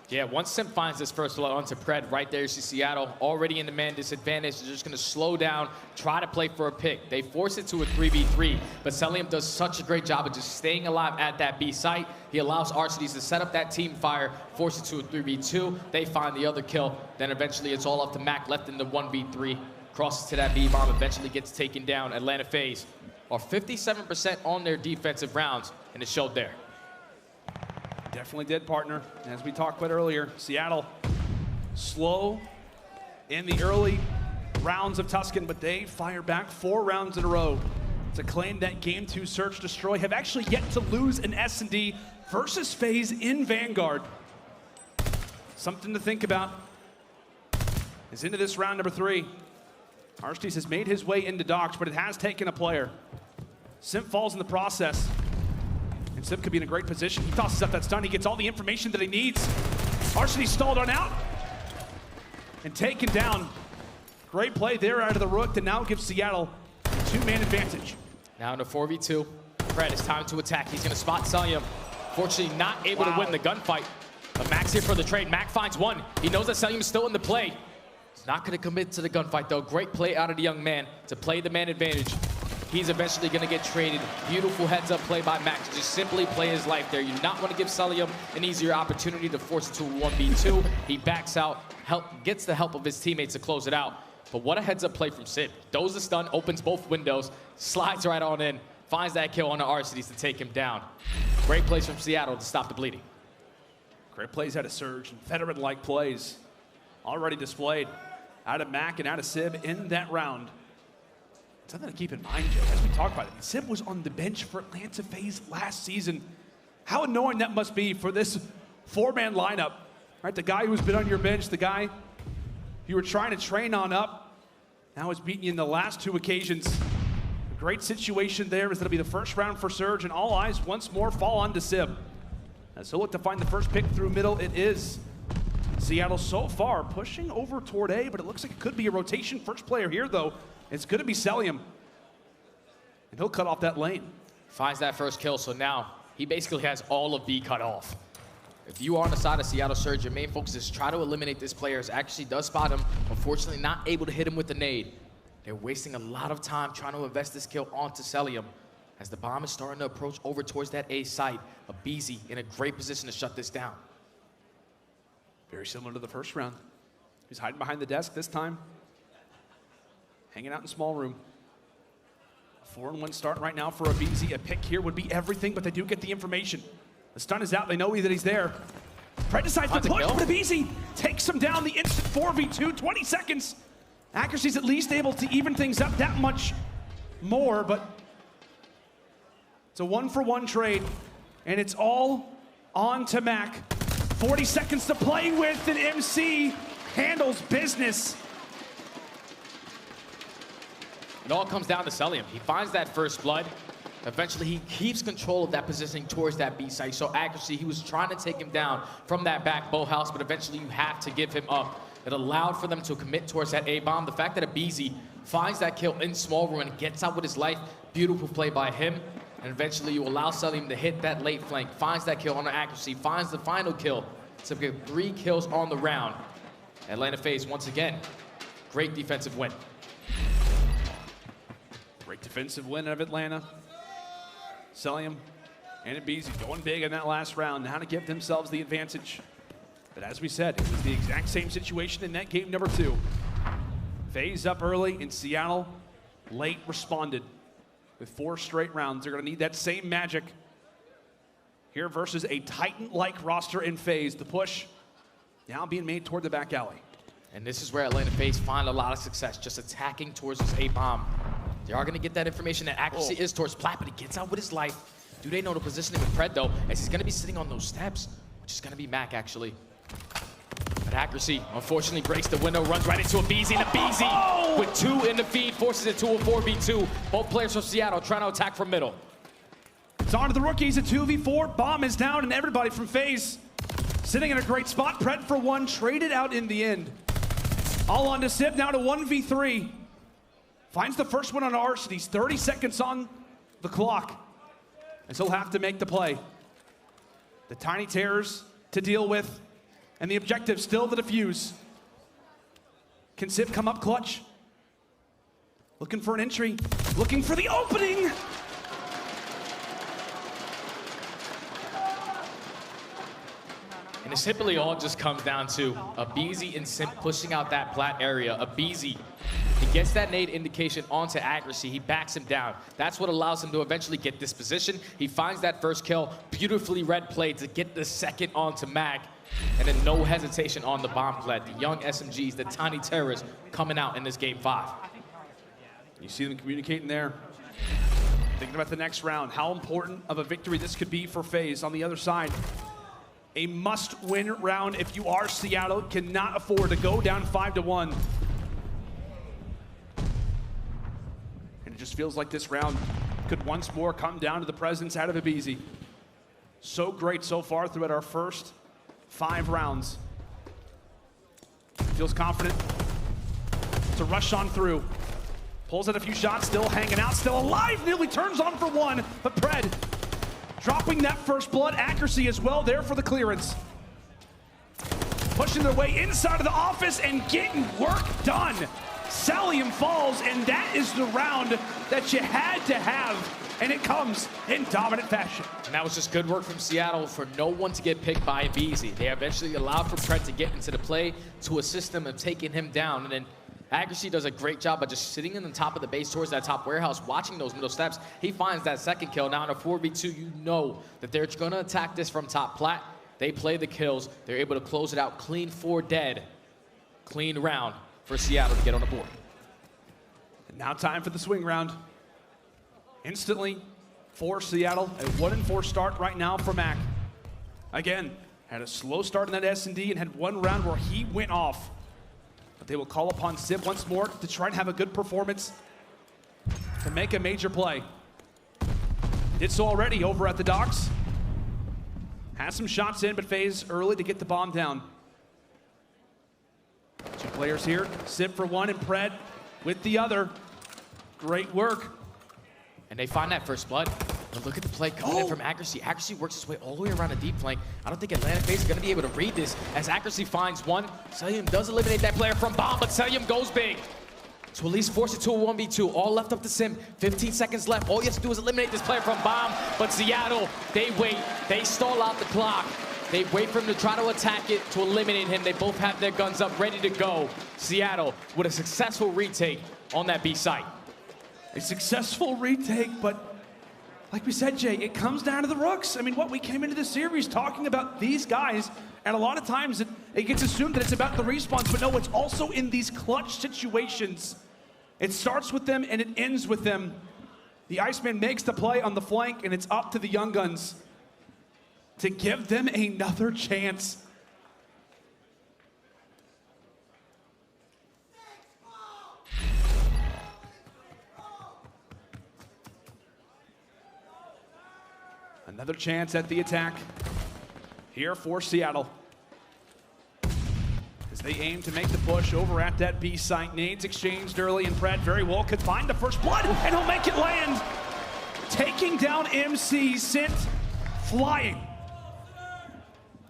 Yeah, once Simp finds this first blood onto Pred, right there you see Seattle already in the man disadvantage. They're just going to slow down, try to play for a pick. They force it to a 3v3, but Cellium does such a great job of just staying alive at that B site. He allows Arcitys to set up that team fire, force it to a 3v2. They find the other kill. Then eventually it's all up to Mack left in the 1v3. Crosses to that B-bomb, eventually gets taken down. Atlanta FaZe are 57% on their defensive rounds, and it showed there. Definitely did, partner. As we talked about earlier, Seattle slow in the early rounds of Tuscan, but they fire back 4 rounds in a row to claim that Game 2 Search Destroy. Have actually yet to lose an S&D versus FaZe in Vanguard. Something to think about. Is into this round number 3. Arcitys has made his way into docks, but it has taken a player. Simp falls in the process. And Simp could be in a great position. He tosses up that stun. He gets all the information that he needs. Arcitys stalled on out. And taken down. Great play there out of the Røkkr to now give Seattle a 2-man advantage. Now in a 4v2. Pred, it's time to attack. He's going to spot Cellium. Fortunately, not able to win the gunfight. But Mack's here for the trade. Mack finds one. He knows that Cellium is still in the play. He's not going to commit to the gunfight, though. Great play out of the young man to play the man advantage. He's eventually going to get traded. Beautiful heads-up play by Mack to just simply play his life there. You do not want to give Cellium an easier opportunity to force it to a 1v2. He backs out, gets the help of his teammates to close it out. But what a heads-up play from Sid. Does the stun, opens both windows, slides right on in, finds that kill on the Arcitys to take him down. Great plays from Seattle to stop the bleeding. Great plays out of Surge and veteran-like plays already displayed out of Mack and out of Sib in that round. Something to keep in mind, Jay, as we talk about it. Sib was on the bench for Atlanta FaZe last season. How annoying that must be for this 4-man lineup, right? The guy who's been on your bench, the guy you were trying to train on up, now has beaten you in the last 2 occasions. A great situation there is going to be the first round for Surge, and all eyes once more fall on to Sib. As he'll look to find the first pick through middle, it is Seattle so far pushing over toward A, but it looks like it could be a rotation. First player here, though, it's going to be Cellium. And he'll cut off that lane. Finds that first kill, so now he basically has all of B cut off. If you are on the side of Seattle Surge, your main focus is try to eliminate this player. Actually does spot him, unfortunately not able to hit him with the nade. They're wasting a lot of time trying to invest this kill onto Cellium. As the bomb is starting to approach over towards that A site, aBeZy in a great position to shut this down. Very similar to the first round. He's hiding behind the desk this time. Hanging out in small room. 4-1 start right now for aBeZy. A pick here would be everything, but they do get the information. The stun is out. They know that he's there. Pred decides to push, but aBeZy takes him down the instant 4v2, 20 seconds. Accuracy's at least able to even things up that much more, but it's a 1-for-1 trade, and it's all on to Mack. 40 seconds to play with, and MC handles business. It all comes down to Cellium. He finds that first blood. Eventually, he keeps control of that positioning towards that B site. So accuracy, he was trying to take him down from that back bow house, but eventually you have to give him up. It allowed for them to commit towards that A bomb. The fact that aBeZy finds that kill in small room and gets out with his life, beautiful play by him. And eventually you allow Cellium to hit that late flank, finds that kill on the accuracy, finds the final kill to get 3 kills on the round. Atlanta FaZe, once again, great defensive win. Great defensive win of Atlanta. Cellium and aBeZy going big in that last round, now to give themselves the advantage. But as we said, it was the exact same situation in that game number 2. FaZe up early, and Seattle late responded with 4 straight rounds. They're going to need that same magic here versus a Titan-like roster in FaZe. The push now being made toward the back alley. And this is where Atlanta FaZe find a lot of success, just attacking towards this A bomb. They are going to get that information that accuracy is towards Plat, but he gets out with his life. Do they know the positioning with Pred, though, as he's going to be sitting on those steps, which is going to be Mack, actually. But accuracy, unfortunately, breaks the window, runs right into aBeZy, and aBeZy, with 2 in the feed, forces it to a 4v2. Both players from Seattle trying to attack from middle. It's on to the rookies, a 2v4. Bomb is down, and everybody from FaZe sitting in a great spot. Pred for 1, traded out in the end. All on to Sib, now to 1v3. Finds the first one on Arcitys, 30 seconds on the clock, as he'll have to make the play. The tiny terrors to deal with, and the objective still the defuse. Can Simp come up clutch? Looking for an entry, looking for the opening! And it simply all just comes down to aBeZy and Simp pushing out that plat area. aBeZy, he gets that nade indication onto accuracy. He backs him down. That's what allows him to eventually get this position. He finds that first kill, beautifully red played to get the second onto Mack. And then no hesitation on the bomb plat. The young SMGs, the tiny terrorists coming out in this game 5. You see them communicating there. Thinking about the next round, how important of a victory this could be for FaZe on the other side. A must-win round if you are Seattle. Cannot afford to go down 5-1. And it just feels like this round could once more come down to the presence out of aBeZy. So great so far throughout our first 5 rounds. Feels confident to rush on through. Pulls out a few shots, still hanging out, still alive, nearly turns on for one, but Pred dropping that first blood, accuracy as well there for the clearance. Pushing their way inside of the office and getting work done. Cellium falls, and that is the round that you had to have, and it comes in dominant fashion. And that was just good work from Seattle for no one to get picked by aBeZy. They eventually allowed for Pred to get into the play to assist him of taking him down, and then Accuracy does a great job of just sitting in the top of the base towards that top warehouse, watching those middle steps. He finds that second kill. Now in a 4v2, you know that they're going to attack this from top plat. They play the kills. They're able to close it out clean, 4 dead. Clean round for Seattle to get on the board. And now time for the swing round. Instantly for Seattle, a 1-4 start right now for Mack. Again, had a slow start in that S&D and had one round where he went off. But they will call upon Simp once more to try and have a good performance to make a major play. Did so already over at the docks. Has some shots in, but FaZe early to get the bomb down. 2 players here, Simp for one and Pred with the other. Great work. And they find that first blood. But look at the play coming in from Accuracy. Accuracy works his way all the way around the deep flank. I don't think Atlanta FaZe is going to be able to read this as Accuracy finds one. Cellium does eliminate that player from bomb, but Cellium goes big. To at least force it to a 1v2. All left up to Simp. 15 seconds left. All you have to do is eliminate this player from bomb. But Seattle, they wait. They stall out the clock. They wait for him to try to attack it, to eliminate him. They both have their guns up, ready to go. Seattle with a successful retake on that B site. A successful retake, but like we said, Jay, it comes down to the Rooks. I mean, we came into this series talking about these guys, and a lot of times it gets assumed that it's about the respawns, but no, it's also in these clutch situations. It starts with them and it ends with them. The Iceman makes the play on the flank, and it's up to the Young Guns to give them another chance. Another chance at the attack here for Seattle. As they aim to make the push over at that B site. Nades exchanged early, and Pred very well could find the first blood, and he'll make it land. Taking down MC, sent flying.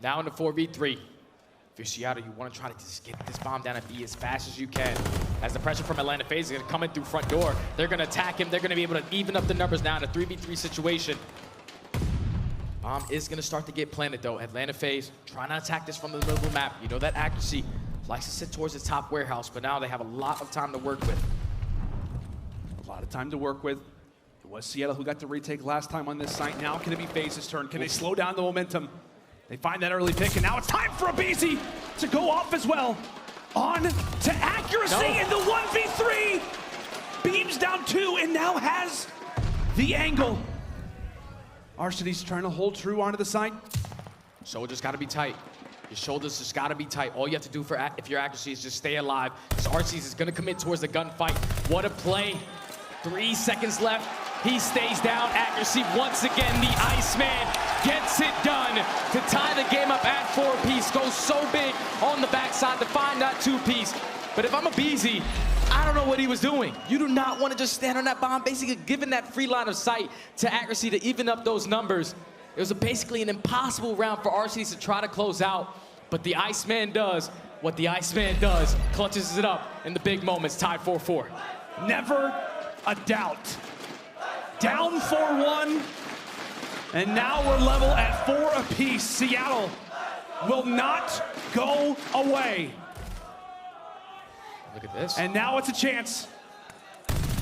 Now in the 4v3. If you're Seattle, you want to try to just get this bomb down at B as fast as you can. As the pressure from Atlanta FaZe is going to come in through front door. They're going to attack him. They're going to be able to even up the numbers now in a 3v3 situation. Bomb is going to start to get planted, though. Atlanta FaZe trying to attack this from the middle of the map. You know that Accuracy likes to sit towards the top warehouse, but now they have a lot of time to work with. A lot of time to work with. It was Seattle who got the retake last time on this site. Now can it be FaZe's turn? Can they slow down the momentum? They find that early pick, and now it's time for aBeZy to go off as well. On to Accuracy in the 1v3. Beams down 2 and now has the angle. Arcitys trying to hold true onto the site. Shoulders got to be tight. Your shoulders just got to be tight. All you have to do for if your Accuracy is just stay alive. Because Arcitys is going to commit towards the gunfight. What a play. 3 seconds left. He stays down. Accuracy once again. The Iceman gets it done to tie the game up at 4-piece. Goes so big on the backside to find that 2-piece. But if I'm aBeZy, I don't know what he was doing. You do not want to just stand on that bomb, basically giving that free line of sight to Accuracy to even up those numbers. It was basically an impossible round for Arcitys to try to close out, but the Iceman does what the Iceman does, clutches it up in the big moments, tied 4-4. Never a doubt. Down 4-1, and now we're level at 4 apiece. Seattle will not go away. Look at this. And now it's a chance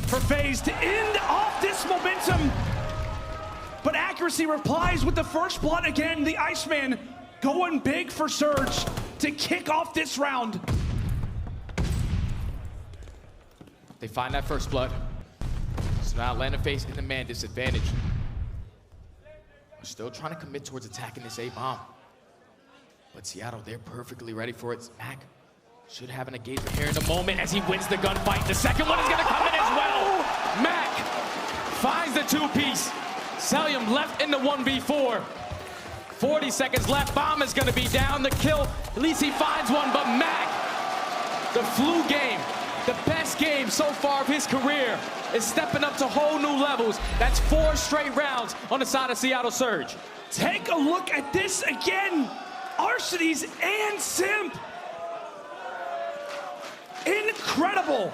for FaZe to end off this momentum. But Accuracy replies with the first blood again. The Iceman going big for Surge to kick off this round. They find that first blood. So now Atlanta FaZe in the man disadvantage. We're still trying to commit towards attacking this A-bomb. But Seattle, they're perfectly ready for it. Mack should have an engagement here in a moment as he wins the gunfight. The second one is gonna come in as well. Mack finds the two-piece. Cellium left in the 1v4. 40 seconds left, bomb is gonna be down. The kill, at least he finds one, but Mack, the flu game, the best game so far of his career, is stepping up to whole new levels. That's 4 straight rounds on the side of Seattle Surge. Take a look at this again. Arcitys and Simp. Incredible.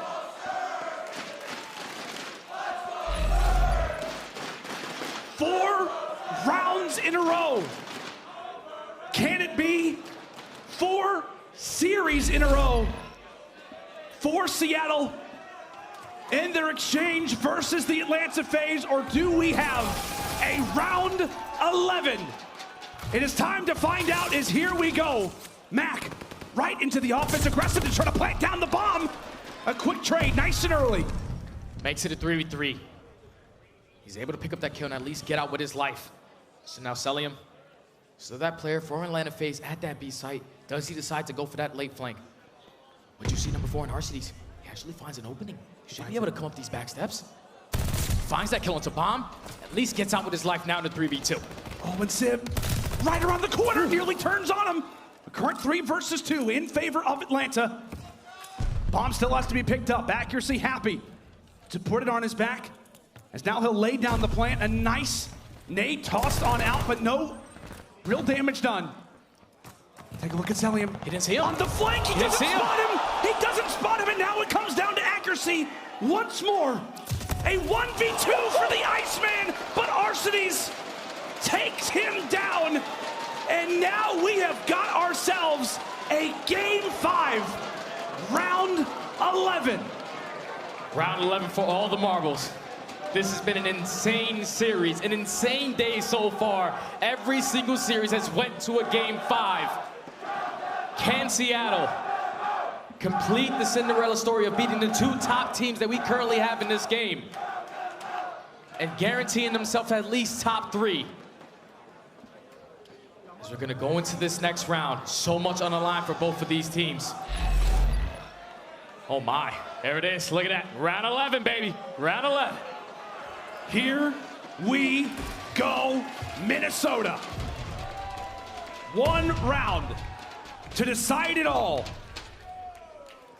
Four rounds in a row. Can it be 4 series in a row for Seattle in their exchange versus the Atlanta FaZe, or do we have a round 11? It is time to find out, as here we go. Mack right into the offense, aggressive to try to plant down the bomb. A quick trade, nice and early. Makes it a 3v3. He's able to pick up that kill and at least get out with his life. So now Cellium, so that player for Atlanta FaZe at that B site, does he decide to go for that late flank? What you see number 4 in Arcitys, he actually finds an opening. He should be able to come up these back steps. Finds that kill into bomb, at least gets out with his life now in the 3v2. Oh, and Simp right around the corner, nearly turns on him. A current 3 versus 2 in favor of Atlanta. Bomb still has to be picked up. Accuracy happy to put it on his back, as now he'll lay down the plant. A nice nade tossed on out, but no real damage done. Take a look at Cellium. He didn't see him. On the flank, he doesn't spot him. He doesn't spot him, and now it comes down to Accuracy once more. A 1v2 for the Iceman, but Arcitys takes him down. And now we have got ourselves a Game 5, round 11. Round 11 for all the marbles. This has been an insane series, an insane day so far. Every single series has went to a Game 5. Can Seattle complete the Cinderella story of beating the 2 top teams that we currently have in this game and guaranteeing themselves at least top 3? As we're gonna go into this next round, so much on the line for both of these teams. Oh my, there it is, look at that. Round 11, baby, round 11. Here we go, Minnesota. 1 round to decide it all.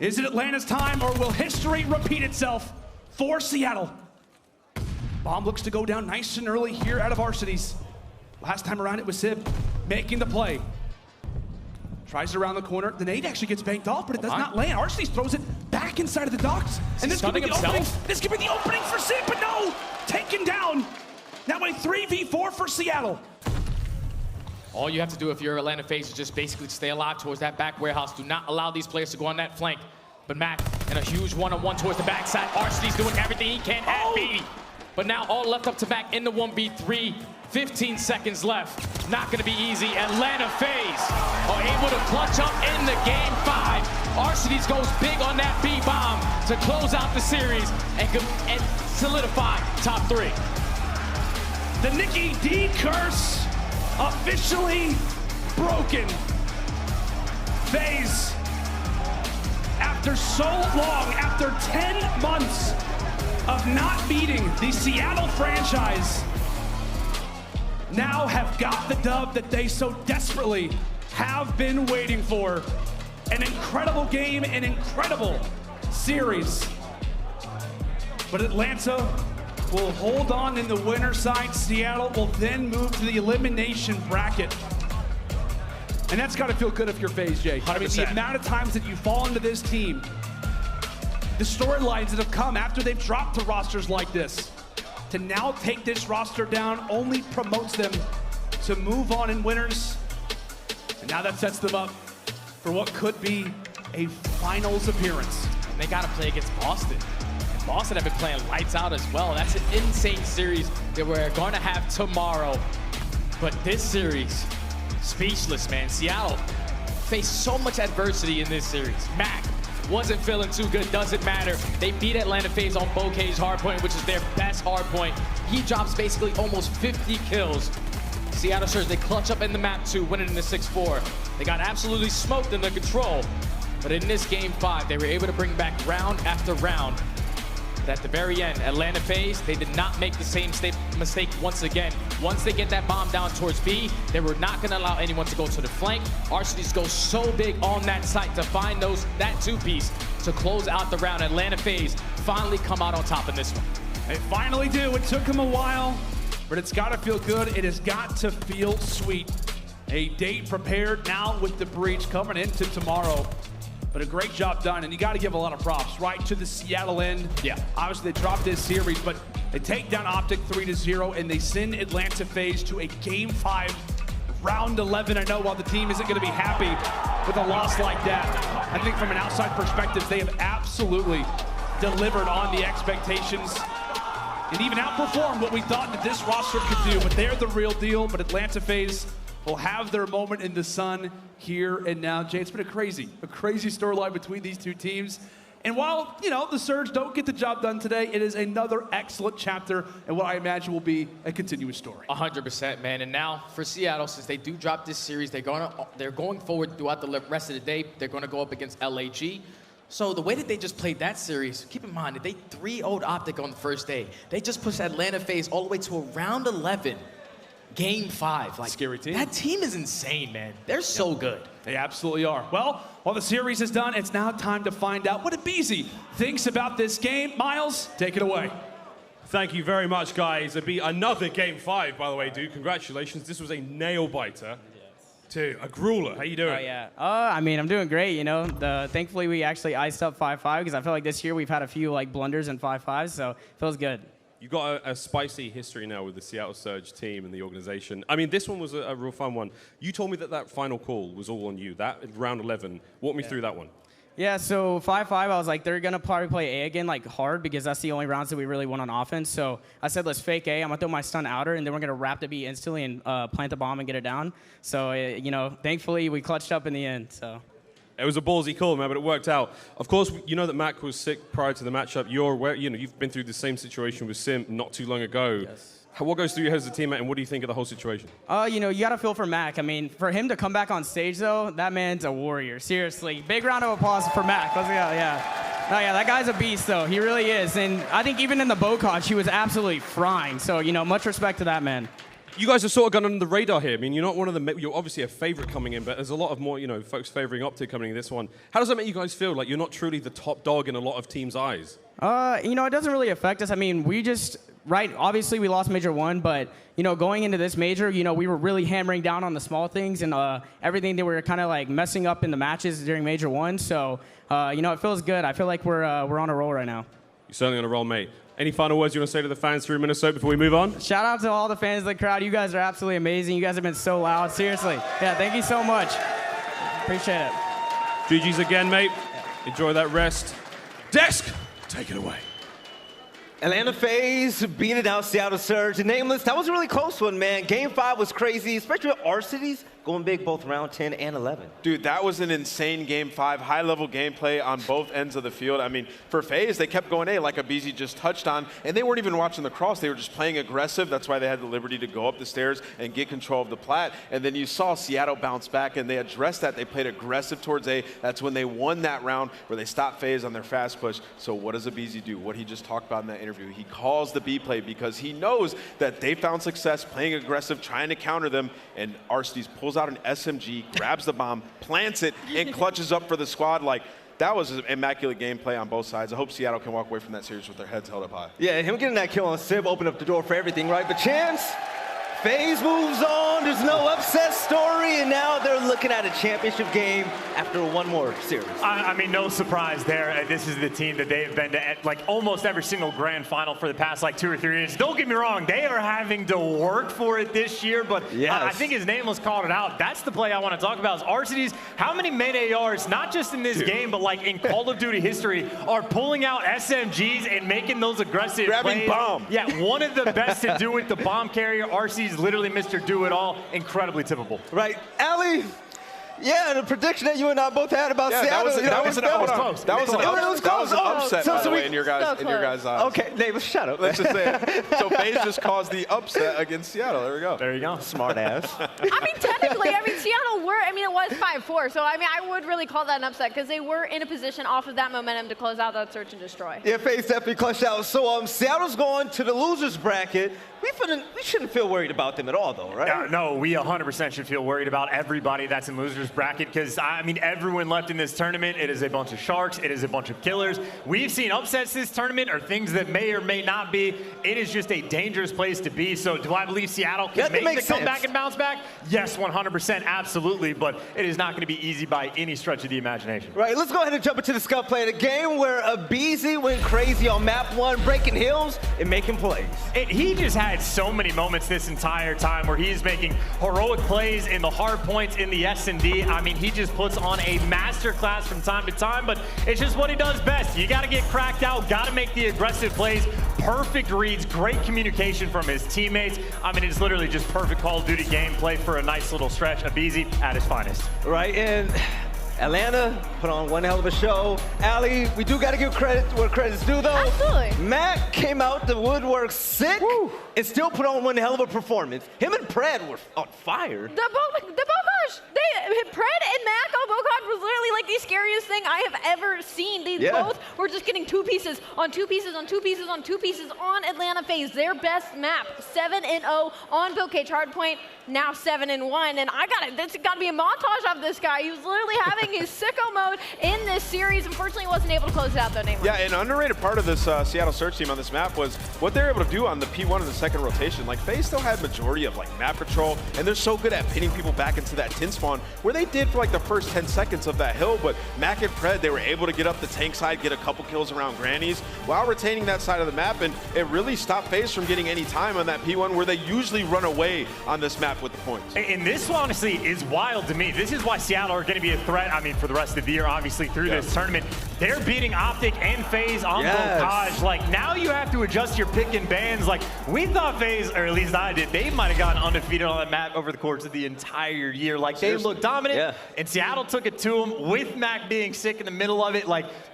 Is it Atlanta's time, or will history repeat itself for Seattle? Bomb looks to go down nice and early here out of Arcitys. Last time around it was Simp making the play. Tries it around the corner. The nade actually gets banked off, but it does not land. Arcitys throws it back inside of the docks. And this could be the opening. This could be the opening for Simp, but no! Taken down. Now a 3v4 for Seattle. All you have to do if you're Atlanta FaZe is just basically stay alive towards that back warehouse. Do not allow these players to go on that flank. But Mack in a huge one-on-one towards the backside. Arcitys doing everything he can at B. But now all left up to Mack in the 1v3. 15 seconds left. Not gonna be easy. Atlanta FaZe are able to clutch up in the Game 5. Arcitys goes big on that B-bomb to close out the series and solidify top 3. The Nikki D curse officially broken. FaZe, after so long, after 10 months of not beating the Seattle franchise, now have got the dub that they so desperately have been waiting for. An incredible game, an incredible series. But Atlanta will hold on in the winner side. Seattle will then move to the elimination bracket. And that's got to feel good if you're FaZe, Jay. 100%. I mean, the amount of times that you fall into this team, the storylines that have come after they've dropped to rosters like this, to now take this roster down only promotes them to move on in winners. And now that sets them up for what could be a finals appearance. And they got to play against Boston. And Boston have been playing lights out as well. That's an insane series that we're going to have tomorrow. But this series, speechless, man. Seattle faced so much adversity in this series. Mack wasn't feeling too good, doesn't matter. They beat Atlanta FaZe on Bokeh's hardpoint, which is their best hardpoint. He drops basically almost 50 kills. Seattle Surge, they clutch up in the map 2, winning in the 6-4. They got absolutely smoked in the control. But in this game 5, they were able to bring back round after round. But at the very end, Atlanta FaZe, they did not make the same mistake once again. Once they get that bomb down towards B, they were not going to allow anyone to go to the flank. Arcitys goes so big on that site to find that 2-piece to close out the round. Atlanta FaZe finally come out on top in this one. They finally do. It took them a while, but it's got to feel good. It has got to feel sweet. A date prepared now with the breach coming into tomorrow. But a great job done, and you got to give a lot of props, right, to the Seattle end. Yeah. Obviously, they dropped this series, but they take down OpTic 3-0, and they send Atlanta FaZe to a Game 5, Round 11. I know while the team isn't going to be happy with a loss like that, I think from an outside perspective, they have absolutely delivered on the expectations and even outperformed what we thought that this roster could do. But they're the real deal, but Atlanta FaZe will have their moment in the sun here and now. Jay, it's been a crazy storyline between these two teams. And while, you know, the Surge don't get the job done today, it is another excellent chapter and what I imagine will be a continuous story. 100%, man. And now for Seattle, since they do drop this series, they're going forward throughout the rest of the day. They're going to go up against LAG. So the way that they just played that series, keep in mind that they 3-0'd OpTic on the first day. They just pushed Atlanta FaZe all the way to a round 11. Game 5. Like, scary team. That team is insane, man. They're so good. They absolutely are. Well, while the series is done, it's now time to find out what aBeZy thinks about this game. Miles, take it away. Thank you very much, guys. It'll be another Game 5, by the way, dude. Congratulations. This was a nail-biter to a grueler. How you doing? Oh, yeah. I mean, I'm doing great, you know. Thankfully, we actually iced up 5-5 because I feel like this year we've had a few, like, blunders in 5-5, so it feels good. You've got a spicy history now with the Seattle Surge team and the organization. I mean, this one was a real fun one. You told me that final call was all on you. That round 11. Walk me through that one. Yeah, so 5-5, I was like, they're going to probably play A again, like, hard, because that's the only rounds that we really won on offense. So I said, let's fake A. I'm going to throw my stun outer, and then we're going to wrap the B instantly and plant the bomb and get it down. So, you know, thankfully, we clutched up in the end, so. It was a ballsy call, man, but it worked out. Of course, you know that Mack was sick prior to the matchup. You're aware, you know, you've been through the same situation with Simp not too long ago. Yes. What goes through your head as a teammate, and what do you think of the whole situation? You know, you got to feel for Mack. I mean, for him to come back on stage, though, that man's a warrior. Seriously. Big round of applause for Mack. Let's go, yeah. Oh, yeah, that guy's a beast, though. He really is. And I think even in the Bocage, he was absolutely frying. So, you know, much respect to that man. You guys have sort of gone under the radar here. I mean, you're not one of the, you're obviously a favorite coming in, but there's a lot of more, you know, folks favoring OpTic coming in this one. How does that make you guys feel? Like you're not truly the top dog in a lot of teams' eyes? You know, it doesn't really affect us. I mean, we just, obviously we lost Major 1, but, you know, going into this Major, you know, we were really hammering down on the small things and everything that we were kind of like messing up in the matches during Major 1. So, you know, it feels good. I feel like we're on a roll right now. You're certainly on a roll, mate. Any final words you want to say to the fans through Minnesota before we move on? Shout out to all the fans of the crowd. You guys are absolutely amazing. You guys have been so loud. Seriously. Yeah, thank you so much. Appreciate it. GG's again, mate. Enjoy that rest. Desk, take it away. Atlanta FaZe beating it out Seattle Surge. Nameless, that was a really close one, man. Game 5 was crazy, especially with Arcitys going big both round 10 and 11. Dude, that was an insane Game 5. High-level gameplay on both ends of the field. I mean, for FaZe, they kept going A, like aBeZy just touched on, and they weren't even watching the cross. They were just playing aggressive. That's why they had the liberty to go up the stairs and get control of the plat. And then you saw Seattle bounce back, and they addressed that. They played aggressive towards A. That's when they won that round where they stopped FaZe on their fast push. So what does aBeZy do? What he just talked about in that interview. He calls the B play because he knows that they found success playing aggressive, trying to counter them, and Arcitys pulls out an SMG, grabs the bomb, plants it, and clutches up for the squad. Like, that was an immaculate gameplay on both sides. I hope Seattle can walk away from that series with their heads held up high. Yeah, him getting that kill on Simp opened up the door for everything, right? But Chance, FaZe moves on. There's no upset story, and now they're looking at a championship game after one more series. I mean, no surprise there. This is the team that they've been to like almost every single grand final for the past like 2 or 3 years. Don't get me wrong, they are having to work for it this year, but I think his name was called it out. That's the play I want to talk about is Arcitys. How many main ARs, not just in this game, but like in Call of Duty history, are pulling out SMGs and making those aggressive grabbing plays. bomb. Yeah, one of the best to do it, the bomb carrier. Arcitys literally Mr. Do-It-All, incredibly typical. Right, aLLeY. Yeah, the prediction that you and I both had about Seattle. That was an upset, by the way, in your guys' eyes. Okay, David, shut up. Let's just say it. So FaZe just caused the upset against Seattle. There we go. There you go. Smart ass. I mean, technically, Seattle were, it was 5-4, so I would really call that an upset because they were in a position off of that momentum to close out that search and destroy. Yeah, FaZe definitely clutched out. So Seattle's going to the losers bracket. We shouldn't feel worried about them at all, though, right? No, we 100% should feel worried about everybody that's in losers bracket because, everyone left in this tournament, it is a bunch of sharks, it is a bunch of killers. We've seen upsets this tournament or things that may or may not be. It is just a dangerous place to be. So do I believe Seattle can make the comeback and bounce back? Yes, 100%, absolutely, but it is not going to be easy by any stretch of the imagination. Right, let's go ahead and jump into the Scump play, the game where aBeZy went crazy on map 1, breaking hills and making plays. He just had so many moments this entire time where he's making heroic plays in the hard points in the S&D. He just puts on a masterclass from time to time, but it's just what he does best. You got to get cracked out, got to make the aggressive plays, perfect reads, great communication from his teammates. It's literally just perfect Call of Duty gameplay for a nice little stretch. aBeZy at his finest. Right, and Atlanta put on one hell of a show. aLLeY, we do got to give credit where credit's due, though. Absolutely. Mack came out the woodwork sick and still put on one hell of a performance. Him and Pred were on fire. The Bocage, Pred and Mack on Bocage was literally like the scariest thing I have ever seen. These both were just getting 2 pieces on 2 pieces on 2 pieces on 2 pieces on Atlanta FaZe. Their best map, 7-0 on Bocage hardpoint, now 7-1. And this got to be a montage of this guy. He was literally having his sicko mode in this series. Unfortunately, wasn't able to close it out though, Neymar. Yeah, an underrated part of this Seattle search team on this map was what they were able to do on the P1 in the second rotation. Like, FaZe still had majority of map control, and they're so good at pinning people back into that tin spawn, where they did for the first 10 seconds of that hill. But Mack and Pred, they were able to get up the tank side, get a couple kills around grannies while retaining that side of the map, and it really stopped FaZe from getting any time on that P1 where they usually run away on this map with the points. And this honestly is wild to me. This is why Seattle are going to be a threat, for the rest of the year, obviously, through this tournament. They're beating OpTic and FaZe on Bocage. Now you have to adjust your pick and bans. We thought FaZe, or at least I did, they might have gotten undefeated on that map over the course of the entire year. They looked dominant, and Seattle took it to them with Mack being sick in the middle of it.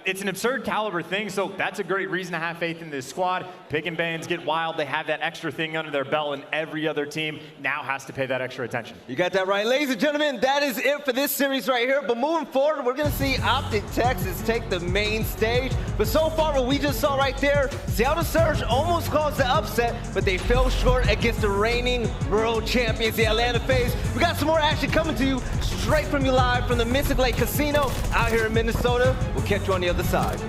It's an absurd caliber thing, so that's a great reason to have faith in this squad. Pick and bans get wild. They have that extra thing under their belt, and every other team now has to pay that extra attention. You got that right. Ladies and gentlemen, that is it for this series right here. But moving forward, we're going to see OpTic Texas take the main stage. But so far, what we just saw right there, Seattle Surge almost caused the upset, but they fell short against the reigning world champions, the Atlanta FaZe. We got some more action coming to you straight from you live from the Mystic Lake Casino out here in Minnesota. We'll catch you on the other side.